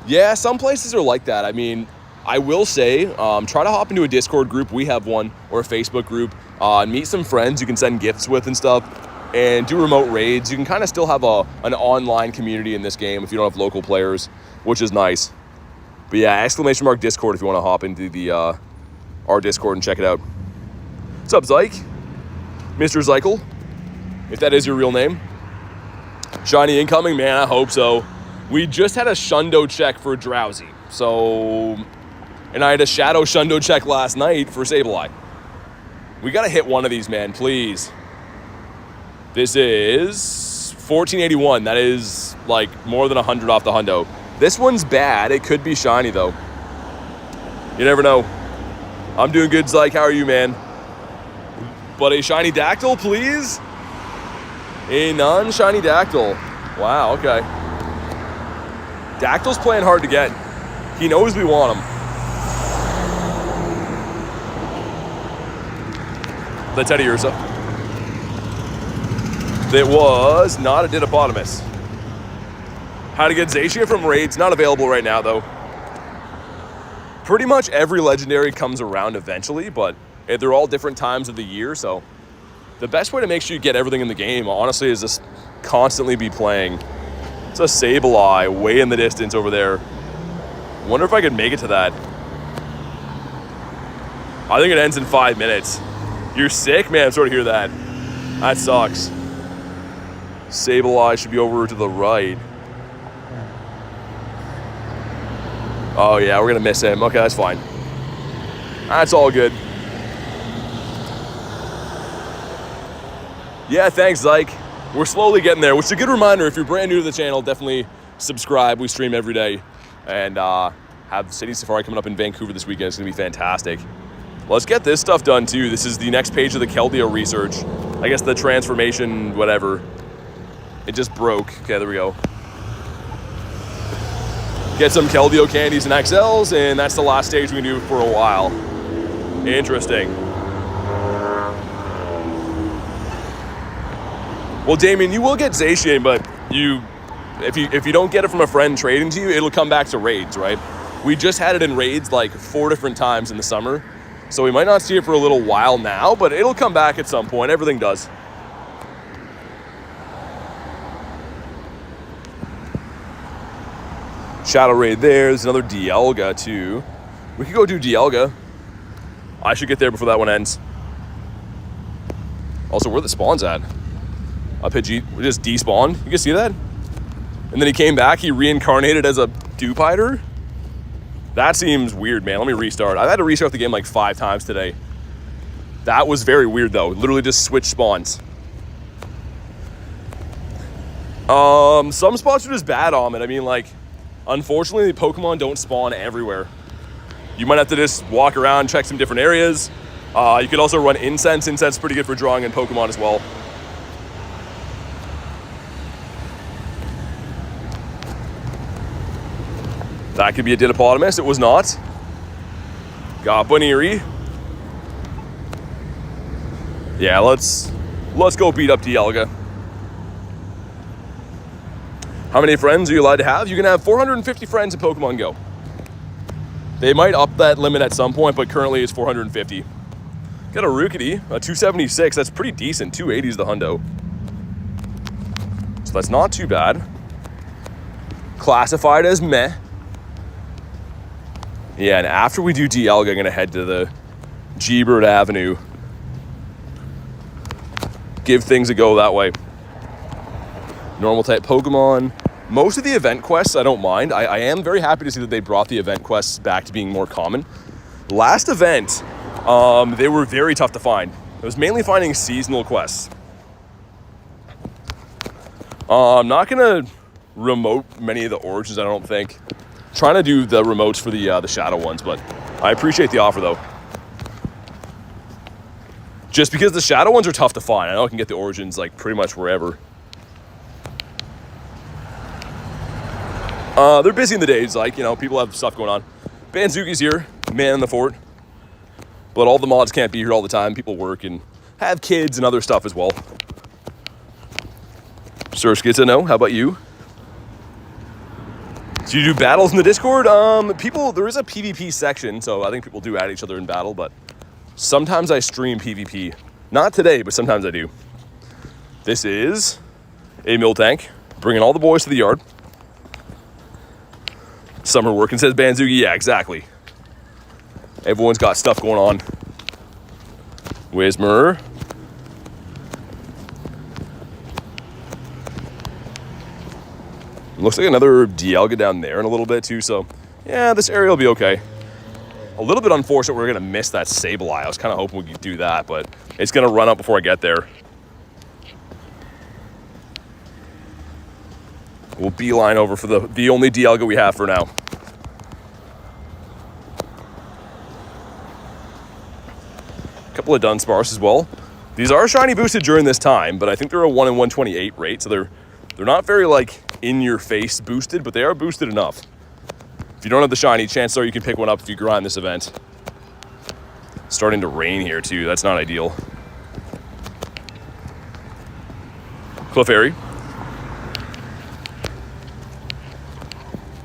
Yeah, some places are like that. I mean, I will say, try to hop into a Discord group. We have one, or a Facebook group. Meet some friends you can send gifts with and stuff, and do remote raids. You can kind of still have an online community in this game if you don't have local players, which is nice. But yeah, !Discord if you want to hop into the our Discord and check it out. What's up, Zyke? Mr. Zykel, if that is your real name. Shiny incoming, man, I hope so. We just had a Shundo check for Drowsy, so, and I had a Shadow Shundo check last night for Sableye. We gotta hit one of these, man, please. This is 1481. That is like more than 100 off the hundo. This one's bad. It could be shiny though. You never know. I'm doing good, Zyke. How are you, man? But a shiny Dactyl, please. A non-shiny Dactyl. Wow, okay. Dactyl's playing hard to get. He knows we want him. The Teddy Ursa. That was not a Dittopotamus. How to get Zacia from raids, not available right now though. Pretty much every legendary comes around eventually, but they're all different times of the year, so the best way to make sure you get everything in the game, honestly, is just constantly be playing. It's a Sableye way in the distance over there. Wonder if I could make it to that. I think it ends in 5 minutes. You're sick? Man, I'm sorry to hear that. That sucks. Sableye should be over to the right. Oh yeah, we're gonna miss him. Okay, that's fine. That's all good. Yeah, thanks, Zyke. We're slowly getting there, which is a good reminder. If you're brand new to the channel, definitely subscribe. We stream every day. And have City Safari coming up in Vancouver this weekend. It's gonna be fantastic. Let's get this stuff done too. This is the next page of the Keldeo research. I guess the transformation, whatever. It just broke. Okay, there we go. Get some Keldeo candies and XLs, and that's the last stage we can do for a while. Interesting. Well, Damien, you will get Zacian, but if you don't get it from a friend trading to you, it'll come back to raids, right? We just had it in raids like 4 different times in the summer. So we might not see it for a little while now, but it'll come back at some point. Everything does. Shadow Raid there. There's another Dialga too. We could go do Dialga. I should get there before that one ends. Also, where the spawn's at? A Pidgey just despawned. You can see that? And then he came back. He reincarnated as a Dewpider. That seems weird, man. Let me restart. I've had to restart the game like 5 times today. That was very weird, though. Literally just switch spawns. Some spots are just bad on it. I mean, like, unfortunately, the Pokemon don't spawn everywhere. You might have to just walk around, check some different areas. You could also run Incense. Incense is pretty good for drawing in Pokemon as well. That could be a Ditto. It was not. Got Baniri. Yeah, let's go beat up Dialga. How many friends are you allowed to have? You can have 450 friends in Pokemon GO. They might up that limit at some point, but currently it's 450. Got a Rookity, a 276. That's pretty decent. 280 is the hundo. So that's not too bad. Classified as meh. Yeah, and after we do Dialga, I'm going to head to the G-Bird Avenue. Give things a go that way. Normal type Pokemon. Most of the event quests I don't mind. I am very happy to see that they brought the event quests back to being more common. Last event, they were very tough to find. It was mainly finding seasonal quests. I'm not going to remote many of the origins, I don't think. Trying to do the remotes for the shadow ones, but I appreciate the offer, though. Just because the shadow ones are tough to find. I know I can get the origins, like, pretty much wherever. They're busy in the days, like, you know, people have stuff going on. Banzuki's here, man in the fort. But all the mods can't be here all the time. People work and have kids and other stuff as well. Sir Skitsa, no, how about you? Do you do battles in the Discord? There is a PvP section, so I think people do add each other in battle, but sometimes I stream PvP. Not today, but sometimes I do. This is a Miltank, bringing all the boys to the yard. Summer working, says Banzuki. Yeah, exactly. Everyone's got stuff going on. Whismer. Looks like another Dialga down there in a little bit too, so yeah, this area will be okay. A little bit unfortunate we're gonna miss that Sableye. I was kind of hoping we could do that, but it's gonna run up before I get there. We'll beeline over for the only Dialga we have for now. A couple of Dunsparce as well. These are shiny boosted during this time, but I think they're a 1 in 128 rate, so they're not very like in your face boosted, but they are boosted enough. If you don't have the shiny, chances are you can pick one up if you grind this event. It's starting to rain here too. That's not ideal. Clefairy.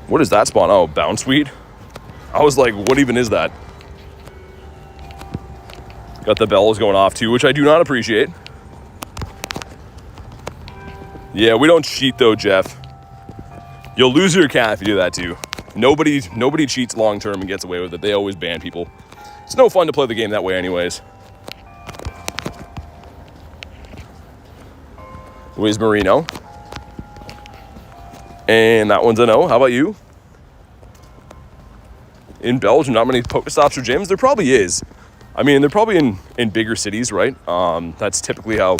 What is that spawn? Oh, Bounceweed. I was like, what even is that? Got the bells going off too, which I do not appreciate. Yeah, we don't cheat though, Jeff. You'll lose your cat if you do that too. Nobody cheats long term and gets away with it. They always ban people. It's no fun to play the game that way anyways. Wiz Marino. And that one's a no. How about you? In Belgium, not many Pokestops or gyms? There probably is. I mean, they're probably in bigger cities, right? That's typically how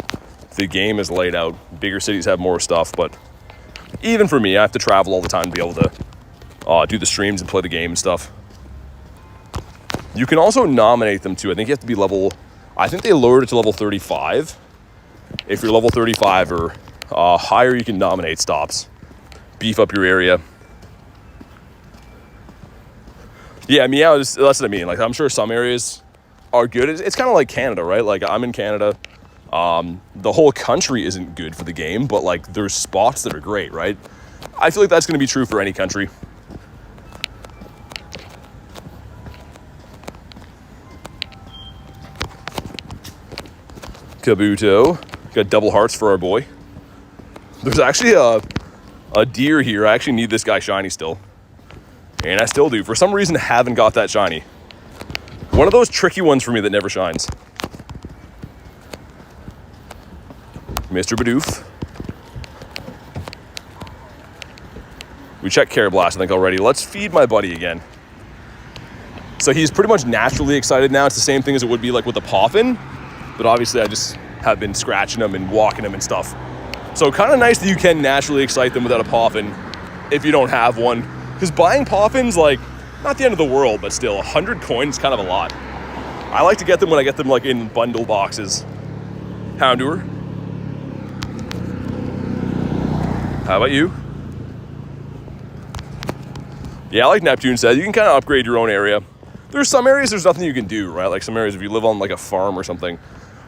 the game is laid out. Bigger cities have more stuff, but even for me, I have to travel all the time to be able to do the streams and play the game and stuff. You can also nominate them too. I think you have to be I think they lowered it to level 35. If you're level 35 or higher, you can nominate stops. Beef up your area. Yeah, meow, that's what I mean. Like, I'm sure some areas are good. It's kind of like Canada, right? Like, I'm in Canada. The whole country isn't good for the game, but like there's spots that are great, right? I feel like that's going to be true for any country. Kabuto. Got double hearts for our boy. There's actually a deer here. I actually need this guy shiny still. And I still do. For some reason, haven't got that shiny. One of those tricky ones for me that never shines. Mr. Bidoof. We checked Care Blast, I think, already. Let's feed my buddy again. So he's pretty much naturally excited now. It's the same thing as it would be like with a Poffin, but obviously I just have been scratching him and walking him and stuff. So kind of nice that you can naturally excite them without a Poffin if you don't have one. Because buying Poffins, like, not the end of the world, but still, 100 coins is kind of a lot. I like to get them when I get them like in bundle boxes. Houndour. How about you? Yeah, like Neptune said, you can kind of upgrade your own area. There's some areas there's nothing you can do, right? Like some areas if you live on like a farm or something,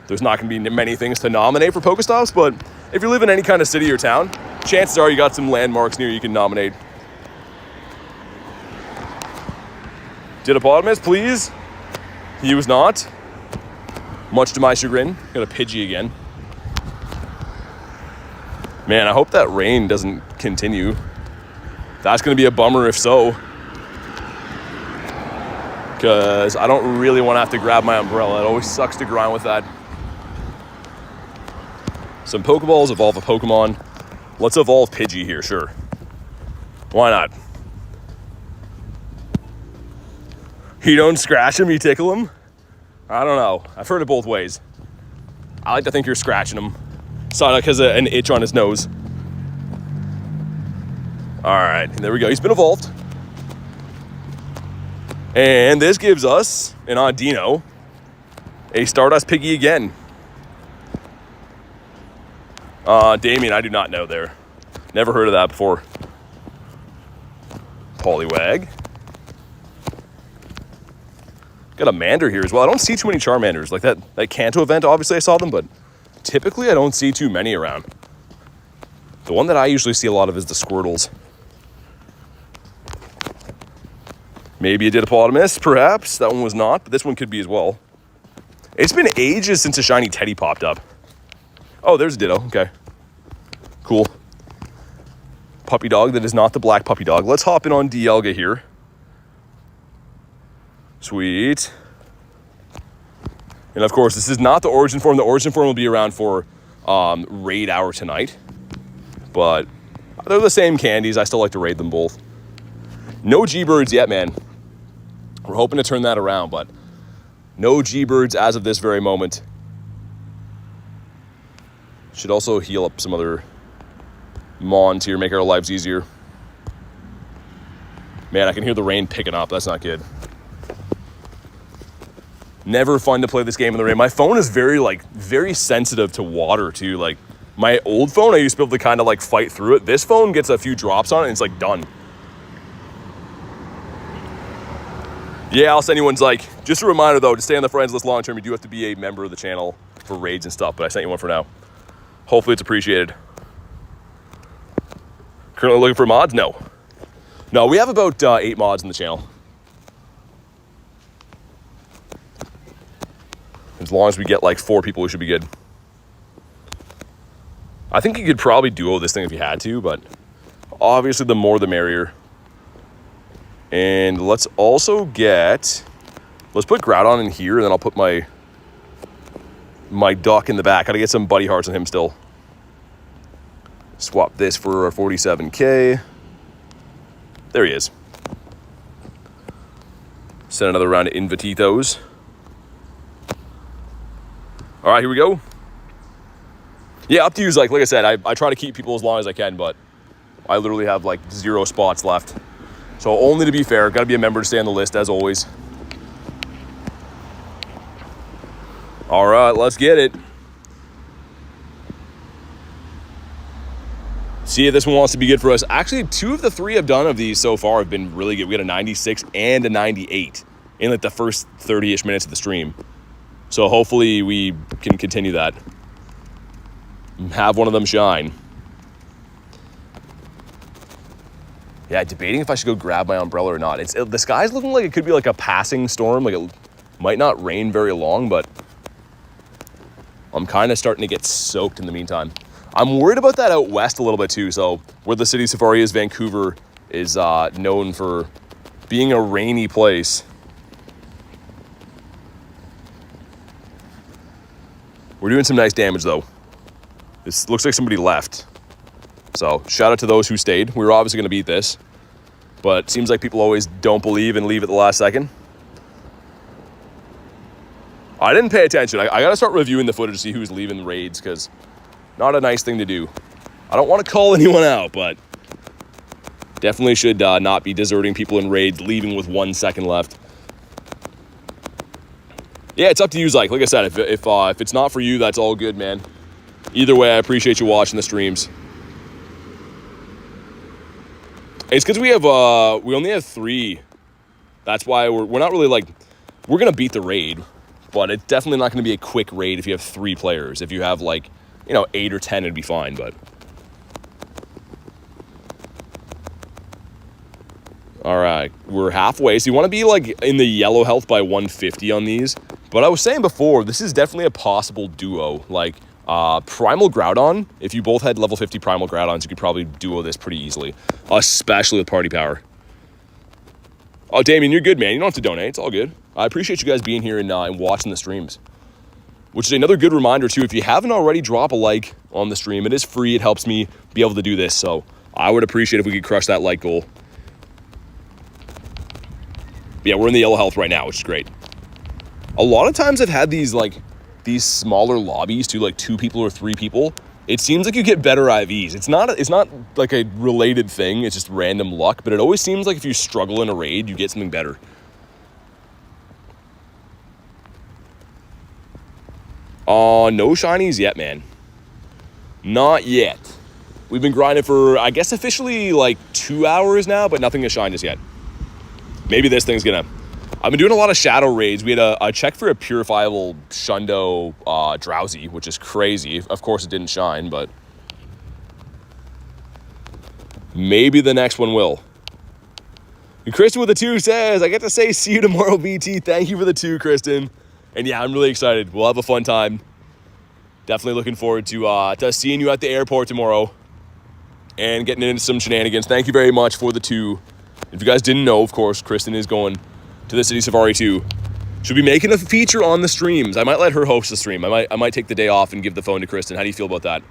there's not going to be many things to nominate for Pokestops, but if you live in any kind of city or town, chances are you got some landmarks near you can nominate. Dittopotamus, please. He was not. Much to my chagrin. Got a Pidgey again. Man, I hope that rain doesn't continue. That's going to be a bummer if so. Because I don't really want to have to grab my umbrella. It always sucks to grind with that. Some Pokeballs, evolve a Pokemon. Let's evolve Pidgey here, sure. Why not? You don't scratch him, you tickle him? I don't know. I've heard it both ways. I like to think you're scratching him. Psyduck has an itch on his nose. Alright, there we go. He's been evolved. And this gives us, an Audino, a Stardust Piggy again. Damien, I do not know there. Never heard of that before. Poliwag. Got a Mander here as well. I don't see too many Charmanders. Like that Kanto event, obviously I saw them, but typically I don't see too many around. The one that I usually see a lot of is the Squirtles. Maybe a Dittopotamus, perhaps. That one was not, but this one could be as well. It's been ages since a shiny Teddy popped up. Oh, there's a Ditto. Okay. Cool. Puppy dog that is not the black puppy dog. Let's hop in on Dialga here. Sweet. And of course, this is not the origin form. The origin form will be around for raid hour tonight. But they're the same candies. I still like to raid them both. No G-Birds yet, man. We're hoping to turn that around, but no G-Birds as of this very moment. Should also heal up some other Mons here, make our lives easier. Man, I can hear the rain picking up. That's not good. Never fun to play this game in the rain. My phone is very sensitive to water too. Like my old phone, I used to be able to kind of like fight through it. This phone gets a few drops on it and it's like done. Yeah, else anyone's like, just a reminder though, to stay on the friends list long term, you do have to be a member of the channel for raids and stuff, but I sent you one for now. Hopefully it's appreciated. Currently looking for mods? No. No, we have about 8 mods in the channel. As long as we get like 4 people, we should be good. I think you could probably duo this thing if you had to, but obviously the more the merrier. And let's also get, let's put Groudon in here, and then I'll put my duck in the back. Gotta get some buddy hearts on him still. Swap this for our 47k. There he is. Send another round of Invititos. All right, here we go. Yeah, up to you. Like I said, I try to keep people as long as I can, but I literally have like 0 spots left. So only to be fair, got to be a member to stay on the list as always. All right, let's get it. See if this one wants to be good for us. Actually, 2 of the 3 I've done of these so far have been really good. We got a 96 and a 98 in like the first 30-ish minutes of the stream. So hopefully we can continue that. Have one of them shine. Yeah, debating if I should go grab my umbrella or not. The sky's looking like it could be like a passing storm. Like it might not rain very long, but I'm kind of starting to get soaked in the meantime. I'm worried about that out west a little bit too. So where the city safari is, Vancouver is known for being a rainy place. We're doing some nice damage though. This looks like somebody left. So shout out to those who stayed. We were obviously going to beat this, but it seems like people always don't believe and leave at the last second. I didn't pay attention. I got to start reviewing the footage to see who's leaving the raids, because not a nice thing to do. I don't want to call anyone out, but definitely should not be deserting people in raids, leaving with 1 second left. Yeah, it's up to you, Zyke. Like I said, if it's not for you, that's all good, man. Either way, I appreciate you watching the streams. It's because we only have 3. That's why we're not really like, we're going to beat the raid, but it's definitely not going to be a quick raid if you have 3 players. If you have like, 8 or 10, it'd be fine, but. All right, we're halfway. So you want to be like in the yellow health by 150 on these. But I was saying before, this is definitely a possible duo. Like Primal Groudon, if you both had level 50 Primal Groudons, you could probably duo this pretty easily, especially with party power. Oh, Damien, you're good, man. You don't have to donate. It's all good. I appreciate you guys being here and watching the streams. Which is another good reminder, too. If you haven't already, drop a like on the stream. It is free. It helps me be able to do this. So I would appreciate if we could crush that like goal. Yeah, we're in the yellow health right now, which is great. A lot of times I've had these smaller lobbies to like 2 people or 3 people. It seems like you get better IVs. It's not like a related thing. It's just random luck. But it always seems like if you struggle in a raid, you get something better. No shinies yet, man. Not yet. We've been grinding for, I guess, officially like 2 hours now, but nothing has shined us yet. Maybe this thing's gonna. I've been doing a lot of shadow raids. We had a check for a purifiable Shundo Drowsy, which is crazy. Of course, it didn't shine, but maybe the next one will. And Kristen with the 2 says, I get to say see you tomorrow, BT. Thank you for the 2, Kristen. And yeah, I'm really excited. We'll have a fun time. Definitely looking forward to seeing you at the airport tomorrow and getting into some shenanigans. Thank you very much for the 2. If you guys didn't know, of course, Kristen is going to the City Safari 2. She'll be making a feature on the streams. I might let her host the stream. I might take the day off and give the phone to Kristen. How do you feel about that?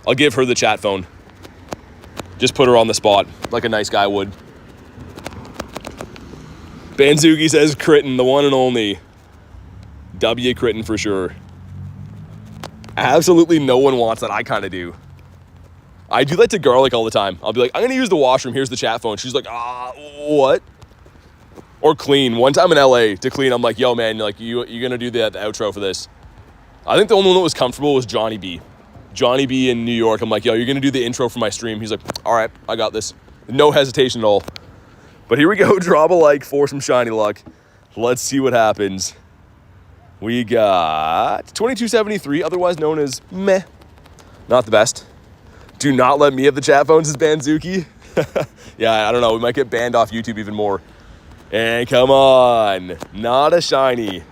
I'll give her the chat phone. Just put her on the spot like a nice guy would. Banzuki says Kritten, the one and only. W Kritten for sure. Absolutely no one wants that. I kind of do. I do that to Garlic all the time. I'll be like, I'm going to use the washroom. Here's the chat phone. She's like, what? Or Clean. One time in LA to Clean, I'm like, yo, man, like you're going to do the outro for this. I think the only one that was comfortable was Johnny B. Johnny B in New York. I'm like, yo, you're going to do the intro for my stream. He's like, all right, I got this. No hesitation at all. But here we go. Drop a like for some shiny luck. Let's see what happens. We got 2273, otherwise known as meh. Not the best. Do not let me have the chat phone, says Banzuki. Yeah, I don't know. We might get banned off YouTube even more. And come on. Not a shiny.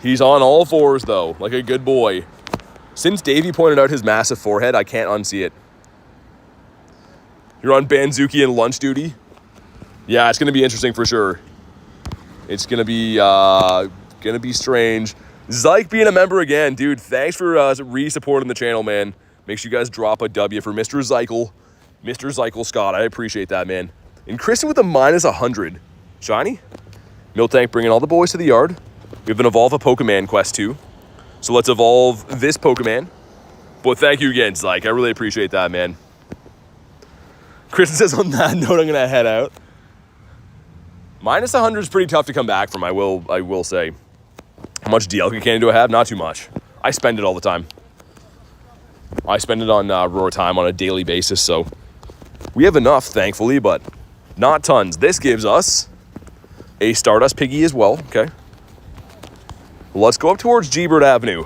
He's on all 4s, though, like a good boy. Since Davey pointed out his massive forehead, I can't unsee it. You're on Banzuki and lunch duty? Yeah, it's going to be interesting for sure. It's going to be strange. Zyke being a member again. Dude, thanks for re-supporting the channel, man. Make sure you guys drop a W for Mr. Zykel. Mr. Zykel Scott. I appreciate that, man. And Kristen with a minus 100. Shiny. Miltank bringing all the boys to the yard. We have an Evolve a Pokemon quest too. So let's evolve this Pokemon. But thank you again, Zyke. I really appreciate that, man. Kristen says on that note, I'm going to head out. Minus 100 is pretty tough to come back from, I will say. How much Dialga candy do I have? Not too much. I spend it all the time. I spend it on Roar Time on a daily basis, so we have enough, thankfully, but not tons. This gives us a Stardust Piggy as well, okay? Let's go up towards G-Bird Avenue.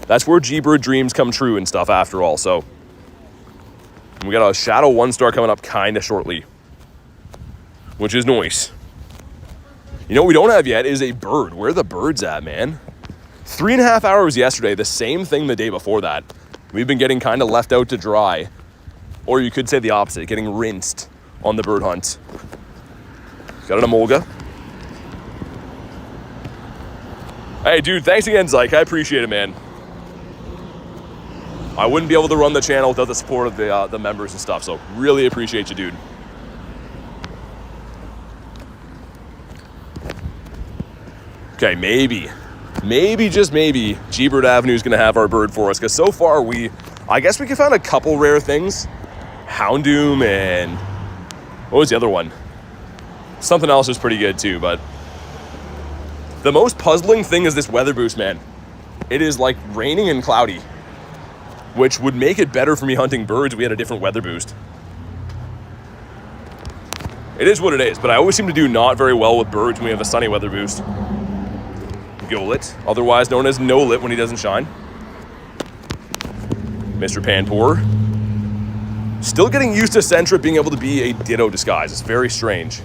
That's where G-Bird dreams come true and stuff after all, so. We got a Shadow 1-star coming up kind of shortly, which is nice. You know what we don't have yet is a bird. Where are the birds at, man? 3.5 hours yesterday, the same thing the day before that. We've been getting kind of left out to dry. Or you could say the opposite, getting rinsed on the bird hunt. Got an Emolga. Hey, dude, thanks again, Zyke. I appreciate it, man. I wouldn't be able to run the channel without the support of the members and stuff, so really appreciate you, dude. Okay, maybe. maybe, just maybe, G-Bird Avenue is going to have our bird for us. Because so far, I guess we can find a couple rare things. Houndoom and... what was the other one? Something else was pretty good too, but... the most puzzling thing is this weather boost, man. It is like raining and cloudy, which would make it better for me hunting birds if we had a different weather boost. It is what it is, but I always seem to do not very well with birds when we have a sunny weather boost. Golit, otherwise known as no-lit when he doesn't shine. Mr. Panpour. Still getting used to Sentra being able to be a Ditto disguise. It's very strange.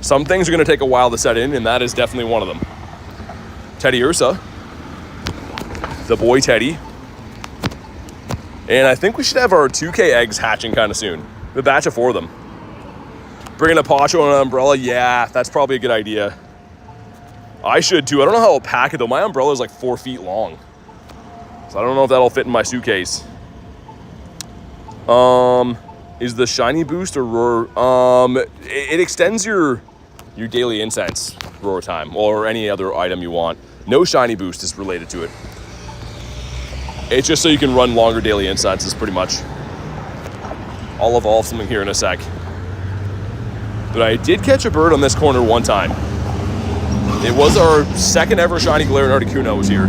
Some things are going to take a while to set in, and that is definitely one of them. Teddy Ursa. The boy Teddy. And I think we should have our 2K eggs hatching kind of soon. A batch of 4 of them. Bringing a poncho and an umbrella, yeah, that's probably a good idea. I should too. I don't know how I'll pack it though. My umbrella is like 4 feet long. So I don't know if that'll fit in my suitcase. Is the shiny boost or roar? It extends your daily incense roar time or any other item you want. No shiny boost is related to it. It's just so you can run longer daily incenses pretty much. I'll evolve something here in a sec. But I did catch a bird on this corner one time. It was our second ever shiny Galarian Articuno was here.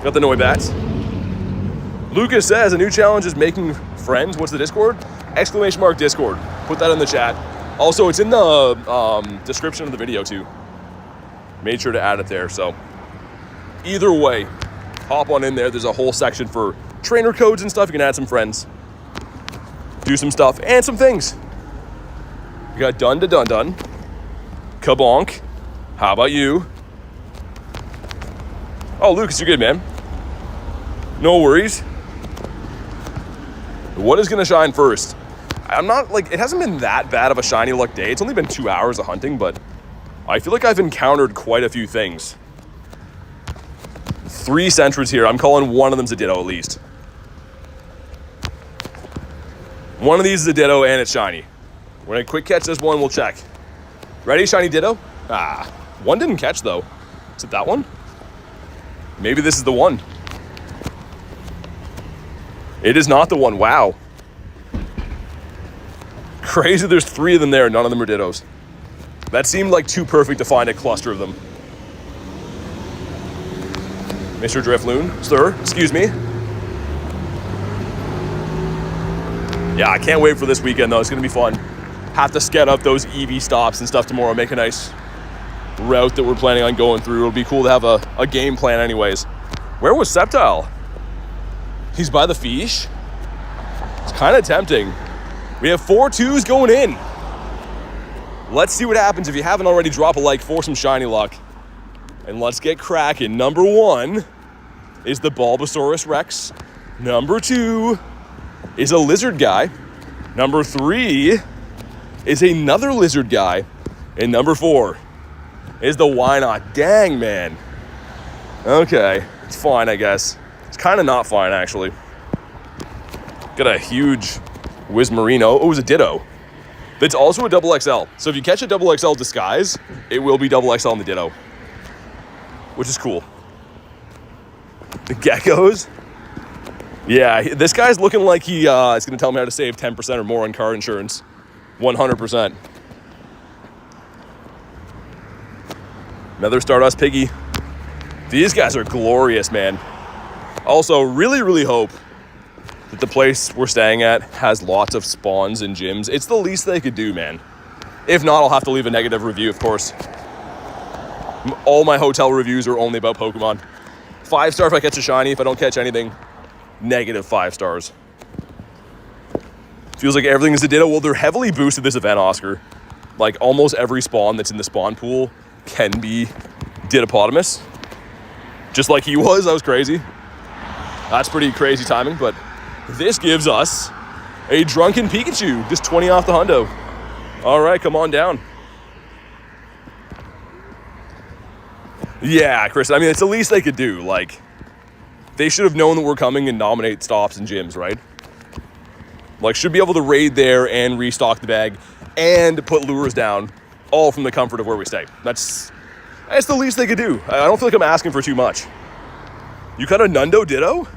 Got the Noibats. Lucas says a new challenge is making friends. What's the Discord? ! Discord. Put that in the chat. Also, it's in the description of the video too. Made sure to add it there. So either way, hop on in there. There's a whole section for trainer codes and stuff. You can add some friends, do some stuff, and some things. We got Dun. Kabonk. How about you? Oh, Lucas, you're good, man. No worries. What is gonna shine first? I'm not like, it hasn't been that bad of a shiny luck day. It's only been 2 hours of hunting, but I feel like I've encountered quite a few things. 3 Sentras here. I'm calling one of them's a Ditto at least. One of these is a Ditto and it's shiny. We're gonna quick catch this one, we'll check. Ready, shiny Ditto? One didn't catch though. Is it that one? Maybe this is the one. It is not the one, wow. Crazy, there's 3 of them there, none of them are Dittos. That seemed like too perfect to find a cluster of them. Mr. Drifloon, sir, excuse me. Yeah, I can't wait for this weekend though, it's gonna be fun. Have to scan up those EV stops and stuff tomorrow, make a nice route that we're planning on going through. It'll be cool to have a game plan anyways. Where was Sceptile? He's by the fish. It's kind of tempting. We have 4 2s going in. Let's see what happens. If you haven't already, drop a like for some shiny luck. And let's get cracking. Number 1 is the Bulbasaurus Rex. Number 2 is a lizard guy. Number 3 is another lizard guy. And number 4 is the Why Not. Dang, man. Okay, it's fine, I guess. It's kind of not fine, actually. Got a huge Wizmarino. Oh, it was a Ditto. It's also a double XL. So if you catch a double XL disguise, it will be double XL in the Ditto, which is cool. The geckos. Yeah, this guy's looking like he is going to tell me how to save 10% or more on car insurance. 100%. Another Stardust Piggy. These guys are glorious, man. Also, really hope that the place we're staying at has lots of spawns and gyms. It's the least they could do, man. If not, I'll have to leave a negative review, of course. All my hotel reviews are only about Pokemon. 5-star if I catch a shiny. If I don't catch anything, negative 5 stars. Feels like everything is a Ditto. Well, they're heavily boosted this event, Oscar. Like, almost every spawn that's in the spawn pool can be Dittopotamus. Just like he was. That was crazy. That's pretty crazy timing, but this gives us a Drunken Pikachu. Just 20 off the hundo. All right, come on down. Yeah, Chris, I mean, it's the least they could do. Like, they should have known that we're coming and nominate stops and gyms, right? Like, should be able to raid there and restock the bag and put lures down all from the comfort of where we stay. That's the least they could do. I don't feel like I'm asking for too much. You got a Nundo Ditto?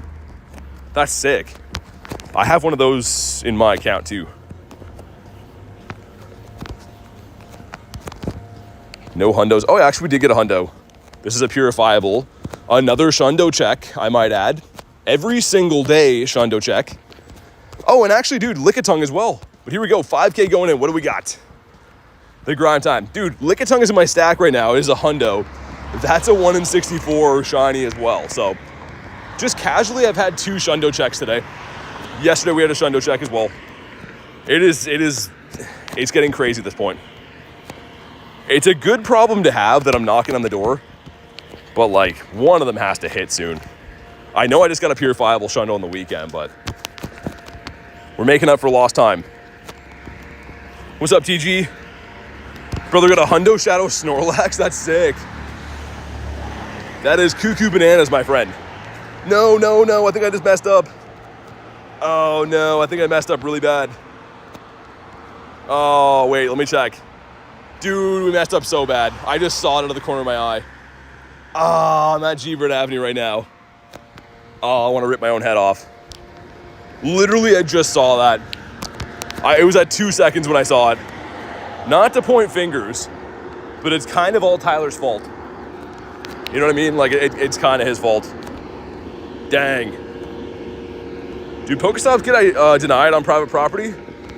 That's sick. I have one of those in my account too. No hundos. Oh, actually, we did get a hundo. This is a purifiable. Another shundo check, I might add. Every single day, shundo check. Oh, and actually, dude, Lickitung as well. But here we go, 5K going in. What do we got? The grind time. Dude, Lickitung is in my stack right now. It is a hundo. That's a 1 in 64 shiny as well. So, just casually, I've had 2 shundo checks today. Yesterday, we had a shundo check as well. It's getting crazy at this point. It's a good problem to have that I'm knocking on the door, but like one of them has to hit soon. I know I just got a purifiable shundo on the weekend, but we're making up for lost time. What's up, TG? Brother got a hundo shadow Snorlax. That's sick. That is cuckoo bananas, my friend. No. I think I just messed up. Oh no, I think I messed up really bad. Oh, wait, let me check. Dude, we messed up so bad. I just saw it out of the corner of my eye. Oh, I'm at G-Bird Avenue right now. Oh, I want to rip my own head off. Literally, I just saw that. It was at 2 seconds when I saw it. Not to point fingers, but it's kind of all Tyler's fault. You know what I mean? Like, it's kind of his fault. Dang. Do Pokestops get denied on private property?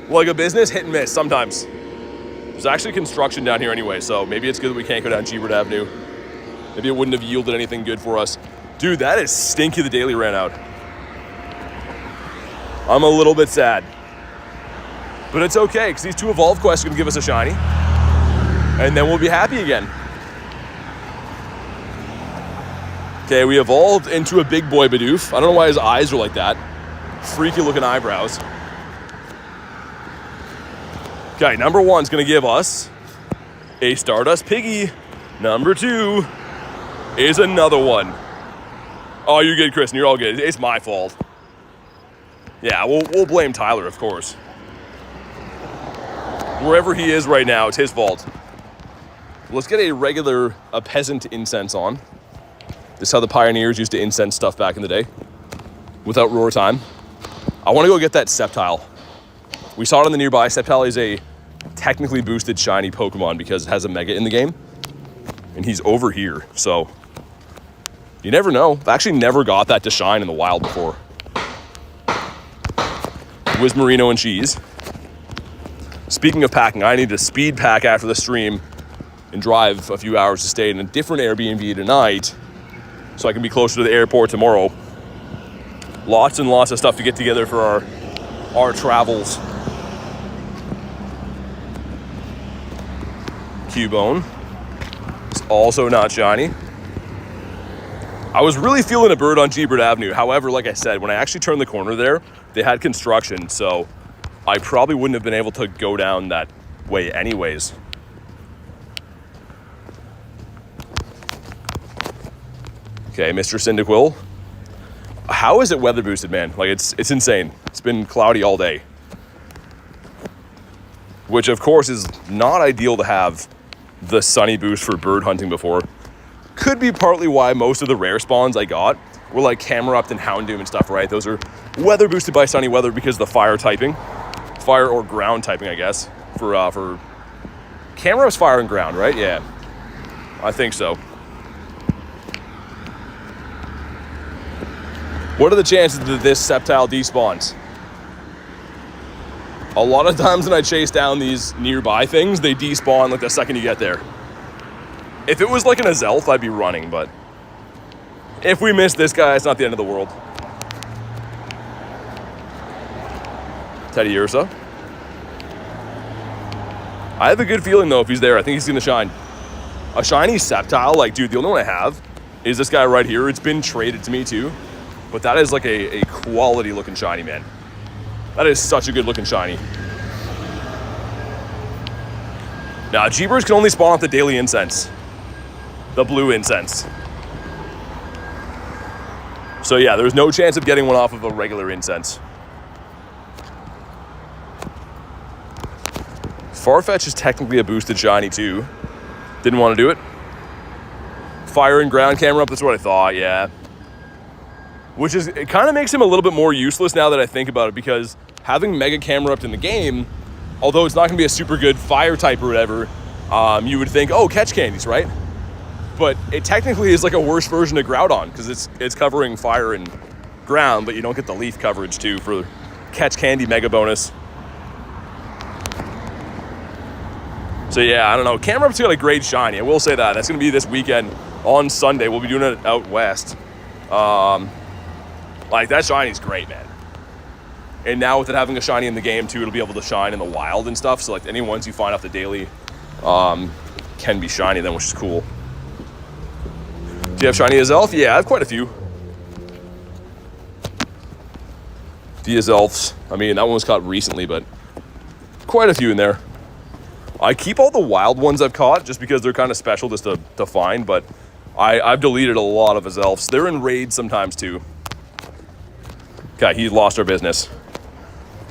Like a business, hit and miss sometimes. There's actually construction down here anyway, so maybe it's good that we can't go down G-Bird Avenue. Maybe it wouldn't have yielded anything good for us. Dude, that is stinky the daily ran out. I'm a little bit sad. But it's okay, because these 2 evolve quests are going to give us a shiny. And then we'll be happy again. Okay, we evolved into a big boy Bidoof. I don't know why his eyes are like that. Freaky looking eyebrows. Okay, number 1's gonna give us a Stardust Piggy. Number 2 is another one. Oh, you're good, Kristen. You're all good. It's my fault. Yeah, we'll blame Tyler, of course. Wherever he is right now, it's his fault. Let's get a peasant incense on. This is how the pioneers used to incense stuff back in the day. Without roar time. I want to go get that Sceptile. We saw it on the nearby. Sceptile is a technically boosted shiny Pokemon because it has a Mega in the game. And he's over here, so you never know. I've actually never got that to shine in the wild before. Wizmarino and cheese. Speaking of packing, I need to speed pack after the stream and drive a few hours to stay in a different Airbnb tonight so I can be closer to the airport tomorrow. Lots and lots of stuff to get together for our travels. Cubone. It's also not shiny. I was really feeling a bird on G-Bird Avenue. However, like I said, when I actually turned the corner there, they had construction, so I probably wouldn't have been able to go down that way anyways. Okay, Mr. Cyndaquil. How is it weather boosted, man? Like, it's insane. It's been cloudy all day. Which, of course, is not ideal to have the sunny boost for bird hunting before. Could be partly why most of the rare spawns I got were like Camerupt and Houndoom and stuff, right? Those are weather boosted by sunny weather because of the fire typing. Fire or ground typing, I guess. For Camerupt's fire and ground, right? Yeah. I think so. What are the chances that this Sceptile despawns? A lot of times when I chase down these nearby things, they despawn like the second you get there. If it was like an Azelf, I'd be running, but if we miss this guy, it's not the end of the world. Teddy Ursa. I have a good feeling, though, if he's there. I think he's going to shine. A shiny Sceptile, like, dude, the only one I have is this guy right here. It's been traded to me, too. But that is like a quality-looking shiny, man. That is such a good-looking shiny. Now, G-Birds can only spawn off the daily incense. The blue incense. So, yeah, there's no chance of getting one off of a regular incense. Farfetch is technically a boosted shiny too. Didn't want to do it. Fire and ground camera up, that's what I thought, yeah. Which is, it kind of makes him a little bit more useless now that I think about it, because having Mega Camera up in the game, although it's not going to be a super good fire type or whatever, you would think, oh, catch candies, right? But it technically is like a worse version of Groudon, because it's covering fire and ground, but you don't get the leaf coverage too for catch candy mega bonus. So yeah, I don't know. Camera up's got a great shiny, I will say that. That's going to be this weekend on Sunday. We'll be doing it out west. Like, that shiny's great, man. And now with it having a shiny in the game too, it'll be able to shine in the wild and stuff. So like any ones you find off the daily can be shiny then, which is cool. Do you have shiny Azelf? Yeah, I have quite a few. The Azelfs. I mean, that one was caught recently, but quite a few in there. I keep all the wild ones I've caught just because they're kind of special just to find, but I've deleted a lot of Azelfs. They're in raids sometimes too. Okay, he lost our business.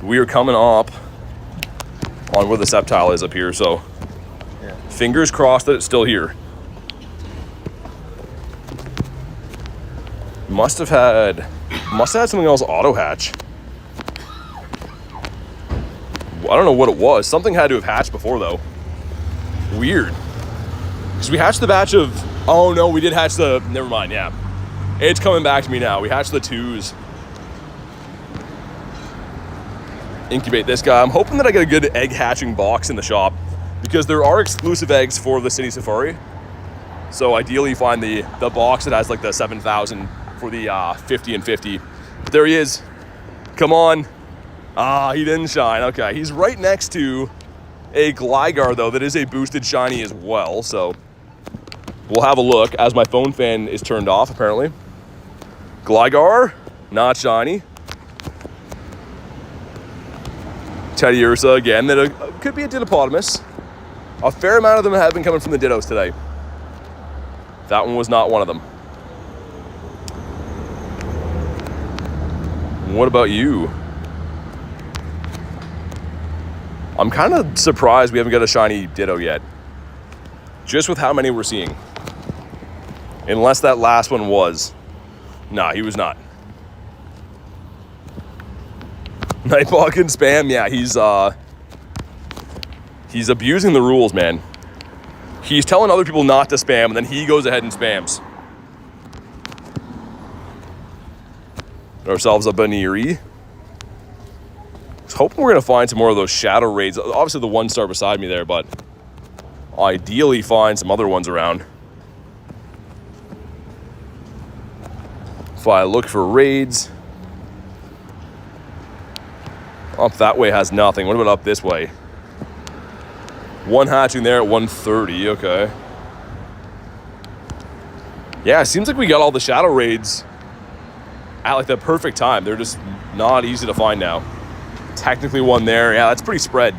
We are coming up on where the Sceptile is up here, so yeah. Fingers crossed that it's still here. Must have had something else auto hatch. I don't know what it was. Something had to have hatched before though. Weird. Because we hatched the batch of, oh no, we did hatch the, never mind, yeah. It's coming back to me now. We hatched the 2s. Incubate this guy. I'm hoping that I get a good egg hatching box in the shop, because there are exclusive eggs for the City Safari. So ideally you find the box that has like the 7,000 for the 50 and 50. But there he is. Come on. Ah, he didn't shine. Okay, he's right next to a Gligar though that is a boosted shiny as well. So we'll have a look as my phone fan is turned off apparently. Gligar, not shiny. Teddy Ursa again, that could be a Dittopotamus. A fair amount of them have been coming from the Dittos today. That one was not one of them. What about you? I'm kind of surprised we haven't got a shiny Ditto yet. Just with how many we're seeing. Unless that last one was. Nah, he was not. Nightbot can spam, yeah, he's abusing the rules, man. He's telling other people not to spam, and then he goes ahead and spams. Ourselves a Baniri. I was hoping we're gonna find some more of those shadow raids. Obviously the 1-star beside me there, but ideally find some other ones around. If I look for raids, up that way has nothing. What about up this way? One hatching there at 130, okay. Yeah, it seems like we got all the shadow raids at like the perfect time. They're just not easy to find now. Technically one there, yeah, that's pretty spread.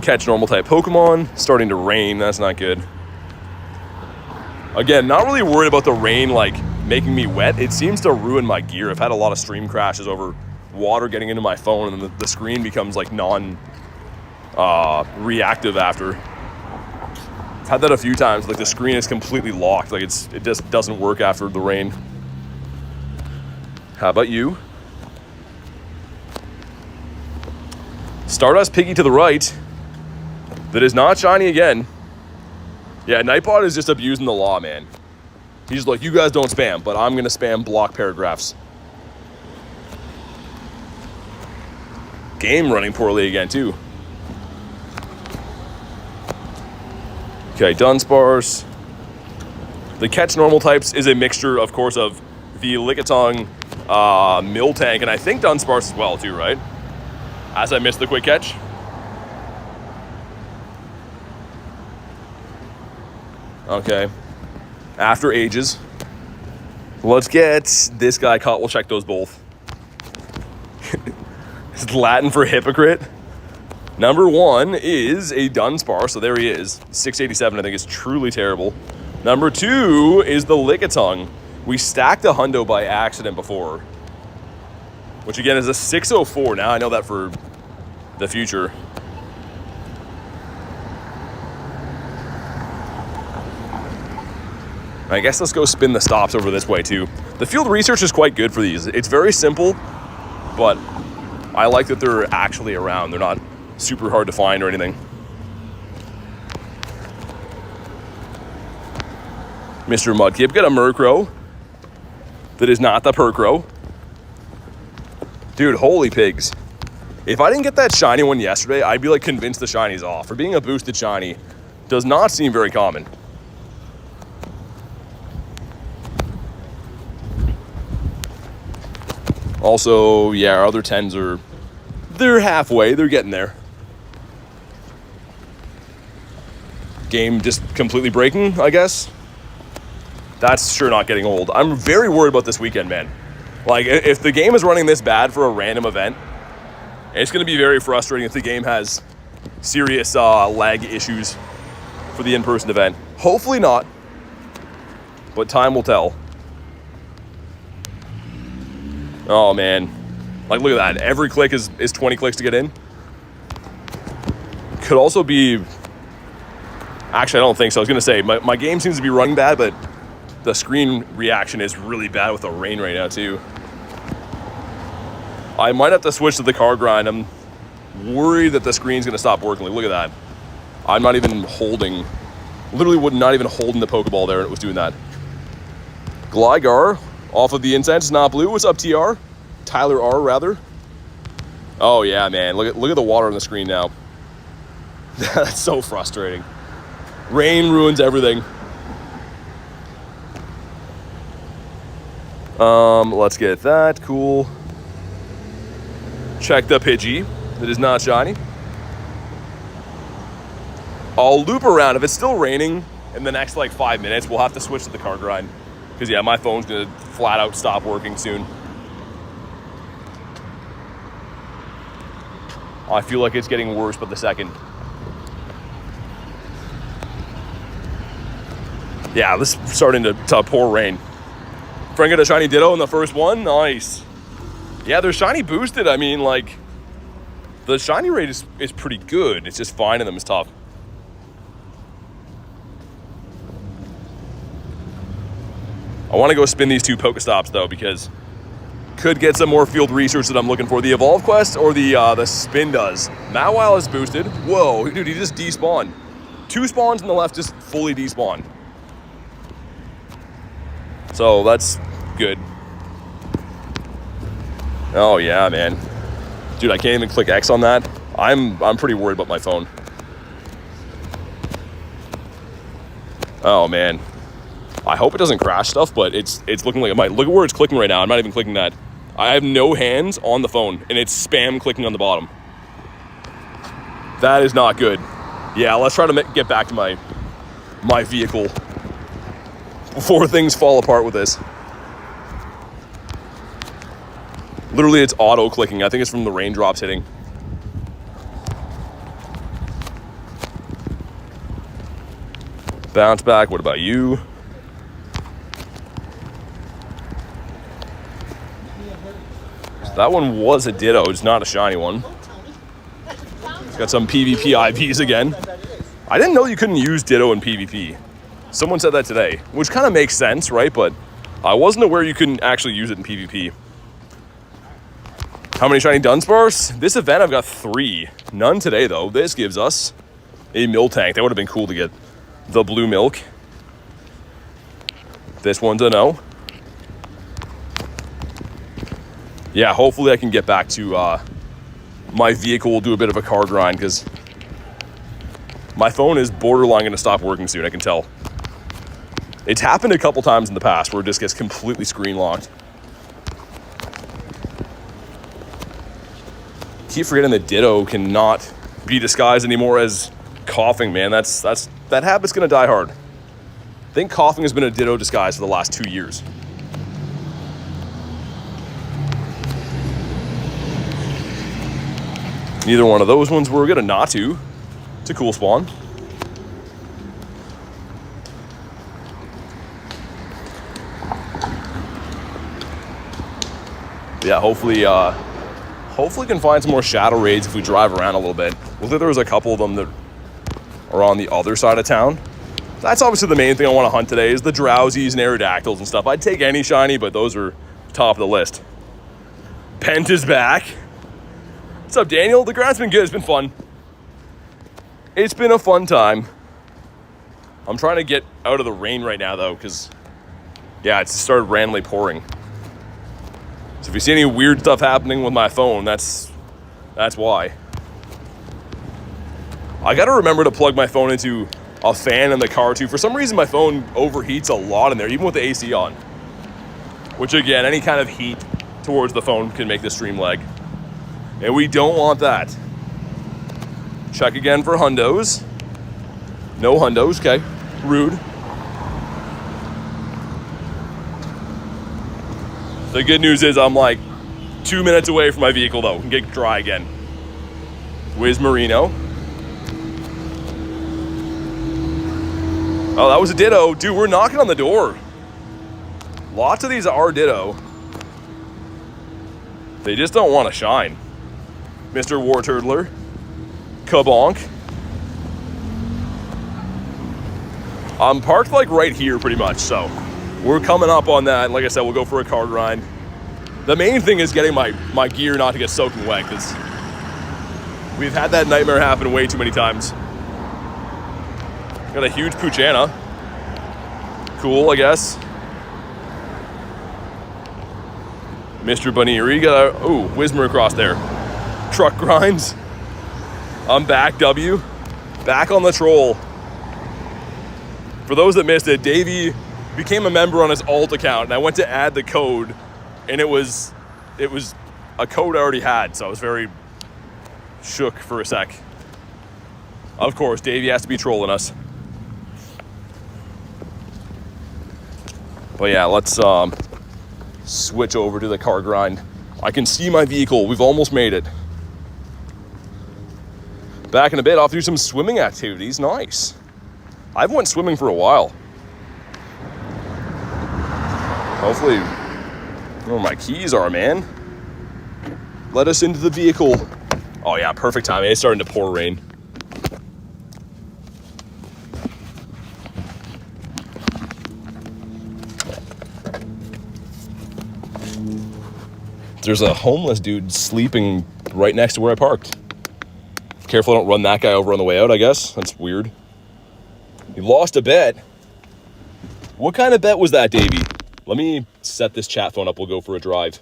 Catch normal type Pokemon, starting to rain, that's not good. Again, not really worried about the rain like making me wet. It seems to ruin my gear. I've had a lot of stream crashes over water getting into my phone, and the screen becomes like reactive after. I've had that a few times, like the screen is completely locked, like it just doesn't work after the rain. How about you? Stardust Piggy to the right. That is not shiny again. Yeah, Nightbot is just abusing the law, man. He's like, you guys don't spam, but I'm gonna spam block paragraphs. Game running poorly again, too. Okay, Dunsparce. The catch normal types is a mixture, of course, of the Lickitung, Miltank, and I think Dunsparce as well, too, right? As I missed the quick catch. Okay. After ages. Let's get this guy caught. We'll check those both. It's Latin for hypocrite. Number 1 is a Dunsparce, so there he is. 687, I think, is truly terrible. Number 2 is the Lickitung. We stacked a hundo by accident before. which again is a 604. Now I know that for the future. I guess let's go spin the stops over this way too. The field research is quite good for these. It's very simple, but I like that they're actually around. They're not super hard to find or anything. Mr. Mudkip, got a Murkrow that is not the Perkrow. Dude, holy pigs. If I didn't get that shiny one yesterday, I'd be like convinced the shiny's off. For being a boosted shiny, does not seem very common. Also, yeah, our other 10s they're halfway, they're getting there. Game just completely breaking, I guess. That's sure not getting old. I'm very worried about this weekend, man. Like, if the game is running this bad for a random event, it's going to be very frustrating if the game has serious lag issues for the in-person event. Hopefully not, but time will tell. Oh, man. Like, look at that. Every click is 20 clicks to get in. Could also be... Actually, I don't think so. I was going to say, my game seems to be running bad, but the screen reaction is really bad with the rain right now, too. I might have to switch to the car grind. I'm worried that the screen's going to stop working. Like, look at that. I'm not even holding... Literally would not even holding the Pokeball there, and it was doing that. Gligar... Off of the incense, not blue. What's up, TR? Tyler R, rather. Oh, yeah, man. Look at the water on the screen now. That's so frustrating. Rain ruins everything. Let's get that. Cool. Check the Pidgey. That is not shiny. I'll loop around. If it's still raining in the next, 5 minutes, we'll have to switch to the car grind. Because, yeah, my phone's going to flat out stop working soon. I feel like it's getting worse by the second. Yeah, this is starting to pour rain. Frank got a shiny Ditto in the first one. Nice. Yeah, they're shiny boosted. I mean, the shiny rate is pretty good. It's just finding them is tough. I want to go spin these 2 Pokestops, though, because could get some more field research that I'm looking for. The Evolve Quest or the spin does. Mawile is boosted. Whoa, dude, he just despawned. 2 spawns on the left just fully despawned. So that's good. Oh, yeah, man. Dude, I can't even click X on that. I'm pretty worried about my phone. Oh, man. I hope it doesn't crash stuff, but it's looking like it might. Look at where it's clicking right now. I'm not even clicking that. I have no hands on the phone, and it's spam clicking on the bottom. That is not good. Yeah, let's try to get back to my vehicle before things fall apart with this. Literally, it's auto-clicking. I think it's from the raindrops hitting. Bounce back. What about you? That one was a Ditto, it's not a shiny one. It's got some PvP IVs again. I didn't know you couldn't use Ditto in PvP. Someone said that today, which kind of makes sense, right? But I wasn't aware you couldn't actually use it in PvP. How many shiny Dunsparce? This event I've got 3. None today, though. This gives us a Miltank. That would have been cool to get the blue milk. This one's a no. Yeah, hopefully I can get back to my vehicle. We'll do a bit of a car grind because my phone is borderline going to stop working soon, I can tell. It's happened a couple times in the past where it just gets completely screen locked. Keep forgetting that Ditto cannot be disguised anymore as coughing, man. That habit's going to die hard. I think coughing has been a Ditto disguise for the last 2 years. Neither one of those ones were good. A Natu. It's a cool spawn. Yeah, hopefully can find some more shadow raids if we drive around a little bit. Looks like there was a couple of them that are on the other side of town. That's obviously the main thing I want to hunt today is the Drowsies and Aerodactyls and stuff. I'd take any shiny, but those are top of the list. Pent is back. What's up, Daniel? The ground's been good. It's been fun. It's been a fun time. I'm trying to get out of the rain right now, though, because, yeah, it's started randomly pouring. So if you see any weird stuff happening with my phone, that's why. I got to remember to plug my phone into a fan in the car, too. For some reason, my phone overheats a lot in there, even with the AC on. Which, again, any kind of heat towards the phone can make the stream lag. And we don't want that. Check again for hundos. No hundos, okay. Rude. The good news is I'm like 2 minutes away from my vehicle, though, and get dry again. Wiz Marino. Oh, that was a Ditto. Dude, we're knocking on the door. Lots of these are Ditto. They just don't want to shine. Mr. Warturtler. Kabonk. I'm parked like right here pretty much, so we're coming up on that. And like I said, we'll go for a car grind. The main thing is getting my gear not to get soaking wet, because we've had that nightmare happen way too many times. Got a huge Puchana. Cool, I guess. Mr. Bunnery got a, ooh, Whismer across there. Truck grinds. I'm back, W. Back on the troll. For those that missed it, Davey became a member on his alt account, and I went to add the code, and it was a code I already had, so I was very shook for a sec. Of course, Davey has to be trolling us. But yeah, let's switch over to the car grind. I can see my vehicle. We've almost made it. Back in a bit, I'll have to do some swimming activities. Nice. I haven't went swimming for a while. Hopefully, I don't know where my keys are, man. Let us into the vehicle. Oh yeah, perfect timing. It's starting to pour rain. There's a homeless dude sleeping right next to where I parked. Careful I don't run that guy over on the way out, I guess. That's weird. He lost a bet. What kind of bet was that, Davey? Let me set this chat phone up. We'll go for a drive.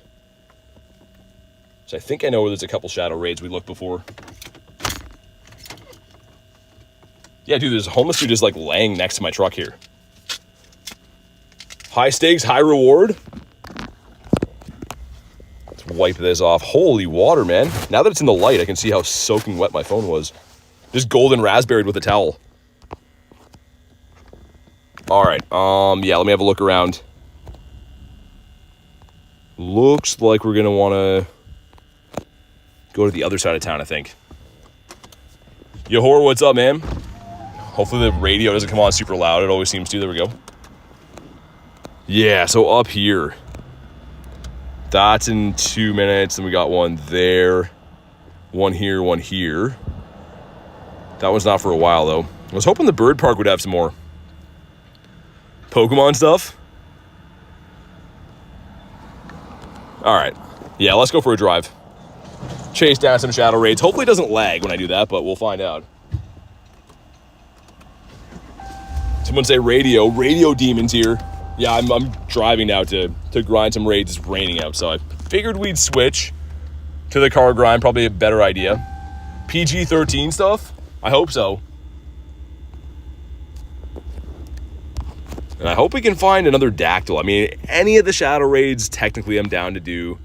So I think I know where there's a couple shadow raids we looked before. Yeah, dude, there's a homeless dude just like laying next to my truck here. High stakes, high reward. Let's wipe this off. Holy water, man. Now that it's in the light, I can see how soaking wet my phone was. Just golden raspberried with a towel. All right, yeah, let me have a look around. Looks like we're gonna wanna go to the other side of town, I think. Yahor, what's up, man? Hopefully the radio doesn't come on super loud. It always seems to. There we go. Yeah, so up here. That's in 2 minutes, and we got one there. One here, one here. That one's not for a while, though. I was hoping the bird park would have some more Pokemon stuff. All right. Yeah, let's go for a drive. Chase down some shadow raids. Hopefully it doesn't lag when I do that, but we'll find out. Someone say radio. Radio Demon's here. Yeah, I'm driving now to grind some raids. It's raining out, so I figured we'd switch to the car grind. Probably a better idea. PG-13 stuff? I hope so. And I hope we can find another Dactyl. I mean, any of the shadow raids, technically I'm down to do.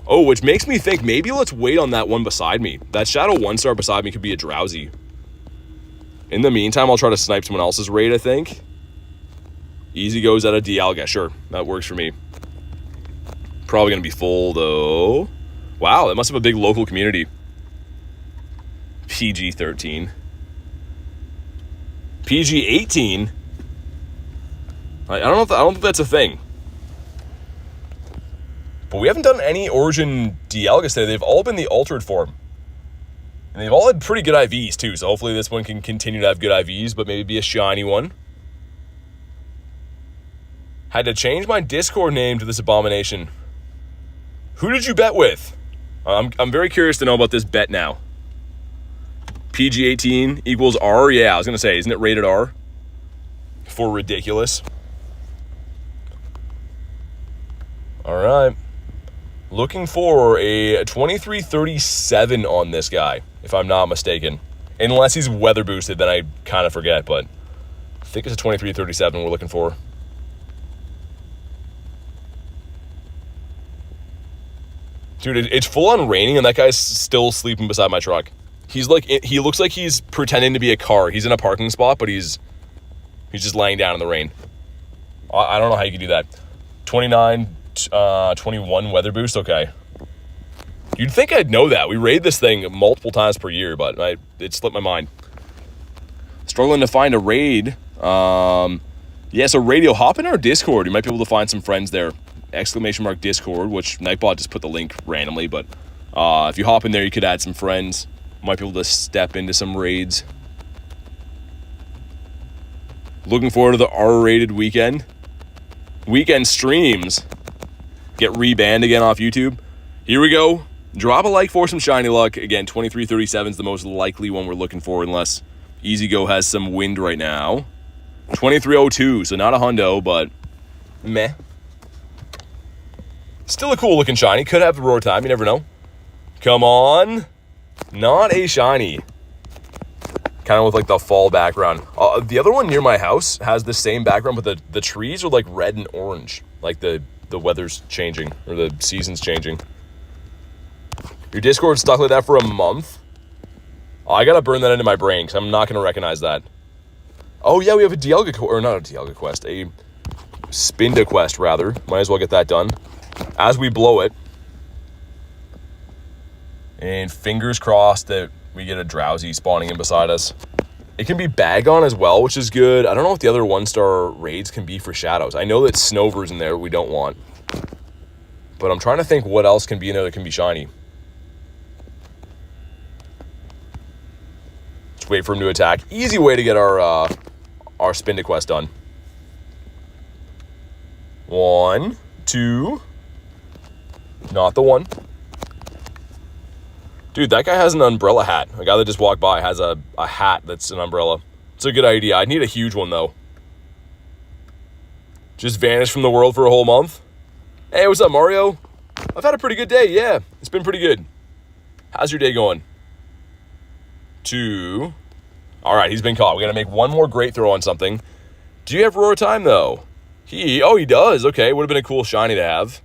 Oh, which makes me think maybe let's wait on that one beside me. That shadow 1-star beside me could be a Drowsy. In the meantime, I'll try to snipe someone else's raid, I think. Easy goes out of Dialga. Sure, that works for me. Probably going to be full, though. Wow, that must have a big local community. PG-13. PG-18? I don't think that's a thing. But we haven't done any Origin Dialgas today. They've all been the altered form. And they've all had pretty good IVs too, so hopefully this one can continue to have good IVs, but maybe be a shiny one. Had to change my Discord name to this abomination. Who did you bet with? I'm very curious to know about this bet now. PG18 equals R? Yeah, I was going to say, isn't it rated R? For ridiculous. All right. Looking for a 2337 on this guy, if I'm not mistaken. Unless he's weather boosted, then I kind of forget, but I think it's a 2337 we're looking for. Dude, it's full on raining, and that guy's still sleeping beside my truck. He looks like he's pretending to be a car. He's in a parking spot, but he's just laying down in the rain. I don't know how you can do that. 29, 21 weather boost, okay. You'd think I'd know that. We raid this thing multiple times per year, but it slipped my mind. Struggling to find a raid. Yeah, so Radio, hop in our Discord. You might be able to find some friends there. !Discord, which Nightbot just put the link randomly, but if you hop in there, you could add some friends. Might be able to step into some raids. Looking forward to the R-rated weekend. Weekend streams get rebanned again off YouTube. Here we go. Drop a like for some shiny luck. Again, 2337 is the most likely one we're looking for, unless Easy Go has some wind right now. 2302, so not a hundo, but meh. Still a cool looking shiny. Could have a roar time, you never know. Come on. Not a shiny. Kind of with like the fall background. The other one near my house has the same background, but the trees are like red and orange. Like the weather's changing, or the season's changing. Your Discord's stuck like that for a month? Oh, I gotta burn that into my brain, because I'm not gonna recognize that. Oh yeah, we have a Dialga, or not a Dialga quest, a Spinda quest rather. Might as well get that done as we blow it. And fingers crossed that we get a Drowsy spawning in beside us. It can be Bagon as well, which is good. I don't know what the other 1-star raids can be for shadows. I know that Snover's in there we don't want. But I'm trying to think what else can be in there that can be shiny. Just wait for him to attack. Easy way to get our Spinda quest done. 1, 2. Not the one. Dude, that guy has an umbrella hat. A guy that just walked by has a hat that's an umbrella. It's a good idea. I need a huge one, though. Just vanished from the world for a whole month. Hey, what's up, Mario? I've had a pretty good day, yeah. It's been pretty good. How's your day going? 2. All right, he's been caught. We got to make one more great throw on something. Do you have roar time, though? He does. Okay, would have been a cool shiny to have.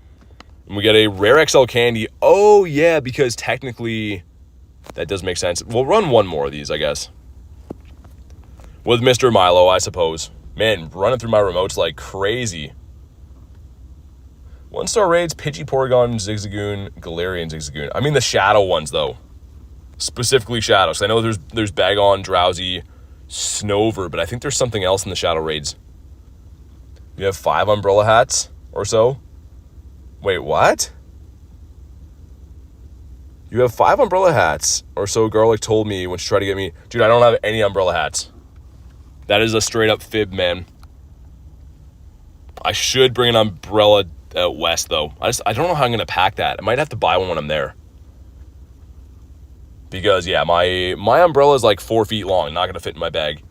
And we get a rare XL candy. Oh, yeah, because technically that does make sense. We'll run one more of these, I guess. With Mr. Milo, I suppose. Man, running through my remotes like crazy. 1-star raids, Pidgey, Porygon, Zigzagoon, Galarian, Zigzagoon. I mean the shadow ones, though. Specifically shadows. I know there's Bagon, Drowsy, Snover, but I think there's something else in the shadow raids. You have 5 umbrella hats or so. Wait, what? You have 5 umbrella hats, or so Garlic told me when she tried to get me. Dude, I don't have any umbrella hats. That is a straight up fib, man. I should bring an umbrella out west, though. I don't know how I'm going to pack that. I might have to buy one when I'm there. Because, yeah, my umbrella is like 4 feet long. Not going to fit in my bag.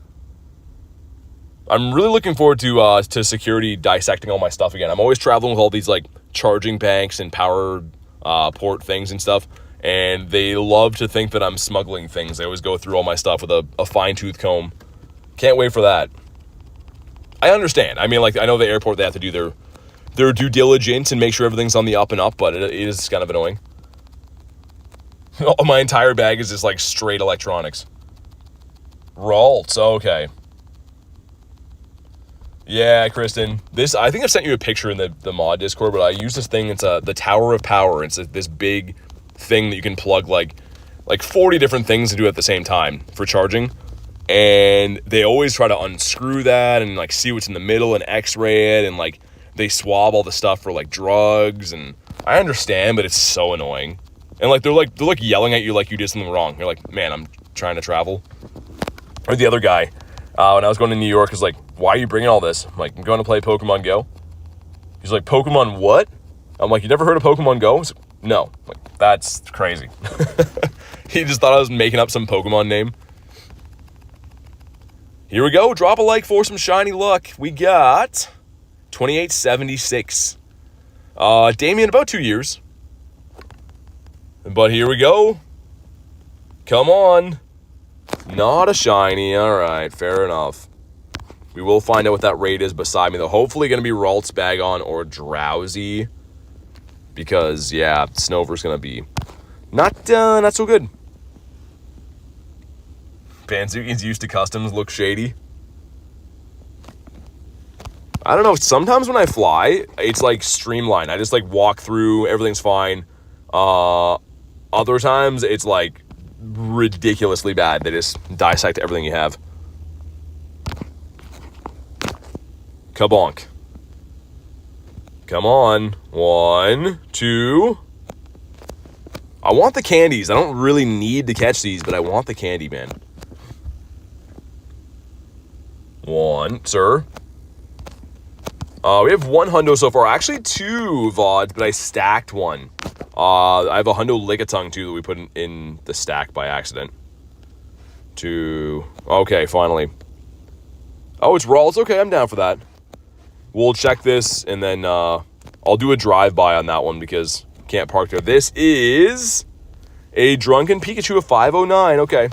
I'm really looking forward to security dissecting all my stuff again. I'm always traveling with all these like charging banks and power port things and stuff, and they love to think that I'm smuggling things. They always go through all my stuff with a fine-tooth comb. Can't wait for that. I understand. I mean, like, I know the airport, they have to do their due diligence and make sure everything's on the up and up, but it is kind of annoying. My entire bag is just like straight electronics. Ralts, okay. Yeah, Kristen. I think I've sent you a picture in the mod Discord, but I use this thing. It's the Tower of Power. It's this big thing that you can plug like 40 different things to do at the same time for charging. And they always try to unscrew that and like see what's in the middle and x-ray it. And like they swab all the stuff for like drugs, and I understand, but it's so annoying. And like they're like yelling at you like you did something wrong. You're like, man, I'm trying to travel. Or the other guy, when I was going to New York, was like, why are you bringing all this? I'm like, I'm going to play Pokemon GO. He's like, Pokemon what? I'm like, you never heard of Pokemon GO? Like, no. I'm like, that's crazy. He just thought I was making up some Pokemon name. Here we go. Drop a like for some shiny luck. We got 2876. Damien, about 2 years. But here we go. Come on. Not a shiny. All right, fair enough. We will find out what that rate is beside me, though. Hopefully going to be Ralts, Bagon, or Drowsy. Because, yeah, Snover's going to be not so good. Banzuki's used to customs look shady. I don't know. Sometimes when I fly, it's like streamlined. I just like walk through. Everything's fine. Other times, it's like ridiculously bad. They just dissect everything you have. Kabonk. Come on. 1, 2. I want the candies. I don't really need to catch these, but I want the candy, man. 1, sir. We have 1 hundo so far. Actually, 2 VODs, but I stacked 1. I have a hundo Lickitung, too, that we put in the stack by accident. 2. Okay, finally. Oh, it's Ralts. Okay, I'm down for that. We'll check this, and then I'll do a drive-by on that one because can't park there. This is a Drunken Pikachu of 509. Okay.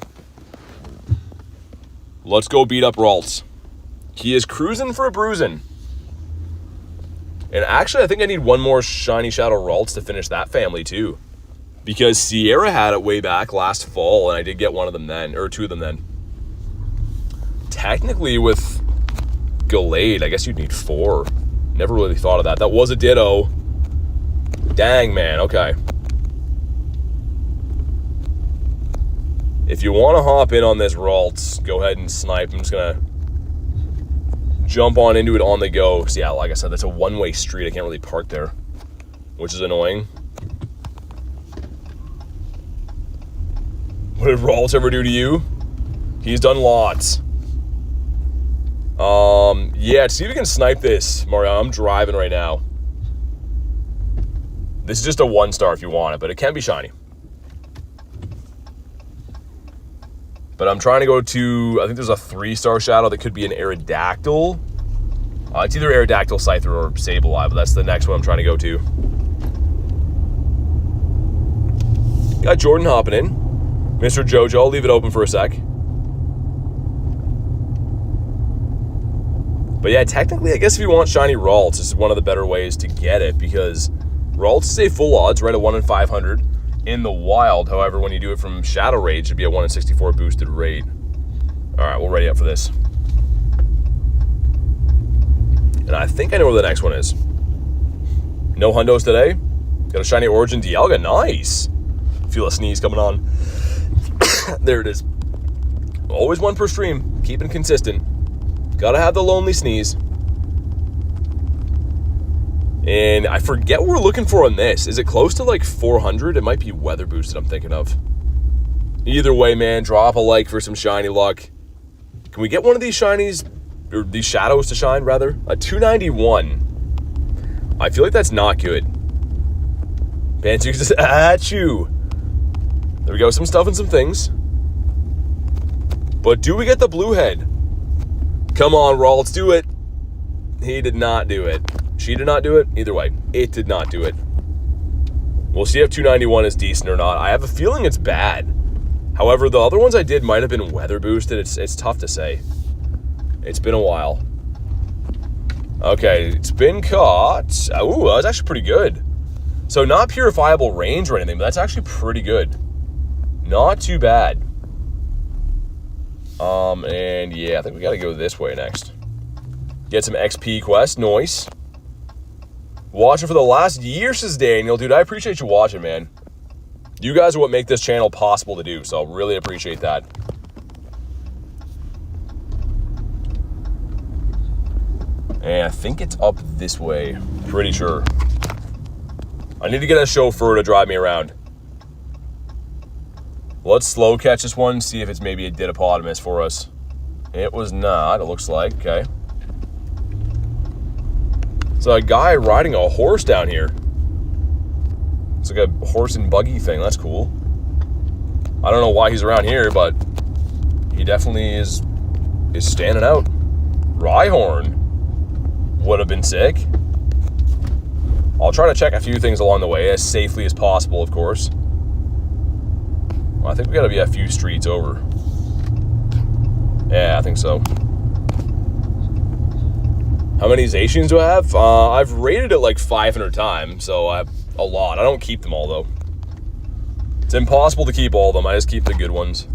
Let's go beat up Ralts. He is cruising for a bruising. And actually, I think I need 1 more Shiny Shadow Ralts to finish that family, too. Because Sierra had it way back last fall, and I did get 1 of them then, or 2 of them then. Technically, with Gallade, I guess you'd need 4. Never really thought of that. That was a Ditto. Dang, man. Okay. If you want to hop in on this Ralts, go ahead and snipe. I'm just going to jump on into it on the go. So yeah, like I said, that's a one-way street. I can't really park there, which is annoying. What did Ralts ever do to you? He's done lots. Yeah, see if you can snipe this, Mario. I'm driving right now. This is just a 1-star if you want it, but it can be shiny. But I'm trying to go to, I think there's a 3-star shadow that could be an Aerodactyl. It's either Aerodactyl, Scyther, or Sableye, but that's the next one I'm trying to go to. Got Jordan hopping in. Mr. Jojo, I'll leave it open for a sec. But yeah, technically, I guess if you want shiny Ralts, this is one of the better ways to get it, because Ralts is a full odds, right, at 1 in 500 in the wild. However, when you do it from Shadow Rage, it'd be a 1 in 64 boosted rate. All right, we'll ready up for this. And I think I know where the next one is. No hundos today. Got a shiny Origin Dialga. Nice. Feel a sneeze coming on. There it is. Always 1 per stream. Keeping consistent. Gotta have the lonely sneeze. And I forget what we're looking for on this. Is it close to like 400? It might be weather boosted I'm thinking of. Either way, man, drop a like for some shiny luck. Can we get one of these shinies, or these shadows to shine, rather? A 291. I feel like that's not good. Bantu says, achoo. There we go, some stuff and some things. But do we get the blue head? Come on, Ralts, do it. He did not do it. She did not do it. Either way, it did not do it. We'll see if 291 is decent or not. I have a feeling it's bad. However, the other ones I did might have been weather boosted. It's tough to say. It's been a while. Okay, it's been caught. Ooh, that was actually pretty good. So not purifiable range or anything, but that's actually pretty good. Not too bad. And yeah, I think we gotta go this way next. Get some XP quest, nice. Watching for the last year, says Daniel. Dude, I appreciate you watching, man. You guys are what make this channel possible to do, so really appreciate that. And I think it's up this way. Pretty sure. I need to get a chauffeur to drive me around. Let's slow catch this one, see if it's maybe a Dittopotamus for us. It was not, it looks like. Okay. It's a guy riding a horse down here. It's like a horse and buggy thing. That's cool. I don't know why he's around here, but he definitely is standing out. Rhyhorn would have been sick. I'll try to check a few things along the way as safely as possible, of course. Well, I think we gotta be a few streets over. Yeah, I think so. How many Zacians do I have? I've rated it like 500 times, so I have a lot. I don't keep them all, though. It's impossible to keep all of them. I just keep the good ones.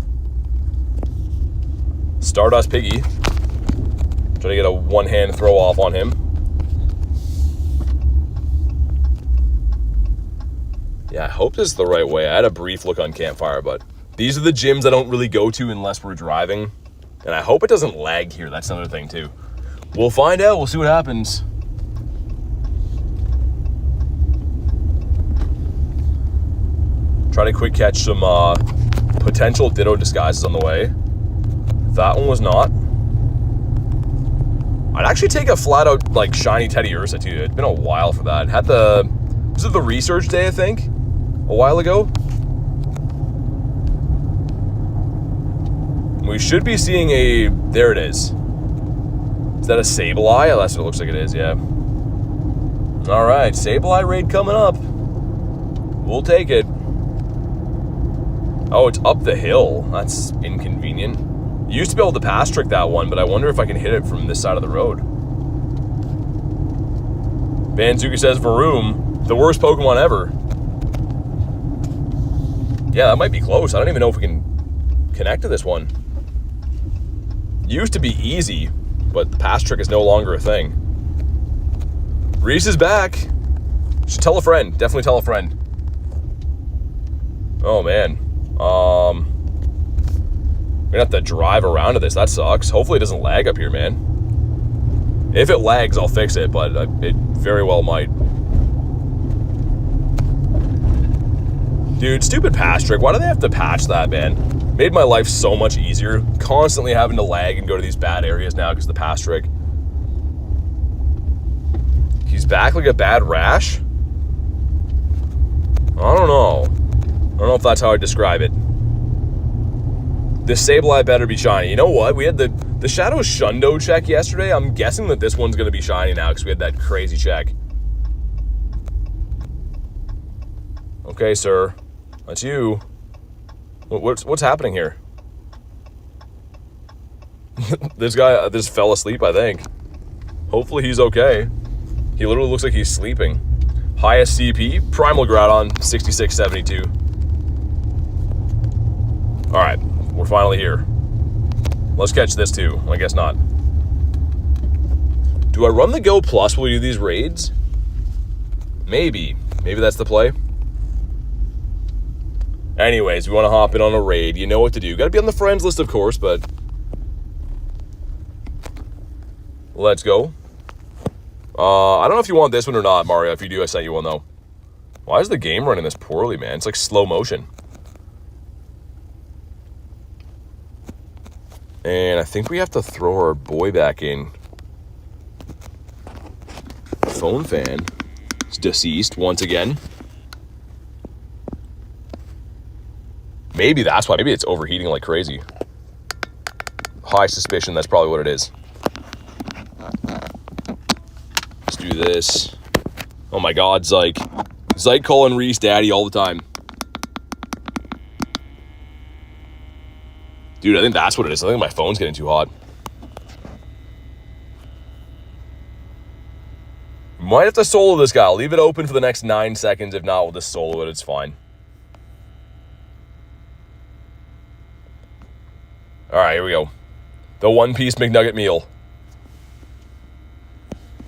Stardust Piggy. Try to get a one-hand throw off on him. Yeah, I hope this is the right way. I had a brief look on Campfire, but these are the gyms I don't really go to unless we're driving. And I hope it doesn't lag here. That's another thing, too. We'll find out. We'll see what happens. Try to quick catch some potential Ditto disguises on the way. That one was not. I'd actually take a flat out like shiny Teddy Ursa too. It's been a while for that. Had was it the research day, I think? A while ago? We should be seeing a, there it is. Is that a Sableye? Oh, that's what it looks like it is, yeah. All right, Sableye raid coming up. We'll take it. Oh, it's up the hill. That's inconvenient. Used to be able to pass trick that one, but I wonder if I can hit it from this side of the road. Banzuka says Varoom, the worst Pokemon ever. Yeah, that might be close. I don't even know if we can connect to this one. Used to be easy, but the pass trick is no longer a thing. Reese is back. Should tell a friend. Definitely tell a friend. Oh, man. We're gonna have to drive around to this. That sucks. Hopefully it doesn't lag up here, man. If it lags, I'll fix it, but it very well might. Dude, stupid pass trick. Why do they have to patch that, man? Made my life so much easier. Constantly having to lag and go to these bad areas now because of the pass trick. He's back like a bad rash? I don't know. I don't know if that's how I describe it. This Sableye better be shiny. You know what? We had the Shadow Shundo check yesterday. I'm guessing that this one's going to be shiny now because we had that crazy check. Okay, sir. That's you. What's happening here? This guy just fell asleep, I think. Hopefully he's okay. He literally looks like he's sleeping. Highest CP, Primal Groudon, 6672. All right, we're finally here. Let's catch this too. I guess not. Do I run the Go Plus while we do these raids? Maybe. Maybe that's the play. Anyways, we want to hop in on a raid. You know what to do. Got to be on the friends list, of course, but let's go. I don't know if you want this one or not, Mario. If you do, I sent you one, though. Why is the game running this poorly, man? It's like slow motion. And I think we have to throw our boy back in. Phone fan is deceased once again. Maybe that's why. Maybe it's overheating like crazy. High suspicion that's probably what it is. Let's do this. Oh my god, Zyke. Zyke calling Reese daddy all the time. Dude, I think that's what it is. I think my phone's getting too hot. Might have to solo this guy. I'll leave it open for the next 9 seconds. If not, we'll just solo it. It's fine. Alright, here we go. The One Piece McNugget meal.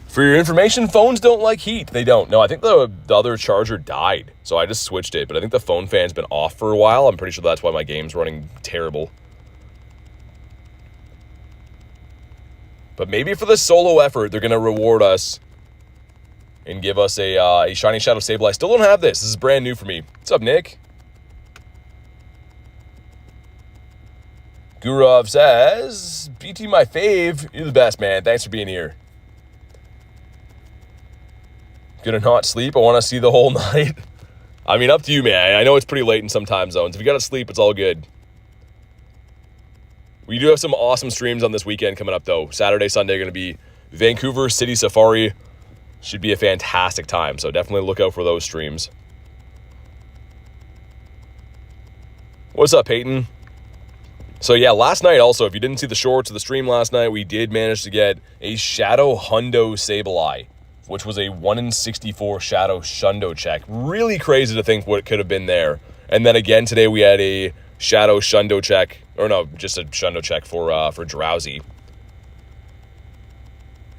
For your information, phones don't like heat. They don't. No, I think the other charger died, so I just switched it. But I think the phone fan's been off for a while. I'm pretty sure that's why my game's running terrible. But maybe for the solo effort, they're going to reward us and give us a Shiny Shadow Sableye. I still don't have this. This is brand new for me. What's up, Nick? Gurov says, BT my fave. You're the best, man. Thanks for being here. Gonna not sleep. I want to see the whole night. I mean, up to you, man. I know it's pretty late in some time zones. If you got to sleep, it's all good. We do have some awesome streams on this weekend coming up, though. Saturday, Sunday are going to be Vancouver City Safari. Should be a fantastic time, so definitely look out for those streams. What's up, Peyton? So, yeah, last night also, if you didn't see the shorts of the stream last night, we did manage to get a Shadow Hundo Sableye, which was a 1 in 64 Shadow Shundo check. Really crazy to think what could have been there. And then again today we had a Shadow Shundo check, or no, just a Shundo check for Drowsy.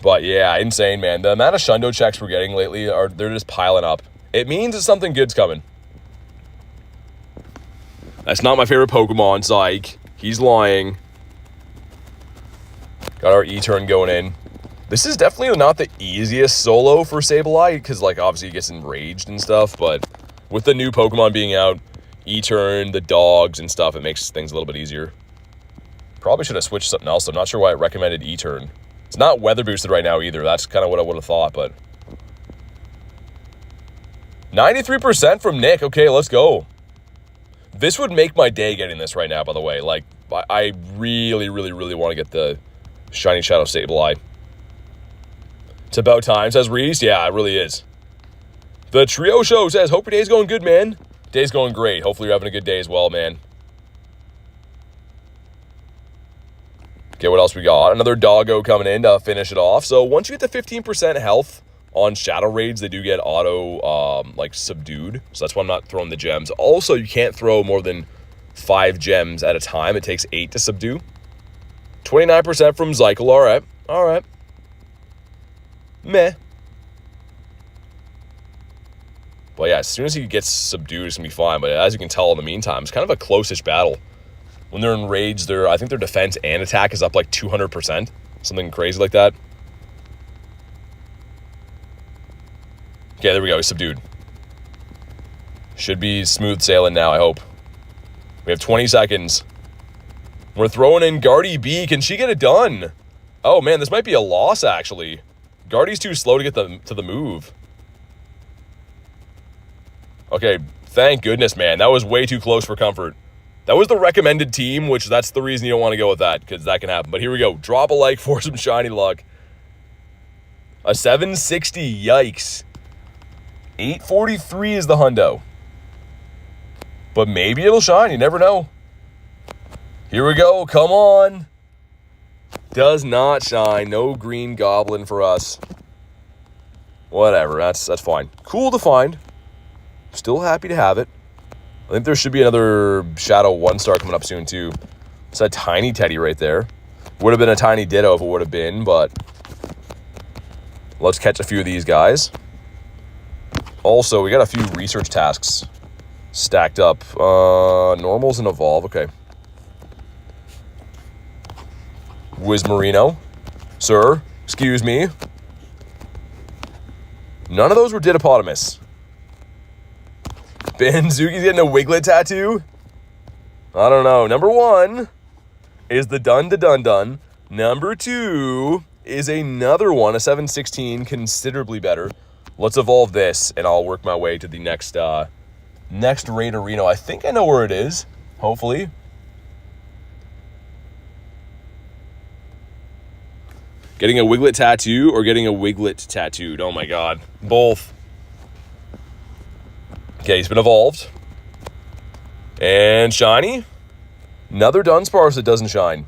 But yeah, insane, man. The amount of Shundo checks we're getting lately, they're just piling up. It means that something good's coming. That's not my favorite Pokemon, Psych. He's lying. Got our E-turn going in. This is definitely not the easiest solo for Sableye, because, like, obviously he gets enraged and stuff, but with the new Pokemon being out, E-turn, the dogs and stuff, it makes things a little bit easier. Probably should have switched something else. I'm not sure why it recommended E-turn. It's not weather boosted right now either. That's kind of what I would have thought, but 93% from Nick. Okay, let's go. This would make my day getting this right now, by the way. Like, I really, really, really want to get the Shiny Shadow Sableye. It's about time, says Reese. Yeah, it really is. The Trio Show says, hope your day's going good, man. Day's going great. Hopefully you're having a good day as well, man. Okay, what else we got? Another Doggo coming in to finish it off. So once you get to 15% health on Shadow Raids, they do get auto, like, subdued. So that's why I'm not throwing the gems. Also, you can't throw more than 5 gems at a time. It takes 8 to subdue. 29% from Zykel. All right. All right. Meh. But yeah, as soon as he gets subdued, it's going to be fine. But as you can tell in the meantime, it's kind of a close-ish battle. When they're enraged, I think their defense and attack is up like 200%. Something crazy like that. Okay, there we go. He's subdued. Should be smooth sailing now, I hope. We have 20 seconds. We're throwing in Guardy B. Can she get it done? Oh, man, this might be a loss, actually. Guardy's too slow to get to the move. Okay, thank goodness, man. That was way too close for comfort. That was the recommended team, which that's the reason you don't want to go with that, because that can happen. But here we go. Drop a like for some shiny luck. A 760, yikes. 843 is the hundo. But maybe it'll shine, you never know. Here we go, come on. Does not shine, no green goblin for us. Whatever, that's fine. Cool to find. Still happy to have it. I think there should be another Shadow 1-star coming up soon, too. It's a tiny Teddy right there. Would have been a tiny Ditto if it would have been, but let's catch a few of these guys. Also, we got a few research tasks stacked up. Normals and Evolve, okay. Wizmarino. Sir, excuse me. None of those were Dittopotamus. Benzuki's getting a Wiglet tattoo? I don't know. Number 1 is the Dun. Number 2 is another one, a 716, considerably better. Let's evolve this, and I'll work my way to the next Raiderino. I think I know where it is, hopefully. Getting a Wiglet tattoo or getting a Wiglet tattooed? Oh my god. Both. Okay, he's been evolved. And shiny. Another Dunsparce that doesn't shine.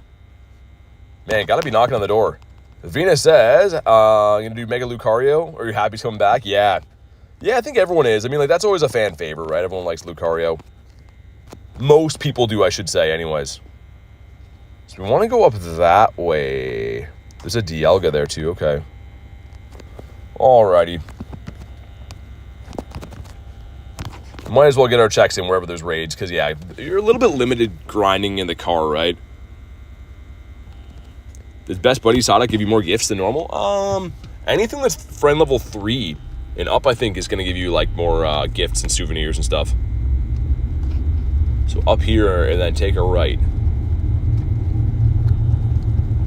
Man, gotta be knocking on the door. Venus says, you gonna do Mega Lucario? Are you happy he's coming back? Yeah. Yeah, I think everyone is. I mean, like, that's always a fan favorite, right? Everyone likes Lucario. Most people do, I should say, anyways. So we want to go up that way. There's a Dialga there, too. Okay. Alrighty. Might as well get our checks in wherever there's raids, because, yeah, you're a little bit limited grinding in the car, right? Does Best Buddy Sada give you more gifts than normal? Anything that's friend level 3 and up, I think, is going to give you, like, more gifts and souvenirs and stuff. So up here, and then take a right.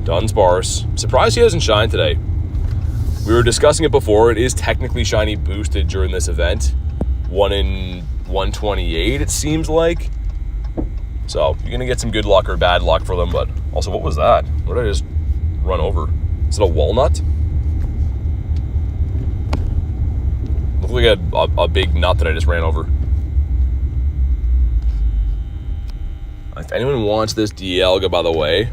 Dunsparce. Surprised he hasn't shined today. We were discussing it before. It is technically shiny boosted during this event. 1 in 128, it seems like. So you're going to get some good luck or bad luck for them. But also, what was that? What did I just run over? Is it a walnut? Looked like a big nut that I just ran over. If anyone wants this Dialga, by the way,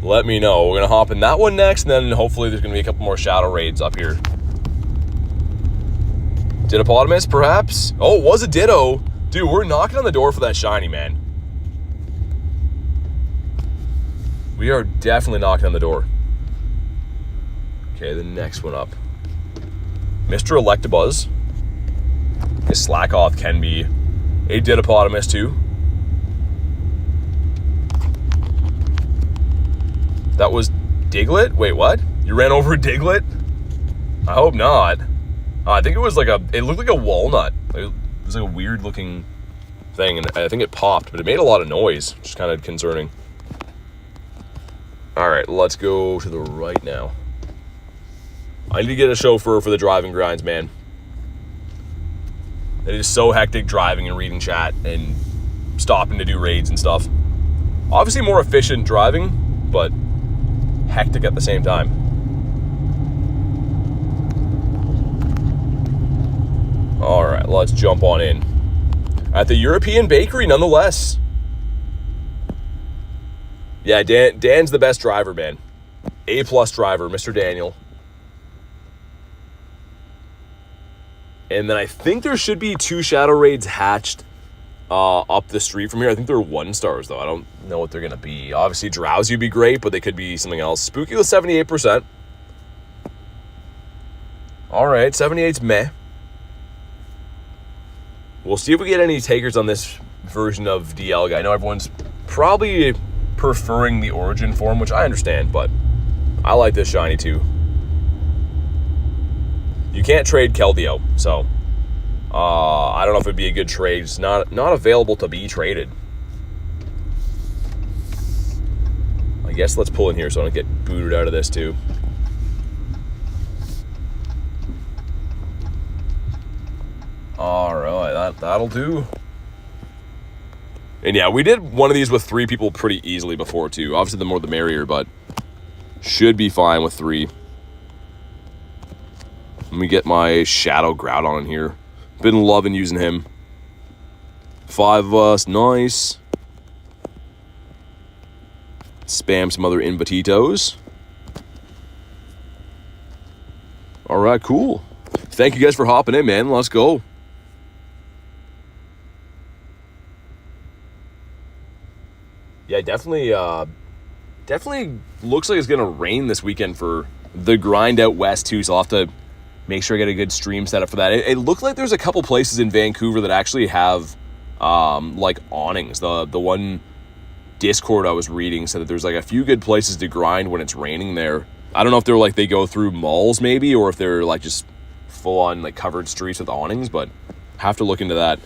let me know. We're going to hop in that one next, and then hopefully there's going to be a couple more shadow raids up here. Dittopotamus, perhaps? Oh, it was a Ditto. Dude, we're knocking on the door for that shiny, man. We are definitely knocking on the door. Okay, the next one up. Mr. Electabuzz. His Slackoth can be a Dittopotamus, too. That was Diglett? Wait, what? You ran over a Diglett? I hope not. I think it was like it looked like a walnut. It was like a weird looking thing, and I think it popped, but it made a lot of noise, which is kind of concerning. All right, let's go to the right now. I need to get a chauffeur for the driving grinds, man. It is so hectic driving and reading chat and stopping to do raids and stuff. Obviously more efficient driving, but hectic at the same time. All right, let's jump on in. At the European Bakery, nonetheless. Yeah, Dan's the best driver, man. A+ driver, Mr. Daniel. And then I think there should be 2 shadow raids hatched up the street from here. I think they're 1 stars, though. I don't know what they're going to be. Obviously, Drowsy would be great, but they could be something else. Spooky with 78%. All right, 78's meh. We'll see if we get any takers on this version of Dialga. I know everyone's probably preferring the origin form, which I understand, but I like this shiny, too. You can't trade Keldeo, so I don't know if it'd be a good trade. It's not available to be traded. I guess let's pull in here so I don't get booted out of this too. All right, that'll do. And yeah, we did one of these with 3 people pretty easily before too. Obviously, the more the merrier, but should be fine with 3. Let me get my Shadow Groudon in here. Been loving using him. 5 of us, nice. Spam some other Invititos. All right, cool. Thank you guys for hopping in, man. Let's go. Yeah, definitely looks like it's going to rain this weekend for the grind out west, too, so I'll have to make sure I get a good stream set up for that. It looked like there's a couple places in Vancouver that actually have, like, awnings. The one Discord I was reading said that there's, like, a few good places to grind when it's raining there. I don't know if they're, like, they go through malls, maybe, or if they're, like, just full-on, like, covered streets with awnings, but have to look into that.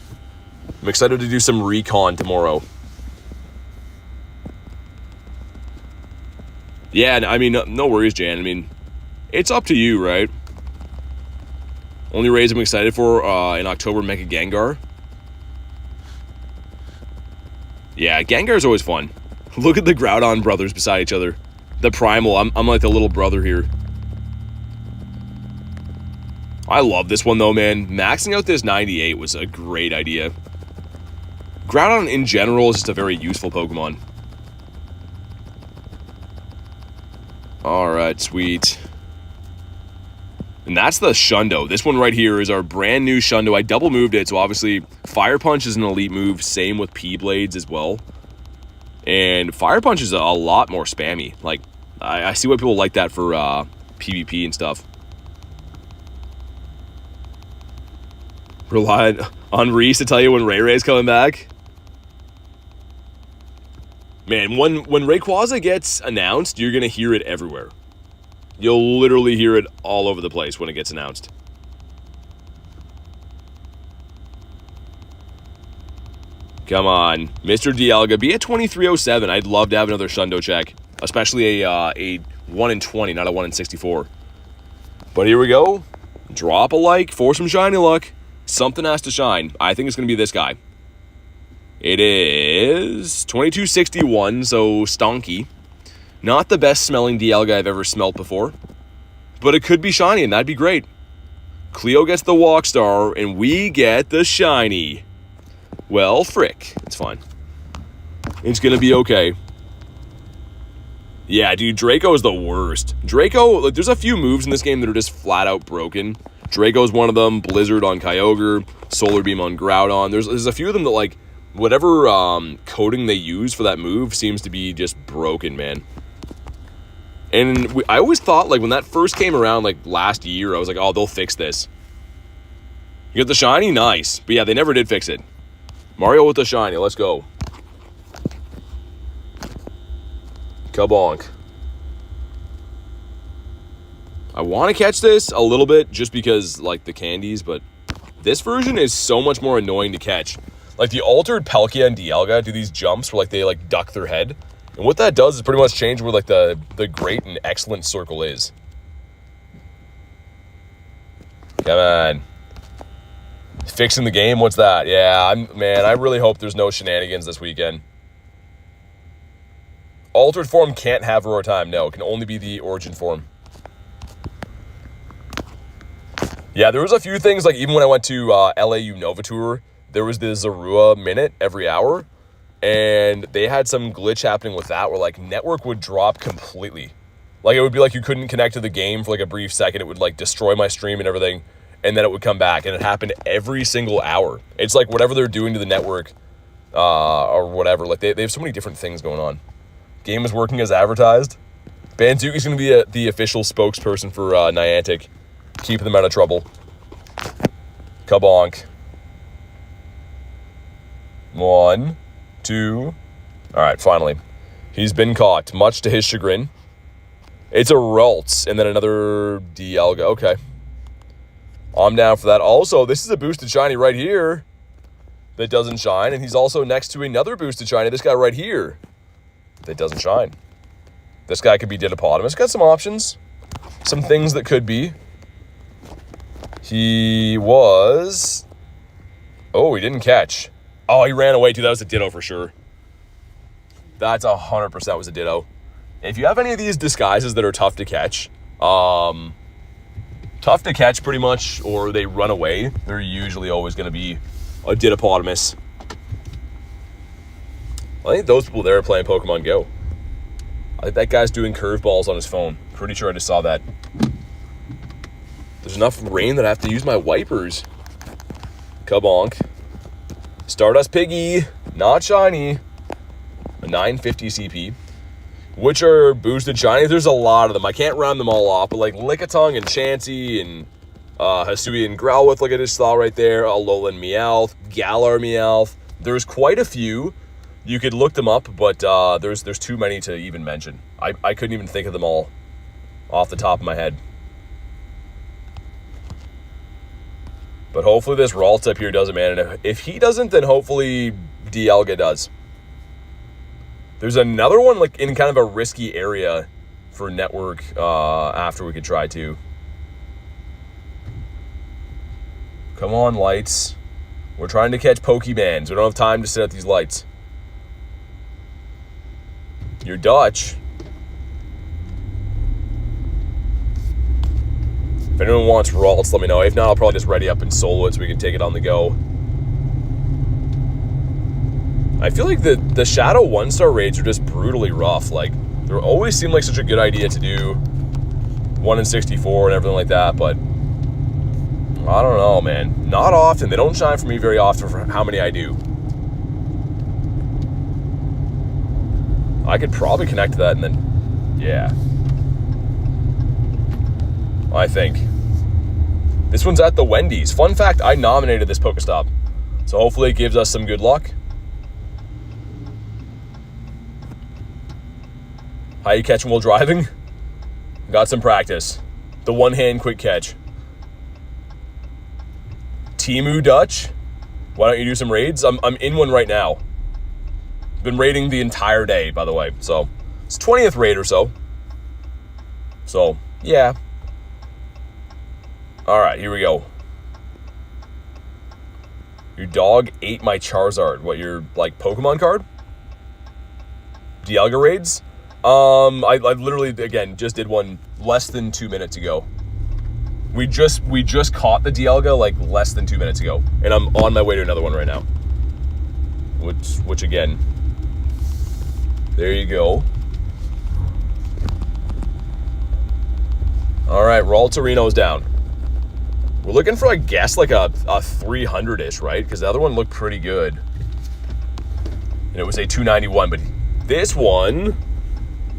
I'm excited to do some recon tomorrow. Yeah, I mean, no worries, Jan. I mean, it's up to you, right? Only raids I'm excited for in October, Mecha Gengar. Yeah, Gengar's always fun. Look at the Groudon brothers beside each other. The Primal, I'm like the little brother here. I love this one though, man. Maxing out this 98 was a great idea. Groudon in general is just a very useful Pokemon. Alright, sweet. And that's the Shundo. This one right here is our brand new Shundo. I double moved it, so obviously Fire Punch is an elite move. Same with P-Blades as well. And Fire Punch is a lot more spammy. Like, I see why people like that for PvP and stuff. Rely on Reese to tell you when Ray Ray's coming back. Man, when Rayquaza gets announced, you're going to hear it everywhere. You'll literally hear it all over the place when it gets announced. Come on. Mr. Dialga, be at 2307. I'd love to have another Shundo check. Especially a 1 in 20, not a 1 in 64. But here we go. Drop a like for some shiny luck. Something has to shine. I think it's going to be this guy. It is 2261, so stonky. Not the best smelling Dialga I've ever smelled before. But it could be shiny, and that'd be great. Cleo gets the walk star, and we get the shiny. Well, frick. It's fine. It's going to be okay. Yeah, dude, Draco is the worst. Draco, like, there's a few moves in this game that are just flat out broken. Draco's one of them. Blizzard on Kyogre. Solar Beam on Groudon. There's a few of them that, like, whatever coding they use for that move seems to be just broken, man. And I always thought, like, when that first came around, like, last year, I was like, oh, they'll fix this. You get the shiny? Nice. But yeah, they never did fix it. Mario with the shiny. Let's go. Kabonk. I want to catch this a little bit just because, like, the candies, but this version is so much more annoying to catch. Like, the altered Palkia and Dialga do these jumps where, like, they, like, duck their head. And what that does is pretty much change where, like, the great and excellent circle is. Come on. Fixing the game? What's that? Yeah, man, I really hope there's no shenanigans this weekend. Altered form can't have Roar Time. No, it can only be the origin form. Yeah, there was a few things, like, even when I went to LAU Nova Tour, there was the Zorua minute every hour, and they had some glitch happening with that where, like, network would drop completely. Like, it would be like you couldn't connect to the game for, like, a brief second. It would, like, destroy my stream and everything, and then it would come back, and it happened every single hour. It's like whatever they're doing to the network or whatever. Like, they have so many different things going on. Game is working as advertised. Banzuki's going to be the official spokesperson for Niantic, keeping them out of trouble. Kabonk. 1, 2. All right, finally. He's been caught, much to his chagrin. It's a Ralts, and then another Dialga. Okay. I'm down for that. Also, this is a boosted shiny right here that doesn't shine, and he's also next to another boosted shiny, this guy right here, that doesn't shine. This guy could be Dittopotamus. Got some options. Some things that could be. He was... Oh, he didn't catch. Oh, he ran away too. That was a Ditto for sure. That's 100% was a Ditto. If you have any of these disguises that are tough to catch, pretty much, or they run away, they're usually always going to be a Dittopotamus. I think those people there are playing Pokemon Go. I think that guy's doing curveballs on his phone. Pretty sure I just saw that. There's enough rain that I have to use my wipers. Kabonk. Stardust Piggy. Not shiny. A 950 CP. Which are boosted shiny. There's a lot of them. I can't round them all off, but like Lickitung and Chansey and Hisui and Growlithe, like I just saw right there. Alolan Meowth. Galar Meowth. There's quite a few. You could look them up, but there's too many to even mention. I couldn't even think of them all off the top of my head. But hopefully this Ralts up here does it, man. And if he doesn't, then hopefully Dialga does. There's another one like in kind of a risky area for network after we could try to. Come on, lights. We're trying to catch Pokemans. We don't have time to sit at these lights. You're Dutch. If anyone wants Ralts, let me know. If not, I'll probably just ready up and solo it so we can take it on the go. I feel like the Shadow 1-star raids are just brutally rough. Like, they always seem like such a good idea to do 1 in 64 and everything like that, but I don't know, man. Not often. They don't shine for me very often for how many I do. I could probably connect to that and then, yeah. I think. This one's at the Wendy's. Fun fact, I nominated this Pokestop. So hopefully it gives us some good luck. How you catching while driving? Got some practice. The one-hand quick catch. Timu Dutch? Why don't you do some raids? I'm in one right now. Been raiding the entire day, by the way. So, it's 20th raid or so. So, yeah. Alright, here we go. Your dog ate my Charizard. What, your, like, Pokemon card? Dialga raids? I literally, again, just did one less than 2 minutes ago. We just caught the Dialga, like, less than 2 minutes ago. And I'm on my way to another one right now. Which again, there you go. All right, Raul Torino's down. We're looking for, I guess, like a 300-ish, right? Because the other one looked pretty good. And it was a 291, but this one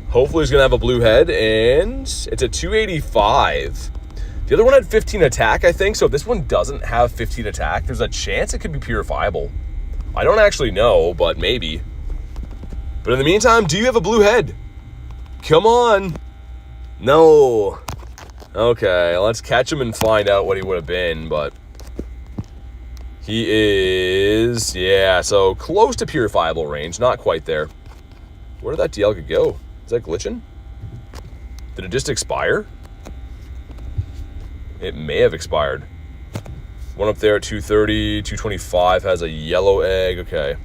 hopefully is going to have a blue head, and it's a 285. The other one had 15 attack, I think, so if this one doesn't have 15 attack, there's a chance it could be purifiable. I don't actually know, but maybe. But in the meantime, do you have a blue head? Come on. No. Okay, let's catch him and find out what he would have been, but he is, yeah, so close to purifiable range, not quite there. Where did that Dialga go? Is that glitching? Did it just expire? It may have expired. One up there at 230, 225 has a yellow egg. Okay.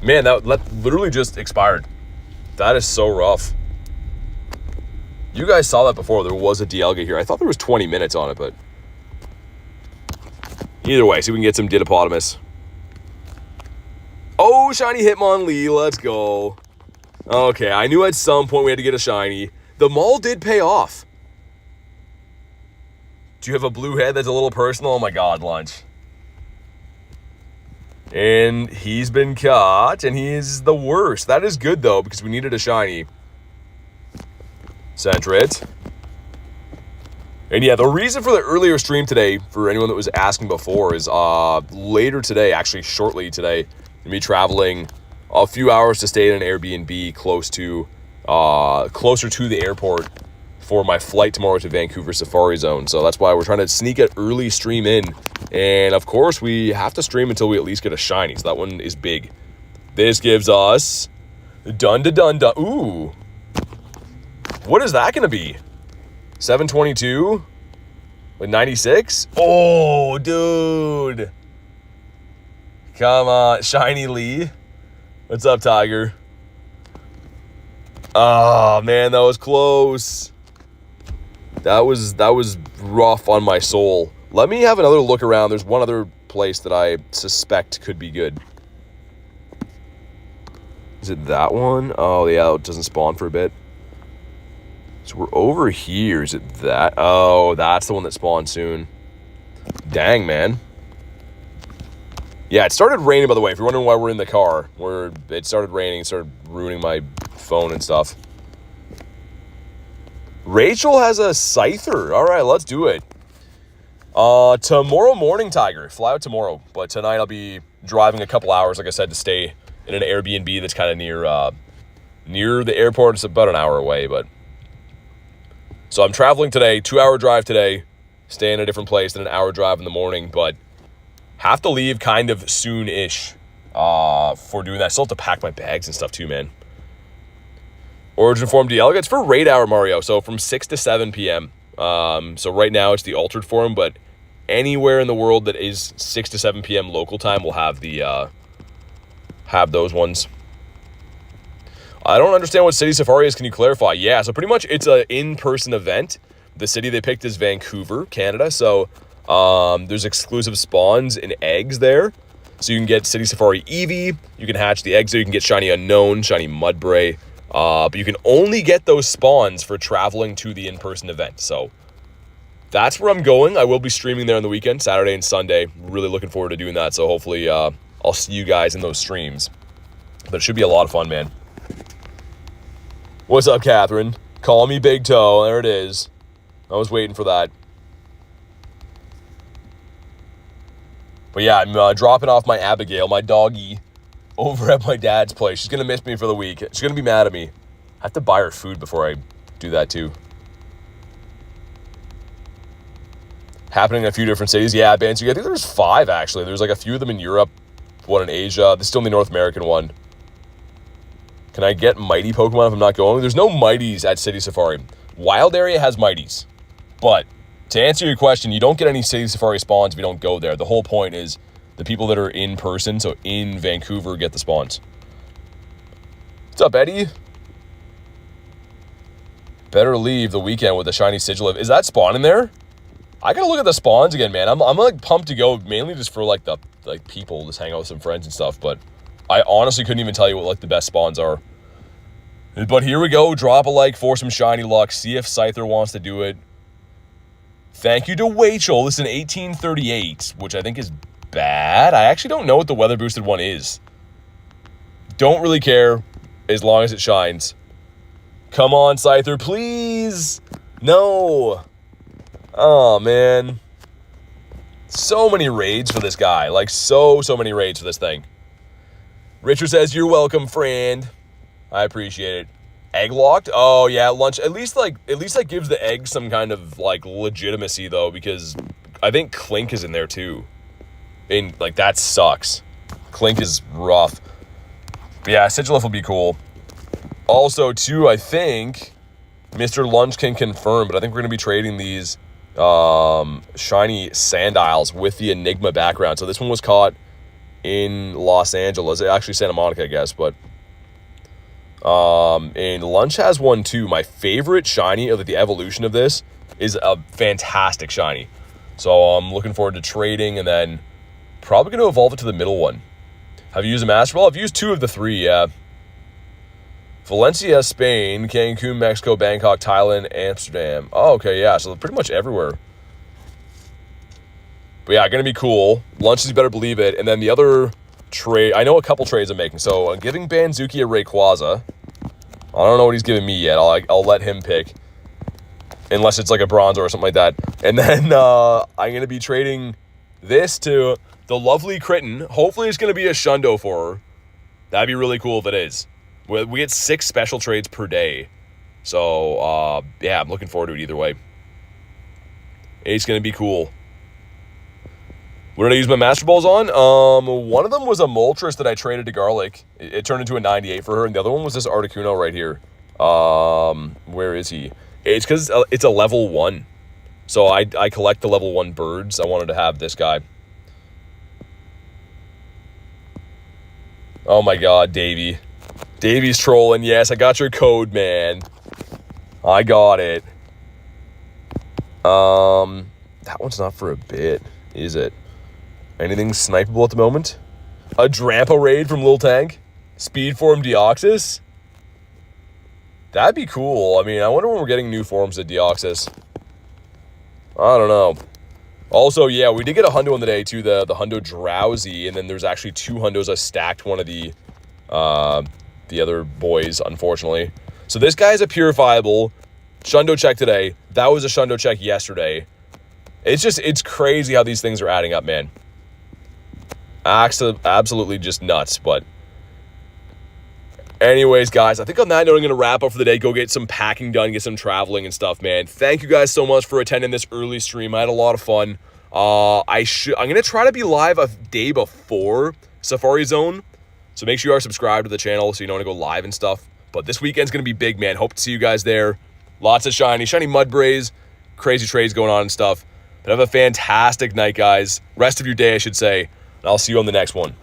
Man, that literally just expired. That is so rough. You guys saw that before. There was a Dialga here. I thought there was 20 minutes on it, but either way, see if we can get some Dittopotamus. Oh, shiny Hitmonlee. Let's go. Okay, I knew at some point we had to get a shiny. The mall did pay off. Do you have a blue head that's a little personal? Oh my god, Lunch. And he's been caught, and he's the worst. That is good, though, because we needed a shiny. Center it. And yeah, the reason for the earlier stream today, for anyone that was asking before, is later today, actually shortly today, I'm going to be traveling a few hours to stay in an Airbnb closer to the airport for my flight tomorrow to Vancouver Safari Zone. So that's why we're trying to sneak an early stream in. And of course, we have to stream until we at least get a shiny. So that one is big. This gives us Dun. Ooh. What is that going to be? 722 with 96? Oh, dude. Come on. Shiny Lee. What's up, Tiger? Oh, man, that was close. That was rough on my soul. Let me have another look around. There's one other place that I suspect could be good. Is it that one? Oh, yeah, it doesn't spawn for a bit. So we're over here. Is it that? Oh, that's the one that spawns soon. Dang, man. Yeah, it started raining, by the way. If you're wondering why we're in the car, it started raining. It started ruining my phone and stuff. Rachel has a Scyther. All right, let's do it. Tomorrow morning, Tiger. Fly out tomorrow. But tonight I'll be driving a couple hours, like I said, to stay in an Airbnb that's kind of near the airport. It's about an hour away, but... So I'm traveling today, 2-hour drive today, stay in a different place, then an hour drive in the morning, but have to leave kind of soon-ish for doing that. I still have to pack my bags and stuff too, man. Origin form Dialga, it's for raid hour, Mario, so from 6 to 7 p.m. So right now it's the altered form, but anywhere in the world that is 6 to 7 p.m. local time will have have those ones. I don't understand what City Safari is. Can you clarify? Yeah, so pretty much it's an in-person event. The city they picked is Vancouver, Canada. So there's exclusive spawns and eggs there. So you can get City Safari Eevee. You can hatch the eggs there. You can get Shiny Unknown, Shiny Mudbray. But you can only get those spawns for traveling to the in-person event. So that's where I'm going. I will be streaming there on the weekend, Saturday and Sunday. Really looking forward to doing that. So hopefully I'll see you guys in those streams. But it should be a lot of fun, man. What's up, Catherine? Call me Big Toe. There it is. I was waiting for that. But yeah, I'm dropping off my Abigail, my doggy, over at my dad's place. She's going to miss me for the week. She's going to be mad at me. have to buy her food before I do that too. Happening in a few different cities. Yeah, Bansuki, I think there's 5 actually. There's like a few of them in Europe, one in Asia. There's still the North American one. Can I get mighty Pokemon if I'm not going? There's no mighties at City Safari. Wild area has mighties. But to answer your question, you don't get any City Safari spawns if you don't go there. The whole point is the people that are in person, so in Vancouver, get the spawns. What's up, Eddie? Better leave the weekend with a shiny Sigilif. Is that spawn in there? I gotta look at the spawns again, man. I'm like pumped to go, mainly just for like the people, just hang out with some friends and stuff. But I honestly couldn't even tell you what like the best spawns are. But here we go. Drop a like for some shiny luck. See if Scyther wants to do it. Thank you to Wachel. This is an 1838, which I think is bad. I actually don't know what the weather boosted one is. Don't really care as long as it shines. Come on, Scyther, please. No. Oh, man. So many raids for this guy. Like, so many raids for this thing. Richard says, you're welcome, friend. I appreciate it. Egg locked? Oh, yeah, lunch. At least that gives the egg some kind of, like, legitimacy, though, because I think Clink is in there, too. And, like, that sucks. Clink is rough. But yeah, Sigilif will be cool. Also, too, I think Mr. Lunch can confirm, but I think we're going to be trading these shiny Sandiles with the Enigma background. So this one was caught in Los Angeles. Actually, Santa Monica, I guess, but and Lunch has one too. My favorite shiny of the evolution of this is a fantastic shiny. So I'm looking forward to trading and then probably going to evolve it to the middle one. Have you used a Master Ball? I've used 2 of the 3, yeah. Valencia, Spain, Cancun, Mexico, Bangkok, Thailand, Amsterdam. Oh, okay, yeah, so pretty much everywhere. But yeah, gonna be cool. Lunch, you better believe it. And then the other trade, I know a couple trades I'm making. So I'm giving Banzuki a Rayquaza. I don't know what he's giving me yet. I'll let him pick. Unless it's like a Bronzor or something like that. And then I'm gonna be trading this to the lovely Kritten. Hopefully it's gonna be a Shundo for her. That'd be really cool if it is. We get 6 special trades per day. So, yeah, I'm looking forward to it either way. It's going to be cool. What did I use my Master Balls on? One of them was a Moltres that I traded to Garlic. It turned into a 98 for her. And the other one was this Articuno right here. Where is he? It's because it's a level 1. So I collect the level 1 birds. I wanted to have this guy. Oh my god, Davey. Davey's trolling. Yes, I got your code, man. I got it. That one's not for a bit, is it? Anything snipeable at the moment? A Drampa raid from Lil Tank? Speed form Deoxys? That'd be cool. I mean, I wonder when we're getting new forms of Deoxys. I don't know. Also, yeah, we did get a Hundo on the day, too. The Hundo Drowsy, and then there's actually 2 Hundos. I stacked one of the other boys, unfortunately. So this guy's a purifiable. Shundo check today. That was a Shundo check yesterday. It's crazy how these things are adding up, man. Absolutely just nuts, but anyways, guys, I think on that note, I'm going to wrap up for the day. Go get some packing done, get some traveling and stuff, man. Thank you guys so much for attending this early stream. I had a lot of fun. I'm going to try to be live a day before Safari Zone. So make sure you are subscribed to the channel so you don't want to go live and stuff. But this weekend's going to be big, man. Hope to see you guys there. Lots of shiny Mudbrays, crazy trades going on and stuff. But have a fantastic night, guys. Rest of your day, I should say. And I'll see you on the next one.